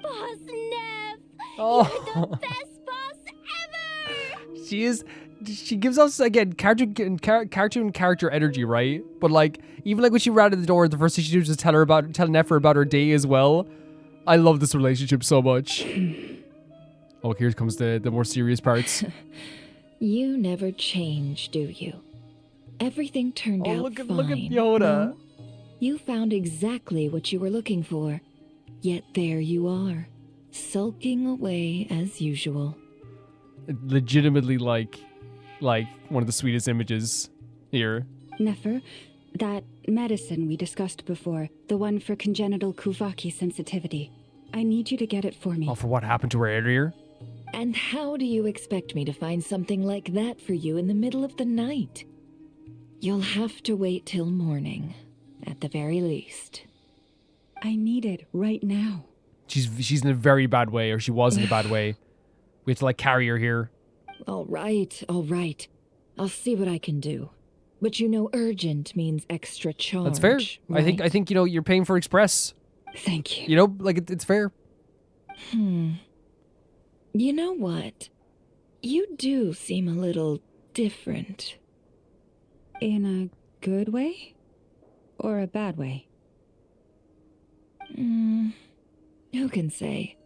Boss Neff, Oh. you're the best boss ever! She is. She gives us, again, cartoon character energy, right? But like, even like when she ran to the door, the first thing she did was tell Nefer about her day as well. I love this relationship so much. Oh, here comes the more serious parts. You never change, do you? Everything turned out look at fine. Jahoda. No? You found exactly what you were looking for. Yet there you are, sulking away as usual. Legitimately like one of the sweetest images here. Nefer, that medicine we discussed before, the one for congenital Kuvaki sensitivity, I need you to get it for me. Oh, for what happened to her earlier? And how do you expect me to find something like that for you in the middle of the night? You'll have to wait till morning, at the very least. I need it right now. She's in a very bad way, or she was in a bad way. We have to like carry her here. All right. I'll see what I can do. But you know urgent means extra charge. That's fair. Right? I think you know, you're paying for express. Thank you. You know, like it's fair. You know what? You do seem a little different. In a good way? Or a bad way? Who can say?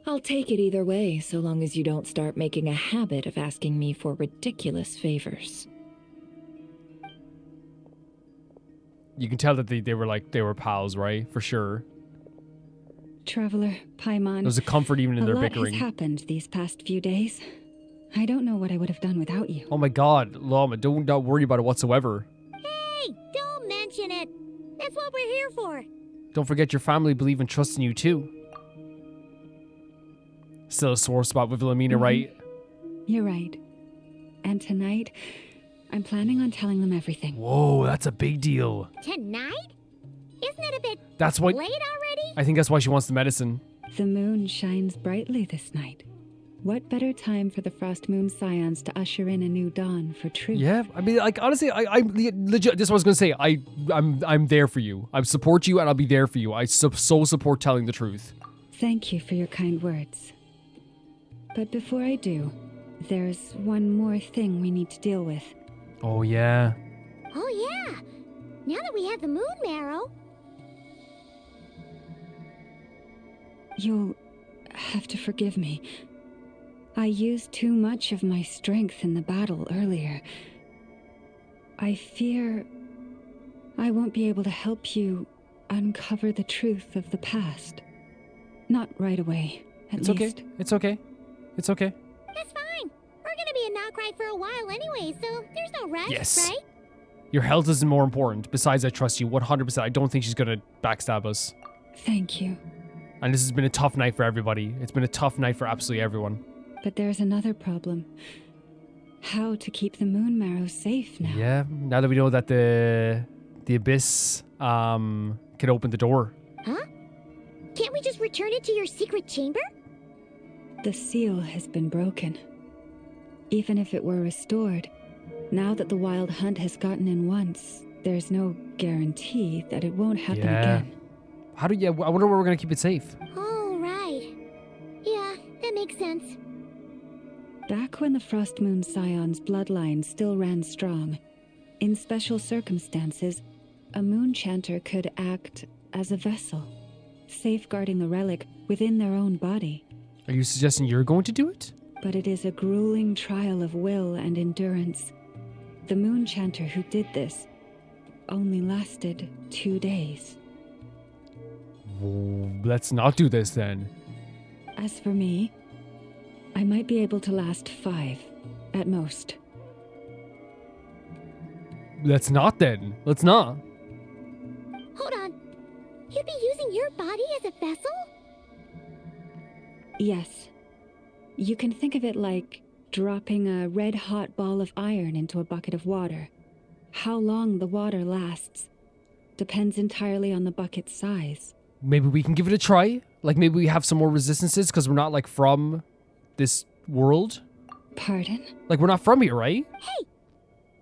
I'll take it either way, so long as you don't start making a habit of asking me for ridiculous favors. You can tell that they were pals, right? For sure. Traveler, Paimon. There's a comfort even in their A lot bickering. has happened these past few days. I don't know what I would have done without you. Oh my god, Lama, don't not worry about it whatsoever. Hey, don't mention it. That's what we're here for. Don't forget your family believe and trust in you too. Still a sore spot with Filamina, right? You're right. And tonight, I'm planning on telling them everything. Whoa, that's a big deal. Tonight? Isn't it a bit That's why. late already? I think that's why she wants the medicine. The moon shines brightly this night. What better time for the Frost Moon Scions to usher in a new dawn for truth? Yeah, I mean, like honestly, I legit. This is what I was gonna say. I'm there for you. I support you, and I'll be there for you. I so support telling the truth. Thank you for your kind words. But before I do, there's one more thing we need to deal with. Oh yeah. Oh yeah. Now that we have the moon marrow. You'll have to forgive me. I used too much of my strength in the battle earlier. I fear I won't be able to help you uncover the truth of the past. Not right away, at least. Okay. It's okay. It's okay. That's fine. We're gonna be in Krai for a while anyway, so there's no rush, Yes. right? Your health isn't more important. Besides, I trust you 100%. I don't think she's gonna backstab us. Thank you. And this has been a tough night for everybody. It's been a tough night for absolutely everyone. But there's another problem. How to keep the moon marrow safe now? Yeah. Now that we know that the abyss can open the door. Huh? Can't we just return it to your secret chamber? The seal has been broken. Even if it were restored, now that the wild hunt has gotten in once, there's no guarantee that it won't happen again. How do you? I wonder where we're gonna keep it safe. Oh, right. Yeah, that makes sense. Back when the Frost Moon Scion's bloodline still ran strong, in special circumstances, a moon chanter could act as a vessel, safeguarding the relic within their own body. Are you suggesting you're going to do it? But it is a grueling trial of will and endurance. The moon chanter who did this only lasted 2 days. Let's not do this then. As for me, I might be able to last 5, at most. Let's not then. Let's not. Hold on. You'd be using your body as a vessel? Yes. You can think of it like dropping a red-hot ball of iron into a bucket of water. How long the water lasts depends entirely on the bucket's size. Maybe we can give it a try. Like maybe we have some more resistances because we're not like from this world. Pardon? Like we're not from here, right? Hey,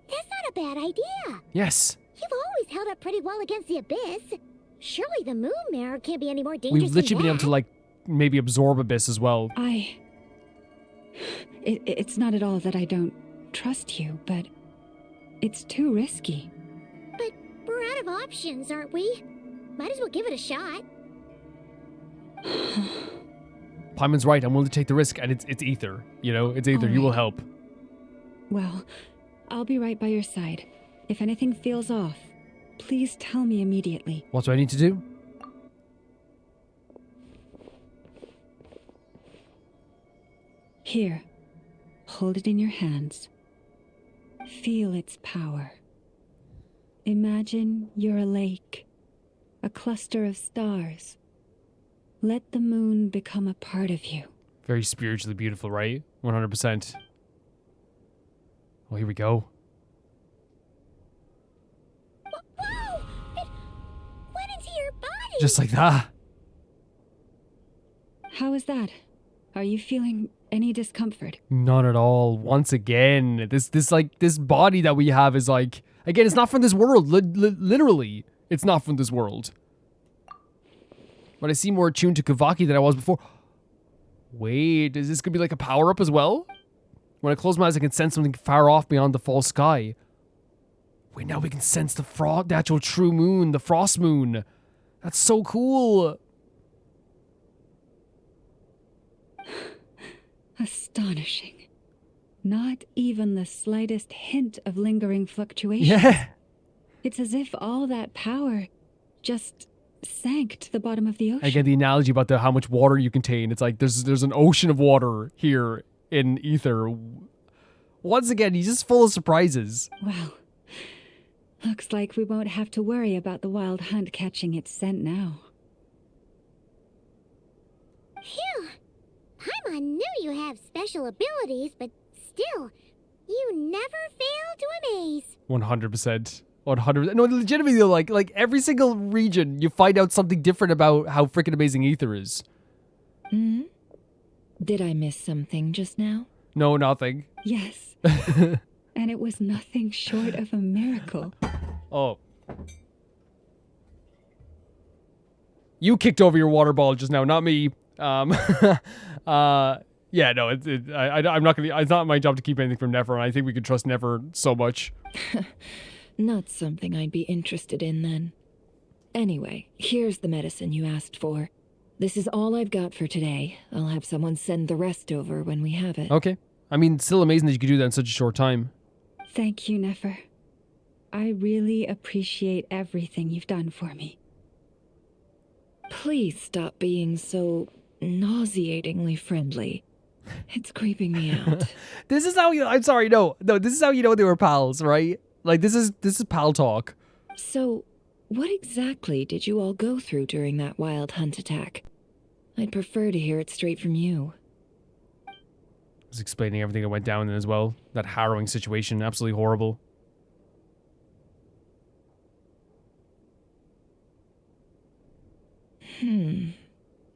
that's not a bad idea. Yes. You've always held up pretty well against the abyss. Surely the moon marrow can't be any more dangerous We've literally than been able to like maybe absorb abyss as well. It's not at all that I don't trust you, but it's too risky. But we're out of options, aren't we? Might as well give it a shot. Paimon's right. I'm willing to take the risk, and it's Ether. You know, it's Ether. All You will right. help. Well, I'll be right by your side. If anything feels off, please tell me immediately. What do I need to do? Here, hold it in your hands. Feel its power. Imagine you're a lake, a cluster of stars. Let the moon become a part of you. Very spiritually beautiful, right? 100%. Well, here we go. Whoa! It went into your body! Just like that. How is that? Are you feeling any discomfort? None at all. Once again, this body that we have is like, again, it's not from this world. Literally, it's not from this world. But I seem more attuned to Kavaki than I was before. Wait, is this gonna be like a power up as well? When I close my eyes, I can sense something far off beyond the false sky. Wait, now we can sense the actual true moon, the frost moon. That's so cool. Astonishing. Not even the slightest hint of lingering fluctuation. Yeah. It's as if all that power just sank to the bottom of the ocean. I get the analogy about how much water you contain. It's like there's an ocean of water here in Ether. Once again, he's just full of surprises. Well, looks like we won't have to worry about the wild hunt catching its scent now. Phew! Paimon knew you have special abilities, but still, You never fail to amaze. 100%. 100%. No, legitimately though, like every single region, you find out something different about how freaking amazing Aether is. Hmm? Did I miss something just now? No, nothing. Yes. And it was nothing short of a miracle. Oh. You kicked over your water ball just now, not me. Yeah, no, I'm not gonna. It's not my job to keep anything from Nefer, and I think we can trust Nefer so much. Not something I'd be interested in then. Anyway, here's the medicine you asked for. This is all I've got for today. I'll have someone send the rest over when we have it. Okay. I mean, still amazing that you could do that in such a short time. Thank you, Nefer. I really appreciate everything you've done for me. Please stop being so nauseatingly friendly. It's creeping me out. This is how you. I'm sorry. No. This is how you know they were pals, right? Like this is pal talk. So, what exactly did you all go through during that wild hunt attack? I'd prefer to hear it straight from you. I was explaining everything that went down then as well. That harrowing situation, absolutely horrible.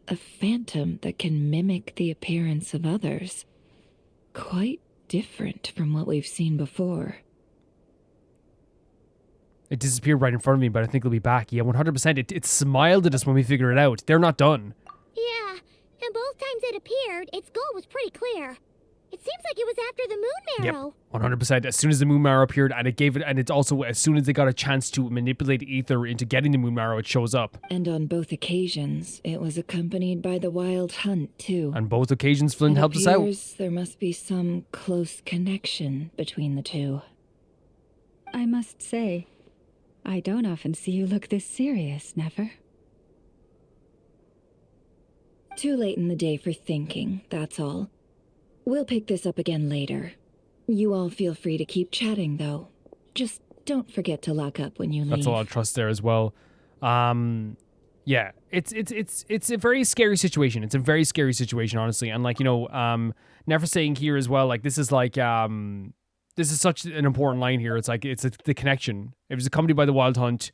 A phantom that can mimic the appearance of others. Quite different from what we've seen before. It disappeared right in front of me, but I think it'll be back. Yeah, 100%. It smiled at us when we figured it out. They're not done. Yeah, and both times it appeared, its goal was pretty clear. It seems like it was after the moon marrow. Yep, 100%. As soon as the moon marrow appeared, and it's also as soon as they got a chance to manipulate Aether into getting the moon marrow, it shows up. And on both occasions, it was accompanied by the wild hunt, too. On both occasions, Flynn helped us out. There must be some close connection between the two. I must say, I don't often see you look this serious, Nefer. Too late in the day for thinking, that's all. We'll pick this up again later. You all feel free to keep chatting, though. Just don't forget to lock up when you leave. That's a lot of trust there as well. Yeah, it's a very scary situation. It's a very scary situation, honestly. And like, you know, Never saying here as well, like this is like this is such an important line here. It's like it's the connection. It was accompanied by the wild hunt,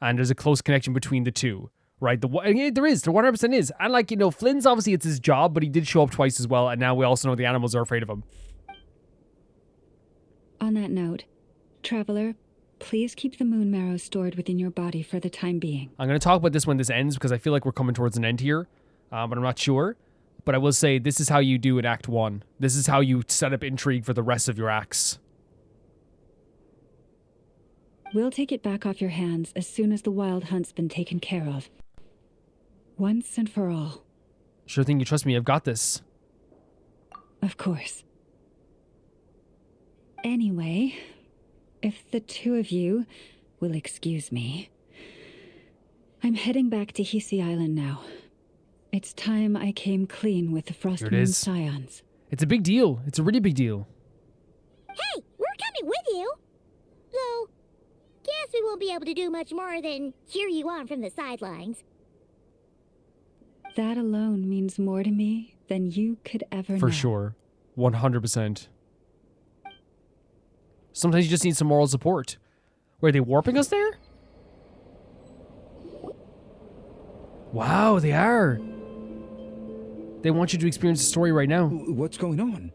and there's a close connection between the two. Right, there 100% is. And like, you know, Flynn's obviously it's his job, but he did show up twice as well, and now we also know the animals are afraid of him. On that note, Traveler, please keep the moon marrow stored within your body for the time being. I'm going to talk about this when this ends, because I feel like we're coming towards an end here, but I'm not sure. But I will say, this is how you do in Act 1. This is how you set up intrigue for the rest of your acts. We'll take it back off your hands as soon as the wild hunt's been taken care of. Once and for all. Sure thing, you trust me, I've got this. Of course. Anyway, if the two of you will excuse me, I'm heading back to Hisi Island now. It's time I came clean with the Frost Moon Scions. It's a big deal. It's a really big deal. Hey, we're coming with you. Though, guess we won't be able to do much more than cheer you on from the sidelines. That alone means more to me than you could ever know. For sure. 100%. Sometimes you just need some moral support. Were they warping us there? Wow, they are. They want you to experience the story right now. What's going on?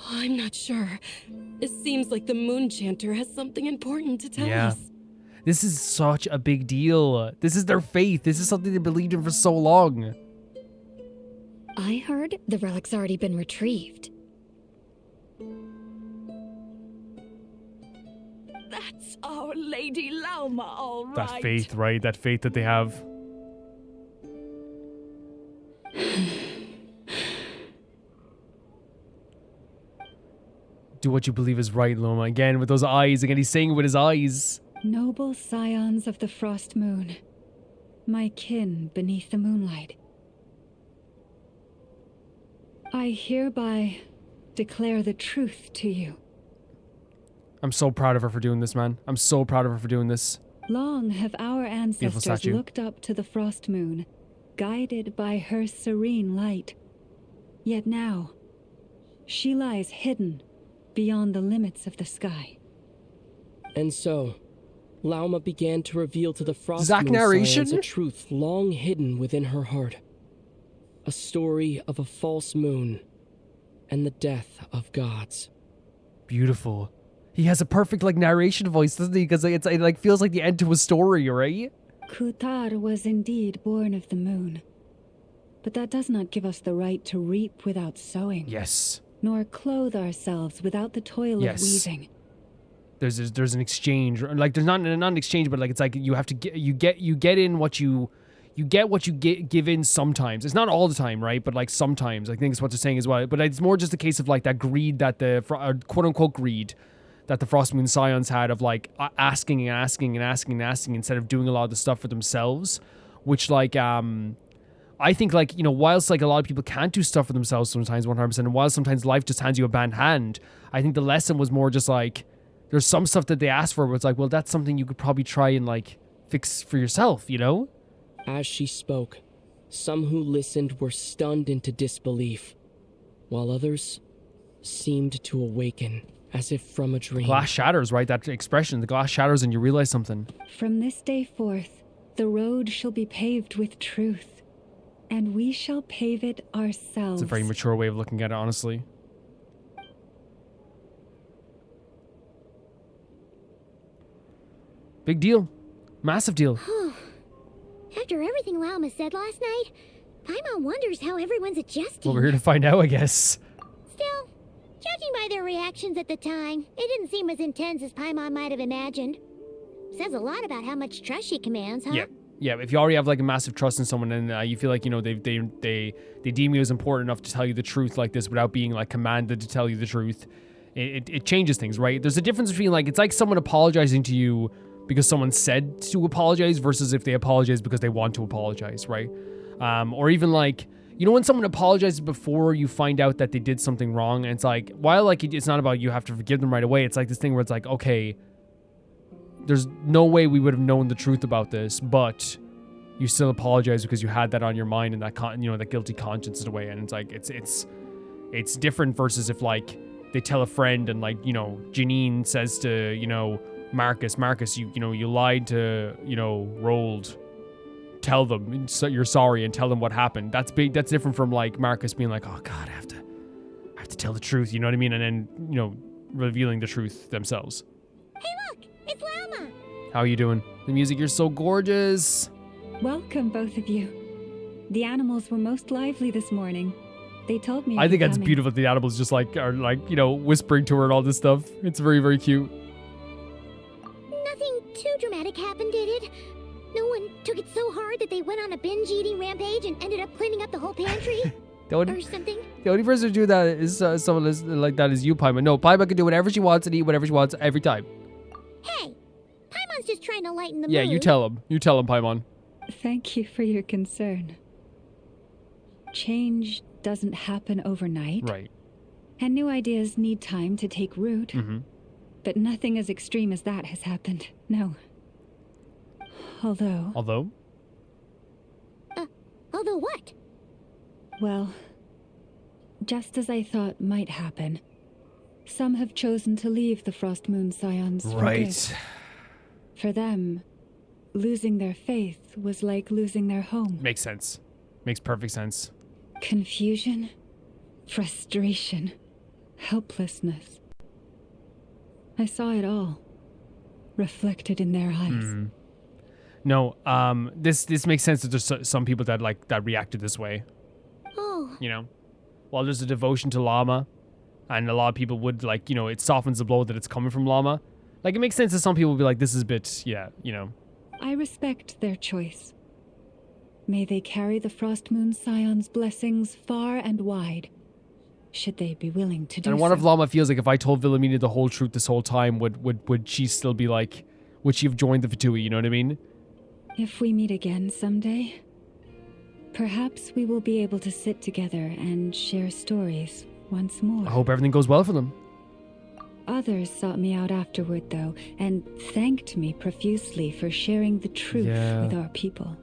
I'm not sure. It seems like the Moon Chanter has something important to tell us. This is such a big deal. This is their faith. This is something they believed in for so long. I heard the relic's already been retrieved. That's our Lady Lauma, all right. That faith, right? That faith that they have. Do what you believe is right, Loma. Again, with those eyes. Again, he's saying it with his eyes. Noble scions of the Frost Moon, my kin beneath the moonlight. I hereby declare the truth to you. I'm so proud of her for doing this, man. I'm so proud of her for doing this. Long have our ancestors looked up to the Frost Moon, guided by her serene light. Yet now, she lies hidden beyond the limits of the sky. And so, Lauma began to reveal to the Frost Zach Moon narration? Scions a truth long hidden within her heart. A story of a false moon and the death of gods. Beautiful. He has a perfect like narration voice, doesn't he? Because it like feels like the end to a story, right? Kutar was indeed born of the moon. But that does not give us the right to reap without sowing. Yes. Nor clothe ourselves without the toil Yes. of weaving. There's an exchange, like there's not an exchange, but like it's like you have to get in what you give in sometimes. It's not all the time, right? But like sometimes, I think it's what they're saying as well. But it's more just a case of like that greed that the quote unquote greed that the Frost Moon Scions had of like asking instead of doing a lot of the stuff for themselves, which like I think like, you know, whilst like a lot of people can't do stuff for themselves sometimes 100%, and while sometimes life just hands you a bad hand, I think the lesson was more just like there's some stuff that they asked for where it's like, well, that's something you could probably try and like fix for yourself, you know? As she spoke, some who listened were stunned into disbelief, while others seemed to awaken as if from a dream. Glass shatters, right? That expression, the glass shatters and you realize something. From this day forth, the road shall be paved with truth, and we shall pave it ourselves. It's a very mature way of looking at it, honestly. Big deal. Massive deal. After everything Lauma said last night, Paimon wonders how everyone's adjusting. Well, we're here to find out, I guess. Still, judging by their reactions at the time, it didn't seem as intense as Paimon might have imagined. Says a lot about how much trust she commands, huh? Yeah. If you already have like a massive trust in someone and you feel like, you know, they deem you as important enough to tell you the truth like this without being like commanded to tell you the truth, it changes things, right? There's a difference between like, it's like someone apologizing to you because someone said to apologize versus if they apologize because they want to apologize, right? Or even like, you know, when someone apologizes before you find out that they did something wrong, and it's like, while like it's not about you have to forgive them right away, it's like this thing where it's like, okay, there's no way we would have known the truth about this, but you still apologize because you had that on your mind and that that guilty conscience in a way, and it's like it's different versus if like they tell a friend and like, you know, Janine says to, you know, Marcus, you lied to, you know, Rold. Tell them you're sorry and tell them what happened. That's big. That's different from like Marcus being like, oh God, I have to tell the truth. You know what I mean? And then, you know, revealing the truth themselves. Hey, look, it's Lauma. How are you doing? The music, you're so gorgeous. Welcome, both of you. The animals were most lively this morning. They told me. I think that's coming. beautiful. The animals just like are like, you know, whispering to her and all this stuff. It's very, very cute. Nothing too dramatic happened, did it? No one took it so hard that they went on a binge-eating rampage and ended up cleaning up the whole pantry? Or something? The only person to do that is someone like that is you, Paimon. No, Paimon can do whatever she wants and eat whatever she wants every time. Hey, Paimon's just trying to lighten the mood. Yeah, you tell him. You tell him, Paimon. Thank you for your concern. Change doesn't happen overnight. Right. And new ideas need time to take root. Mm-hmm. But nothing as extreme as that has happened. No. Although what? Well, just as I thought might happen, some have chosen to leave the Frost Moon Scions for good. For them, losing their faith was like losing their home. Makes sense. Makes perfect sense. Confusion, frustration, helplessness. I saw it all, reflected in their eyes. No, this makes sense that there's some people that reacted this way. Oh. You know, while there's a devotion to Llama, and a lot of people would like, you know, it softens the blow that it's coming from Llama. Like, it makes sense that some people would be like, this is a bit, yeah, you know. I respect their choice. May they carry the Frost Moon Scions' blessings far and wide, should they be willing to do so. And what if Llama feels like if I told Filamina the whole truth this whole time, would she still be like, would she have joined the Fatui, you know what I mean? If we meet again someday, perhaps we will be able to sit together and share stories once more. I hope everything goes well for them. Others sought me out afterward, though, and thanked me profusely for sharing the truth with our people.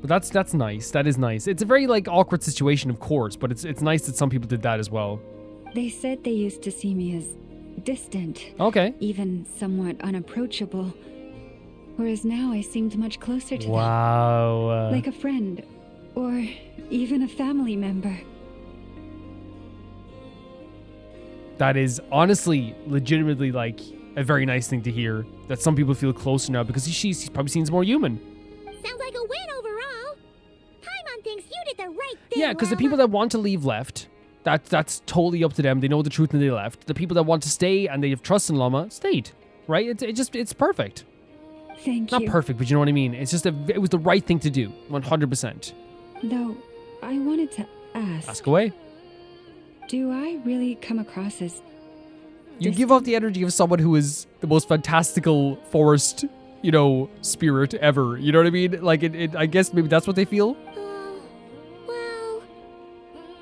But that's nice. That is nice. It's a very like awkward situation, of course, but it's nice that some people did that as well. They said they used to see me as distant, Okay. even somewhat unapproachable, whereas now I seemed much closer to them. Wow. Like a friend, or even a family member. That is honestly, legitimately, like, a very nice thing to hear. That some people feel closer now because he probably seems more human. Sounds like a win overall. Paimon thinks you did the right thing. Yeah, because the Lil. people that want to leave left. That's totally up to them. They know the truth and they left. The people that want to stay and they have trust in Llama stayed. Right? It's perfect. Thank Not you. perfect, but you know what I mean. It's just it was the right thing to do. 100%. Though, I wanted to ask. Ask away. Do I really come across as You give off the energy of someone who is the most fantastical forest, spirit ever. You know what I mean? Like, I guess maybe that's what they feel. Well,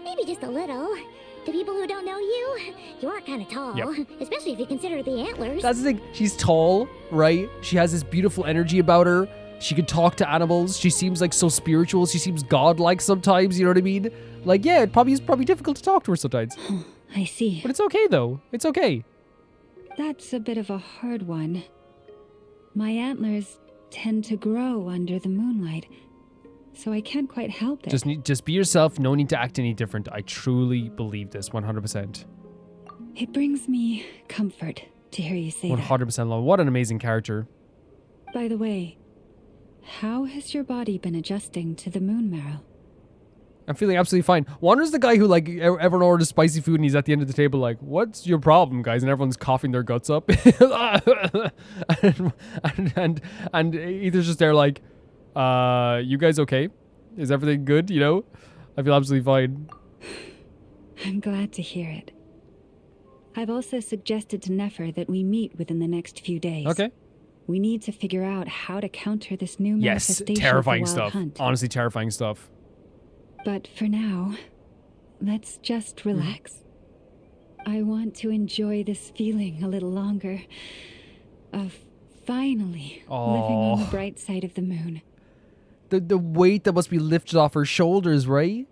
maybe just a little. To people who don't know you, you are kind of tall. Yep. Especially if you consider the antlers. That's the thing. She's tall, right? She has this beautiful energy about her. She can talk to animals. She seems like so spiritual. She seems godlike sometimes. You know what I mean? Like, yeah, it probably is difficult to talk to her sometimes. I see. But it's okay, though. It's okay. That's a bit of a hard one. My antlers tend to grow under the moonlight, so I can't quite help it. Just be yourself. No need to act any different. I truly believe this 100%. It brings me comfort to hear you say that. 100% love. What an amazing character. By the way, how has your body been adjusting to the moon marrow? I'm feeling absolutely fine. Wander's the guy who, like, everyone orders spicy food and he's at the end of the table like, what's your problem, guys? And everyone's coughing their guts up. and Ether's just there like, you guys okay? Is everything good, I feel absolutely fine. I'm glad to hear it. I've also suggested to Nefer that we meet within the next few days. Okay. We need to figure out how to counter this new Yes, manifestation terrifying of the wild stuff. hunt. Honestly, terrifying stuff. But for now, let's just relax. I want to enjoy this feeling a little longer of finally living on the bright side of the moon. The weight that must be lifted off her shoulders, right?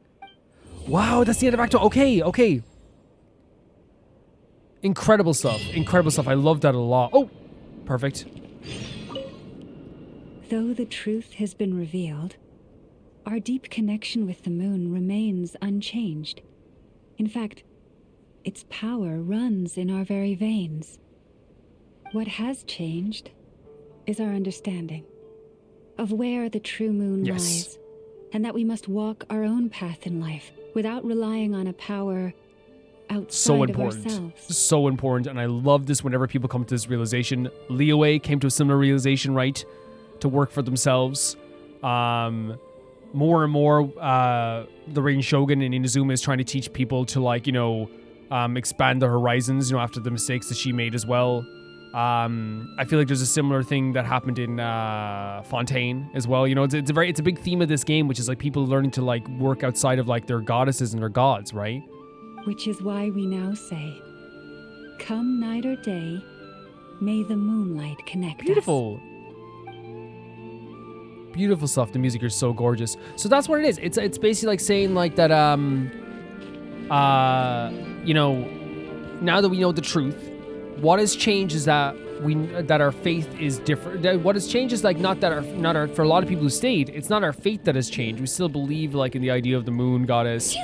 Wow, that's the end of Act 2. Okay. Incredible stuff. I love that a lot. Oh, perfect. Though the truth has been revealed, our deep connection with the moon remains unchanged. In fact, its power runs in our very veins. What has changed is our understanding of where the true moon lies, and that we must walk our own path in life without relying on a power outside of ourselves. So important, and I love this whenever people come to this realization. Liyue came to a similar realization, right? To work for themselves. More and more, the Reign Shogun in Inazuma is trying to teach people to, expand their horizons, after the mistakes that she made as well. I feel like there's a similar thing that happened in Fontaine as well. It's a big theme of this game, which is like people learning to work outside of their goddesses and their gods, right? Which is why we now say, come night or day, may the moonlight connect us. Beautiful. Beautiful stuff. The music is so gorgeous. So that's what it is. It's basically like saying that now that we know the truth, what has changed is that our faith is different. What has changed is for a lot of people who stayed, it's not our faith that has changed. We still believe in the idea of the moon goddess.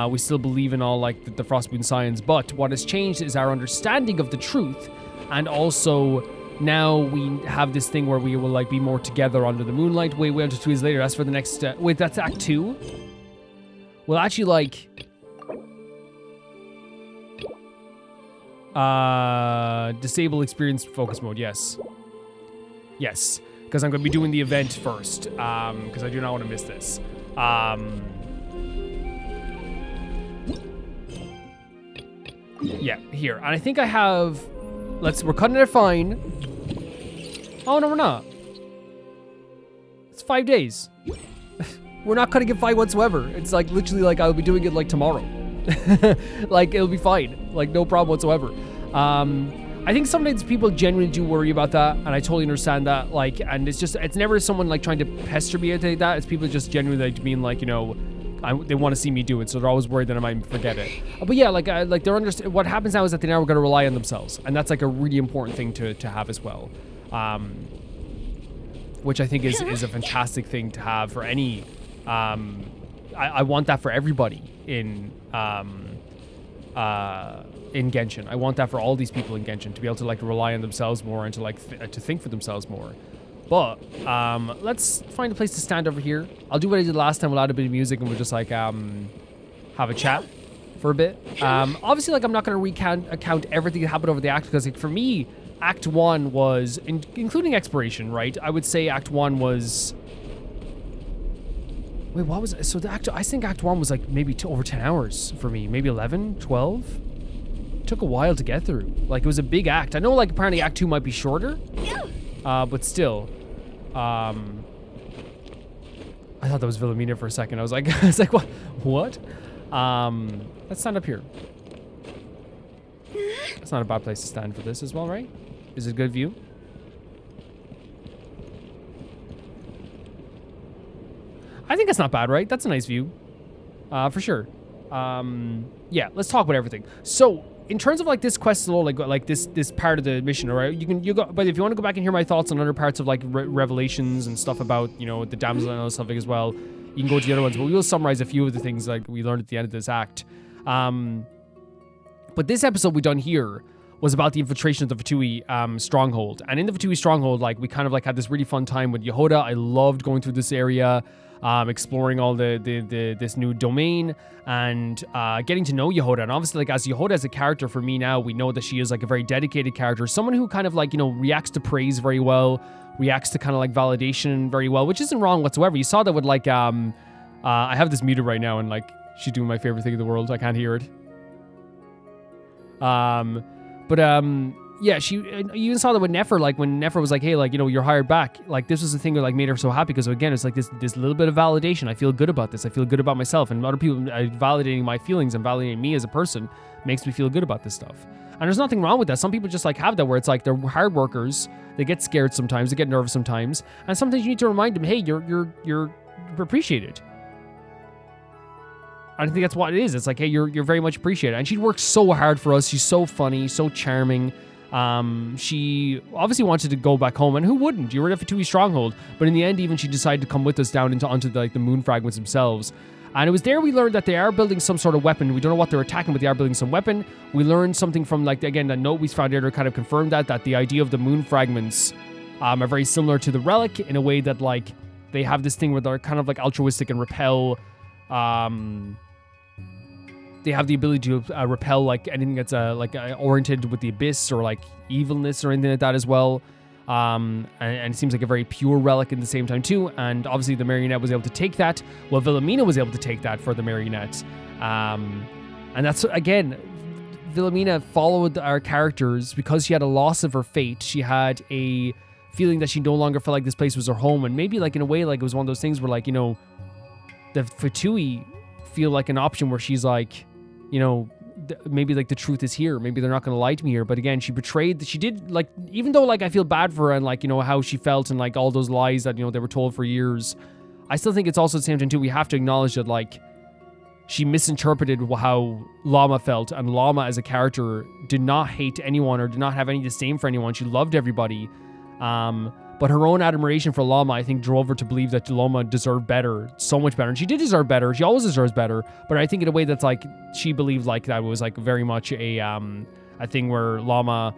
We still believe in all the Frostmoon science, but what has changed is our understanding of the truth, and also now we have this thing where we will be more together under the moonlight. Wait until 2 days later. That's for the next. Wait, that's Act 2. We'll actually disable experience focus mode. Yes, because I'm going to be doing the event first. Because I do not want to miss this. Yeah, here. And I think I have... We're cutting it fine. Oh, no, we're not. It's 5 days. We're not cutting it fine whatsoever. It's literally I'll be doing it tomorrow. It'll be fine. No problem whatsoever. I think sometimes people genuinely do worry about that, and I totally understand that. And it's never someone trying to pester me or anything like that. It's people just genuinely being they want to see me do it, so they're always worried that I might forget it. But yeah, like they're what happens now is that they now are going to rely on themselves, and that's like a really important thing to have as well, which I think is a fantastic thing to have for any. I want that for everybody in Genshin. I want that for all these people in Genshin, to be able to like rely on themselves more and to like to think for themselves more. But let's find a place to stand over here. I'll do what I did last time. We'll add a bit of music and we'll just like have a chat for a bit. Obviously, like I'm not going to account everything that happened over the act, because like, for me, Act 1 was, including exploration, right? I would say Act 1 was... Wait, what was it? So I think Act 1 was like maybe over 10 hours for me. Maybe 11, 12? It took a while to get through. Like, it was a big act. I know like apparently Act 2 might be shorter. But still. I thought that was Filamina for a second. I was like, what? Let's stand up here. That's not a bad place to stand for this as well, right? Is it a good view? I think that's not bad, right? That's a nice view. For sure. Yeah, let's talk about everything. So, in terms of like this quest alone, like this part of the mission, all right? You go, but if you want to go back and hear my thoughts on other parts of like revelations and stuff about, you know, the damsel and other stuff as well, you can go to the other ones. But we will summarize a few of the things like we learned at the end of this act. But this episode we done here was about the infiltration of the Fatui stronghold. And in the Fatui stronghold, like we kind of like had this really fun time with Jahoda. I loved going through this area, exploring all this new domain and getting to know Jahoda. And obviously, like as Jahoda as a character for me now, we know that she is like a very dedicated character, someone who kind of like, you know, reacts to praise very well, reacts to kind of like validation very well, which isn't wrong whatsoever. You saw that with like, I have this muted right now and like she's doing my favorite thing in the world. I can't hear it. Yeah, you even saw that with Nefer, like when Nefer was like, hey, like, you know, you're hired back. Like this was the thing that like made her so happy, because again, it's like this little bit of validation. I feel good about this. I feel good about myself, and other people validating my feelings and validating me as a person makes me feel good about this stuff. And there's nothing wrong with that. Some people just like have that where it's like they're hard workers. They get scared sometimes. They get nervous sometimes. And sometimes you need to remind them, hey, you're appreciated. I think that's what it is. It's like, hey, you're very much appreciated. And she works so hard for us. She's so funny, so charming. She obviously wanted to go back home, and who wouldn't? You were at Fatui stronghold, but in the end, even she decided to come with us down onto the moon fragments themselves. And it was there we learned that they are building some sort of weapon. We don't know what they're attacking, but they are building some weapon. We learned something from, like, again, that note we found earlier kind of confirmed that the idea of the moon fragments are very similar to the relic in a way that, like, they have this thing where they're kind of like altruistic and repel. They have the ability to repel like anything that's oriented with the abyss or like evilness or anything like that as well. And it seems like a very pure relic at the same time too. And obviously the Marionette was able to take that. Well, Filamina was able to take that for the Marionette. And that's, again, Filamina followed our characters because she had a loss of her fate. She had a feeling that she no longer felt like this place was her home. And maybe like in a way, like it was one of those things where like, you know, the Fatui feel like an option where she's like, you know, maybe like the truth is here. Maybe they're not going to lie to me here. But again, she did like, even though like I feel bad for her and like, you know, how she felt and like all those lies that, you know, they were told for years. I still think it's also at the same time too, we have to acknowledge that like she misinterpreted how Llama felt, and Llama as a character did not hate anyone or did not have any disdain for anyone. She loved everybody. But her own admiration for Llama, I think, drove her to believe that Llama deserved better, so much better. And she did deserve better. She always deserves better. But I think in a way that's like, she believed like that was like very much a thing where Llama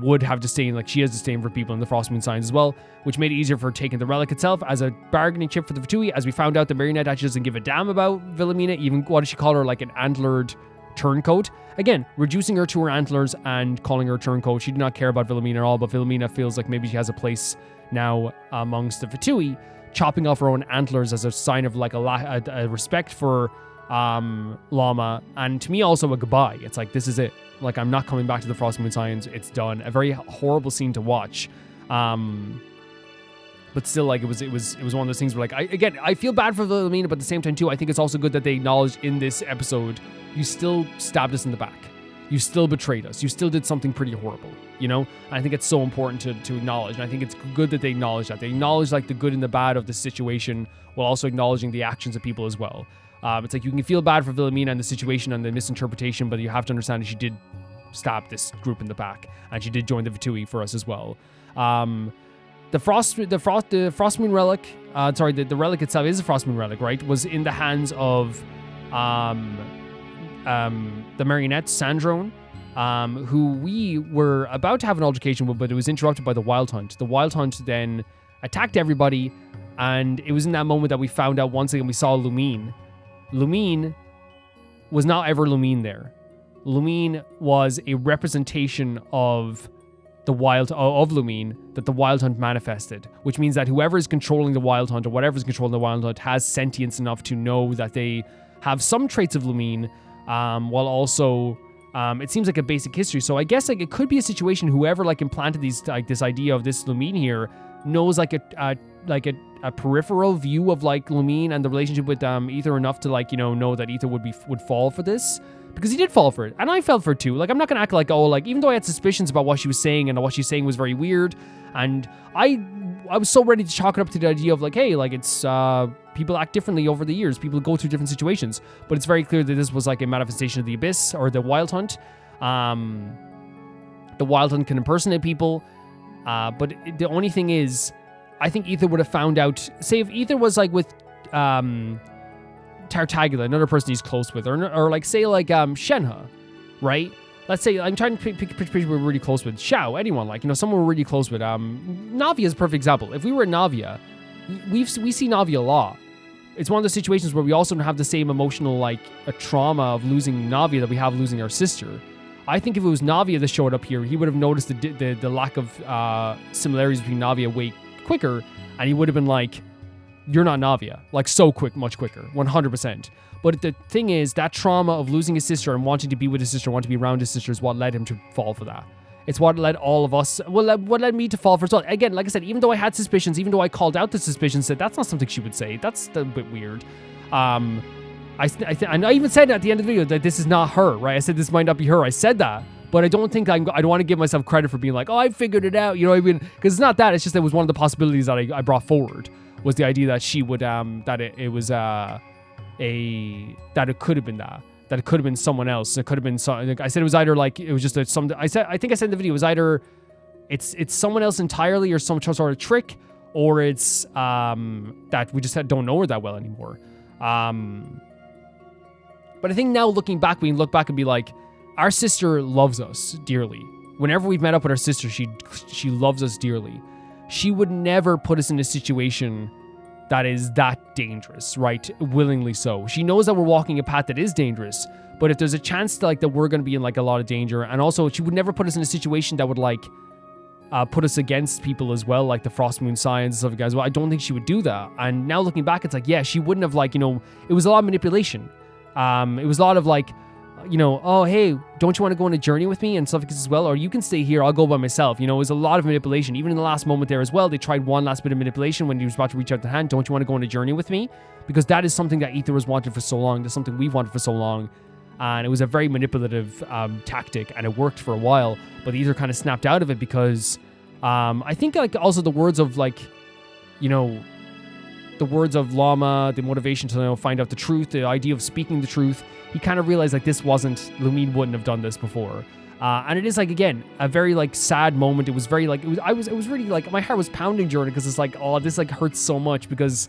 would have disdain, like she has disdain for people in the Frost Moon Signs as well, which made it easier for taking the relic itself as a bargaining chip for the Fatui. As we found out, the Marionette actually doesn't give a damn about Filamina. Even, what does she call her? Like an antlered turncoat. Again, reducing her to her antlers and calling her a turncoat. She did not care about Filamina at all, but Filamina feels like maybe she has a place now amongst the Fatui, chopping off her own antlers as a sign of like a respect for Llama, and to me also a goodbye. It's like, this is it. Like, I'm not coming back to the Frost Moon Signs. It's done. A very horrible scene to watch. But still, like, it was one of those things where, like, I feel bad for Filamina, but at the same time, too, I think it's also good that they acknowledged in this episode, you still stabbed us in the back. You still betrayed us. You still did something pretty horrible, you know? And I think it's so important to acknowledge. And I think it's good that they acknowledge that. They acknowledge, like, the good and the bad of the situation while also acknowledging the actions of people as well. It's like you can feel bad for Filamina and the situation and the misinterpretation, but you have to understand that she did stab this group in the back, and she did join the Vitui for us as well. The Frostmoon relic, the relic itself is a Frostmoon relic, right? Was in the hands of the Marionette, Sandrone, who we were about to have an altercation with, but it was interrupted by the Wild Hunt. The Wild Hunt then attacked everybody, and it was in that moment that we found out once again we saw Lumine. Lumine was not ever Lumine there. Lumine was a representation of the Lumine that the Wild Hunt manifested, which means that whoever is controlling the Wild Hunt or whatever is controlling the Wild Hunt has sentience enough to know that they have some traits of Lumine, while also it seems like a basic history. So I guess like it could be a situation whoever like implanted these like this idea of this Lumine here knows like a peripheral view of like Lumine and the relationship with Aether enough to like, you know that Aether would fall for this, because he did fall for it, and I fell for it too. Like, I'm not gonna act like, oh, like, even though I had suspicions about what she was saying and what she's saying was very weird, and I was so ready to chalk it up to the idea of like, hey, like, it's people act differently over the years, people go through different situations, but it's very clear that this was like a manifestation of the Abyss or the Wild Hunt. The Wild Hunt can impersonate people, but the only thing is, I think Aether would have found out, say if Aether was like with Tartagula, another person he's close with, or like say like Shenhe, right? Let's say I'm trying to pick people we're really close with. Xiao, anyone, like, you know, someone we're really close with. Navia is a perfect example. If we were in Navia, we see Navia a lot. It's one of those situations where we also don't have the same emotional like a trauma of losing Navia that we have losing our sister. I think if it was Navia that showed up here, he would have noticed the lack of similarities between Navia way quicker, and he would have been like, you're not Navia, like so quick, much quicker, 100%. But the thing is, that trauma of losing his sister and wanting to be with his sister, wanting to be around his sister is what led him to fall for that. It's what led all of us, what led me to fall for it. So again, like I said, even though I had suspicions, even though I called out the suspicions, said that's not something she would say, that's a bit weird. And I even said at the end of the video that this is not her, right? I said this might not be her. I said that. But I don't think I don't want to give myself credit for being like, oh, I figured it out. You know what I mean? Because it's not that. It's just that it was one of the possibilities that I brought forward, was the idea that she would, that it could have been that it could have been someone else. It could have been I said it was either like, it was just I think I said in the video, it was either it's someone else entirely, or some sort of trick, or it's that we just don't know her that well anymore. But I think now looking back, we can look back and be like, our sister loves us dearly. Whenever we've met up with our sister, she loves us dearly. She would never put us in a situation that is that dangerous, right? Willingly so. She knows that we're walking a path that is dangerous, but if there's a chance to, like, that we're going to be in like a lot of danger, and also she would never put us in a situation that would like put us against people as well, like the Frostmoon Science and stuff like that as well. I don't think she would do that. And now looking back, it's like, yeah, she wouldn't have, like, you know, it was a lot of manipulation. It was a lot of like, you know, oh, hey, don't you want to go on a journey with me and stuff like this as well? Or you can stay here, I'll go by myself. You know, it was a lot of manipulation. Even in the last moment there as well, they tried one last bit of manipulation when he was about to reach out the hand. Don't you want to go on a journey with me? Because that is something that Aether was wanted for so long. That's something we've wanted for so long. And it was a very manipulative tactic, and it worked for a while. But Aether kind of snapped out of it because I think like also the words of like, you know, the words of Llama, the motivation to, you know, find out the truth, the idea of speaking the truth, he kind of realized like this wasn't, Lumine wouldn't have done this before. And it is like, again, a very like sad moment. It was very like, it was really like, my heart was pounding during it, because it's like, oh, this like hurts so much, because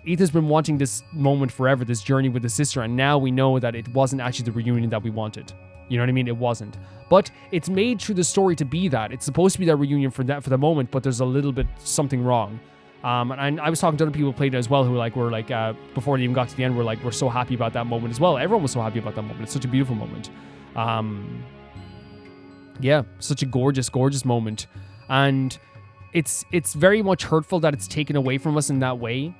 Aether's been wanting this moment forever, this journey with his sister, and now we know that it wasn't actually the reunion that we wanted. You know what I mean? It wasn't. But it's made through the story to be that. It's supposed to be that reunion for the moment, but there's a little bit something wrong. And I was talking to other people who played it as well, who like were like, before they even got to the end, we're so happy about that moment as well. Everyone was so happy about that moment. It's such a beautiful moment. Yeah, such a gorgeous, gorgeous moment. And it's very much hurtful that it's taken away from us in that way.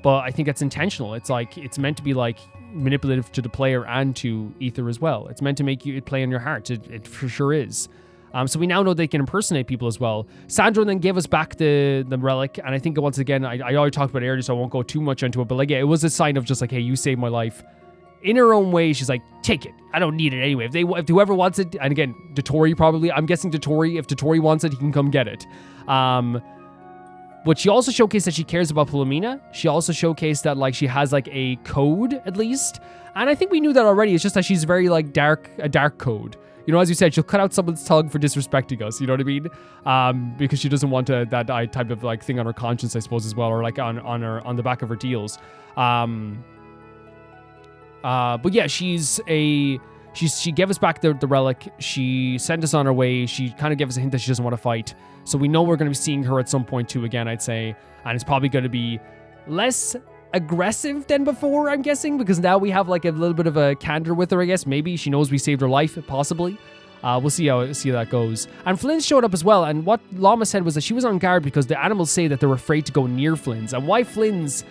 But I think it's intentional. It's like, it's meant to be like manipulative to the player and to Aether as well. It's meant to make it play on your heart. It for sure is. So we now know they can impersonate people as well. Sandra then gave us back the relic, and I think once again, I already talked about it earlier, so I won't go too much into it, but like, yeah, it was a sign of just like, hey, you saved my life. In her own way, she's like, take it. I don't need it anyway. If whoever wants it, and again, Dotori probably, I'm guessing Dotori, if Dotori wants it, he can come get it. But But she also showcased that she cares about Filamina. She also showcased that like she has like a code at least. And I think we knew that already. It's just that she's very like a dark code. You know, as you said, she'll cut out someone's tongue for disrespecting us. You know what I mean? Because she doesn't want that type of like thing on her conscience, I suppose, as well, or like on the back of her deals. But yeah, she gave us back the relic. She sent us on her way. She kind of gave us a hint that she doesn't want to fight. So we know we're going to be seeing her at some point too again, I'd say. And it's probably going to be less aggressive than before, I'm guessing, because now we have like a little bit of a candor with her, I guess. Maybe she knows we saved her life, possibly. We'll see how that goes. And Flynn's showed up as well. And what Llama said was that she was on guard because the animals say that they're afraid to go near Flynn's. And why Flynn's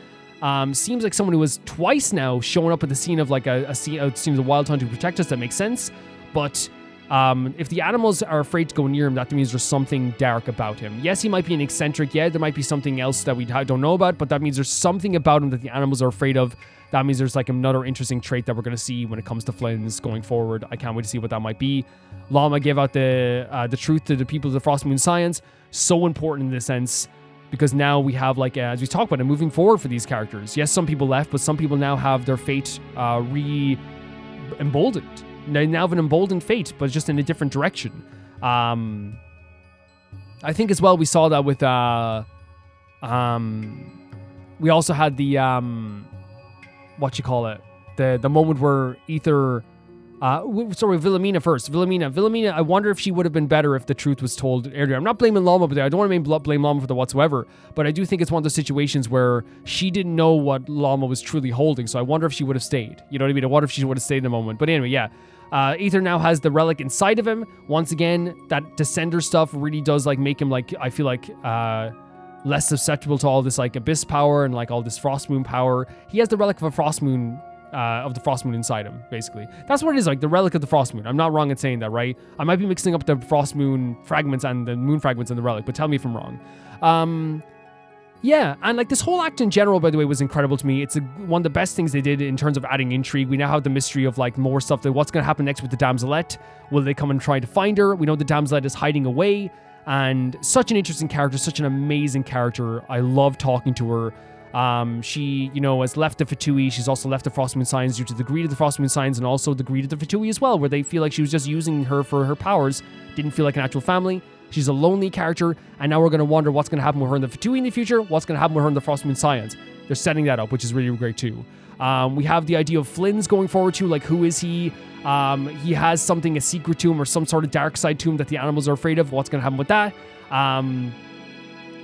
seems like someone who was twice now showing up at the scene of like a scene of the wild hunt to protect us. That makes sense. But if the animals are afraid to go near him, that means there's something dark about him. Yes, he might be an eccentric. Yeah, there might be something else that we don't know about, but that means there's something about him that the animals are afraid of. That means there's like another interesting trait that we're going to see when it comes to Flynn's going forward. I can't wait to see what that might be. Llama gave out the truth to the people of the Frost Moon Science. So important in this sense, because now we have like, as we talked about it, moving forward for these characters. Yes, some people left, but some people now have their fate re-emboldened. They now have an emboldened fate, but just in a different direction. I think as well we saw that with we also had the the moment where Ether Filamina first. Filamina, I wonder if she would have been better if the truth was told earlier. I'm not blaming Llama, but I don't want to blame Llama for the whatsoever, but I do think it's one of those situations where she didn't know what Llama was truly holding, so I wonder if she would have stayed. You know what I mean? I wonder if she would have stayed in a moment. But anyway, yeah. Ether now has the relic inside of him. Once again, that Descender stuff really does like make him like, I feel like less susceptible to all this like abyss power and like all this frost moon power. He has the relic of a frost moon of the frost moon inside him, basically. That's what it is, like the relic of the frost moon. I'm not wrong in saying that, right? I might be mixing up the frost moon fragments and the moon fragments and the relic, but tell me if I'm wrong. Yeah, and like this whole act in general, by the way, was incredible to me. It's one of the best things they did in terms of adding intrigue. We now have the mystery of like more stuff, that what's going to happen next with the damselette. Will they come and try to find her? We know the damselette is hiding away, and such an interesting character, such an amazing character. I love talking to her. She, you know, has left the Fatui. She's also left the Frost Moon Signs due to the greed of the Frost Moon Signs and also the greed of the Fatui as well, where they feel like she was just using her for her powers. Didn't feel like an actual family. She's a lonely character, and now we're going to wonder what's going to happen with her in the Fatui in the future, what's going to happen with her in the Frost Moon Science. They're setting that up, which is really, really great too. We have the idea of Flynn's going forward too, like who is he? He has something, a secret to him or some sort of dark side to him that the animals are afraid of. What's going to happen with that?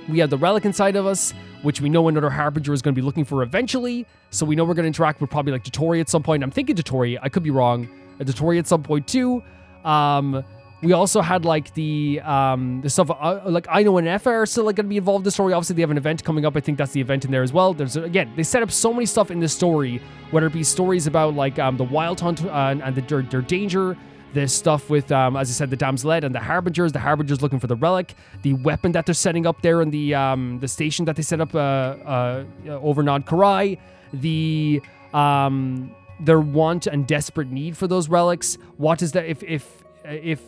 We have the relic inside of us, which we know another Harbinger is going to be looking for eventually. So we know we're going to interact with probably like Dotori at some point. I'm thinking Dotori. I could be wrong. Dotori at some point too. We also had like the stuff like Aino and Effa are still like going to be involved in the story. Obviously, they have an event coming up. I think that's the event in there as well. There's again, they set up so many stuff in this story, whether it be stories about like the Wild Hunt and their danger. This stuff with, as I said, the Damselette and the Harbingers looking for the relic, the weapon that they're setting up there in the station that they set up over Nod Krai, their want and desperate need for those relics. What is that? If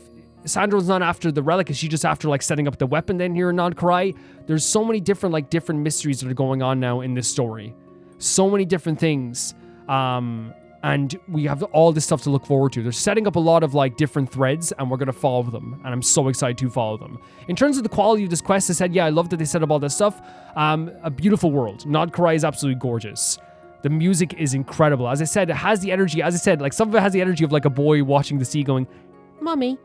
Sandro's not after the relic, is she just after like setting up the weapon then here in Nod Krai? There's so many different mysteries that are going on now in this story. So many different things. And we have all this stuff to look forward to. They're setting up a lot of like different threads, and we're going to follow them. And I'm so excited to follow them. In terms of the quality of this quest, I said, yeah, I love that they set up all this stuff. A beautiful world. Nod Krai is absolutely gorgeous. The music is incredible. As I said, it has the energy. As I said, like some of it has the energy of like a boy watching the sea going, "Mommy,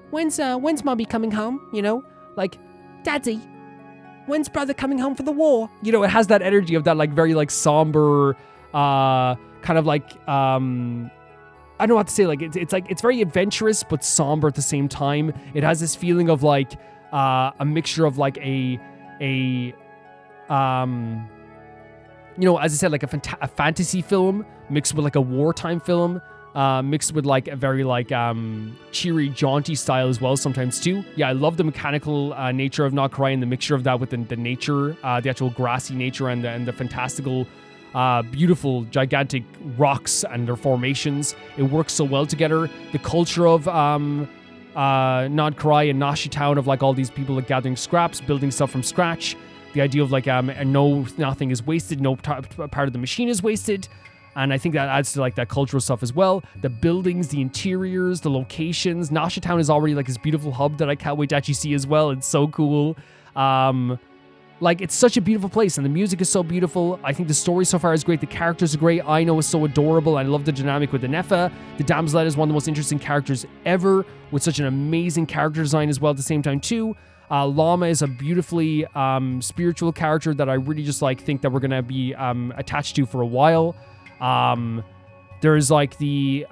when's Mommy coming home? You know, like, Daddy, when's brother coming home for the war?" You know, it has that energy of that like very like somber, kind of like I don't know what to say, like it's like it's very adventurous but somber at the same time. It has this feeling of like a mixture of like a you know, as I said, like a fantasy film mixed with like a wartime film, mixed with like a very like cheery, jaunty style as well sometimes too. Yeah, I love the mechanical nature of Nod Krai and the mixture of that with the nature, the actual grassy nature and the fantastical, beautiful, gigantic rocks and their formations. It works so well together. The culture of Nod Krai and Nashi Town, of like all these people like gathering scraps, building stuff from scratch. The idea of like nothing is wasted, no part of the machine is wasted. And I think that adds to like that cultural stuff as well. The buildings, the interiors, the locations. Nasha Town is already like this beautiful hub that I can't wait to actually see as well. It's so cool. Like, it's such a beautiful place, and the music is so beautiful. I think the story so far is great. The characters are great. Aino is so adorable. I love the dynamic with the Nepha. The Damselette is one of the most interesting characters ever, with such an amazing character design as well at the same time too. Llama is a beautifully spiritual character that I really just like think that we're gonna be attached to for a while. There's like the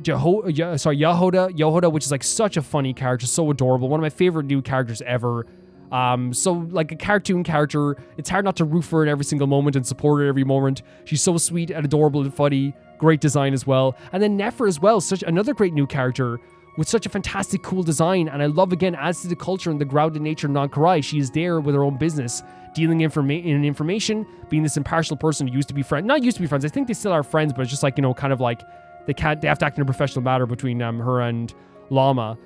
Jahoda, which is like such a funny character, so adorable. One of my favorite new characters ever. So like a cartoon character, it's hard not to root for her in every single moment and support her every moment. She's so sweet and adorable and funny. Great design as well. And then Nefer as well, such another great new character with such a fantastic, cool design. And I love, again, adds to the culture and the grounded nature of Non-Krai. She is there with her own business, dealing in information, being this impartial person who used to be friends. Not used to be friends. I think they still are friends, but it's just like, you know, kind of like they have to act in a professional manner between her and Llama.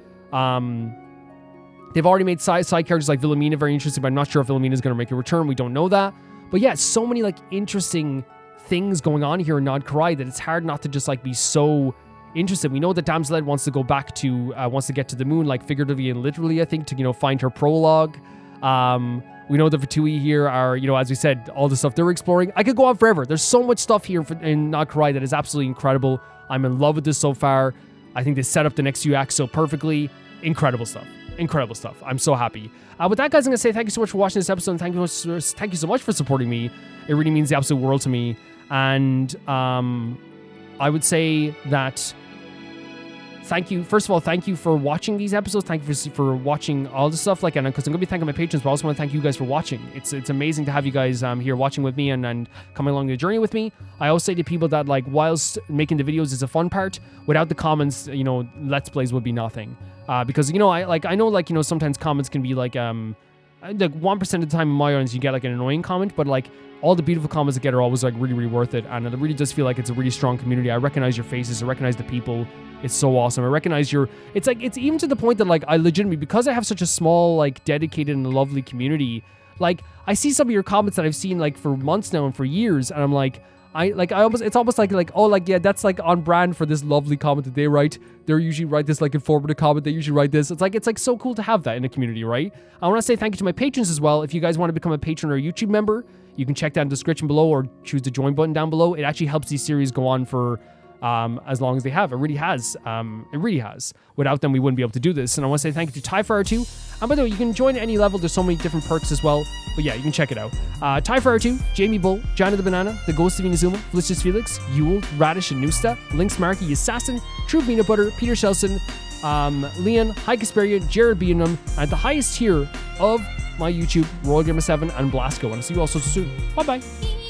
They've already made side characters like Filamina very interesting, but I'm not sure if Filamina is going to make a return. We don't know that. But yeah, so many like interesting things going on here in Non-Krai that it's hard not to just like be so interested. We know that Damselette wants to go back to, wants to get to the moon, like figuratively and literally, I think, to, you know, find her prologue. We know the Fatui here are, you know, as we said, all the stuff they're exploring. I could go on forever. There's so much stuff here in Non-Krai that is absolutely incredible. I'm in love with this so far. I think they set up the next few acts so perfectly. Incredible stuff. Incredible stuff. I'm so happy. With that, guys, I'm going to say thank you so much for watching this episode, and thank you so much for supporting me. It really means the absolute world to me. And I would say that thank you. First of all, thank you for watching these episodes. Thank you for watching all the stuff. Like, and because I'm going to be thanking my patrons, but I also want to thank you guys for watching. It's amazing to have you guys here watching with me and coming along the journey with me. I always say to people that, like, whilst making the videos is a fun part, without the comments, you know, Let's Plays would be nothing. Because, you know, I know, like, you know, sometimes comments can be like 1% of the time in my audience you get like an annoying comment, but like all the beautiful comments I get are always like really, really worth it. And it really does feel like it's a really strong community. I recognize your faces. I recognize the people. It's so awesome. I recognize it's even to the point that like I legitimately, because I have such a small, like dedicated and lovely community, like I see some of your comments that I've seen like for months now and for years. And I'm like, it's almost like, oh, like, yeah, that's like on brand for this lovely comment that they write. They usually write this like informative comment. They usually write this. It's like so cool to have that in a community, right? I want to say thank you to my patrons as well. If you guys want to become a patron or a YouTube member, you can check down the description below or choose the join button down below. It actually helps these series go on for as long as they have. It really has. It really has. Without them, we wouldn't be able to do this. And I want to say thank you to TieFire2. And by the way, you can join at any level. There's so many different perks as well. But yeah, you can check it out. TieFire2, Jamie Bull, Johnny the Banana, The Ghost of Inazuma, Felicitas Felix, Yule, Radish and Nusta, Lynx Markey, Assassin, True Peanut Butter, Peter Shelson, Leon, High Casperia, Jared Beanham, and the highest tier of my YouTube, Royal Gamer 7 and Blasco. And I'll see you all so soon. Bye-bye.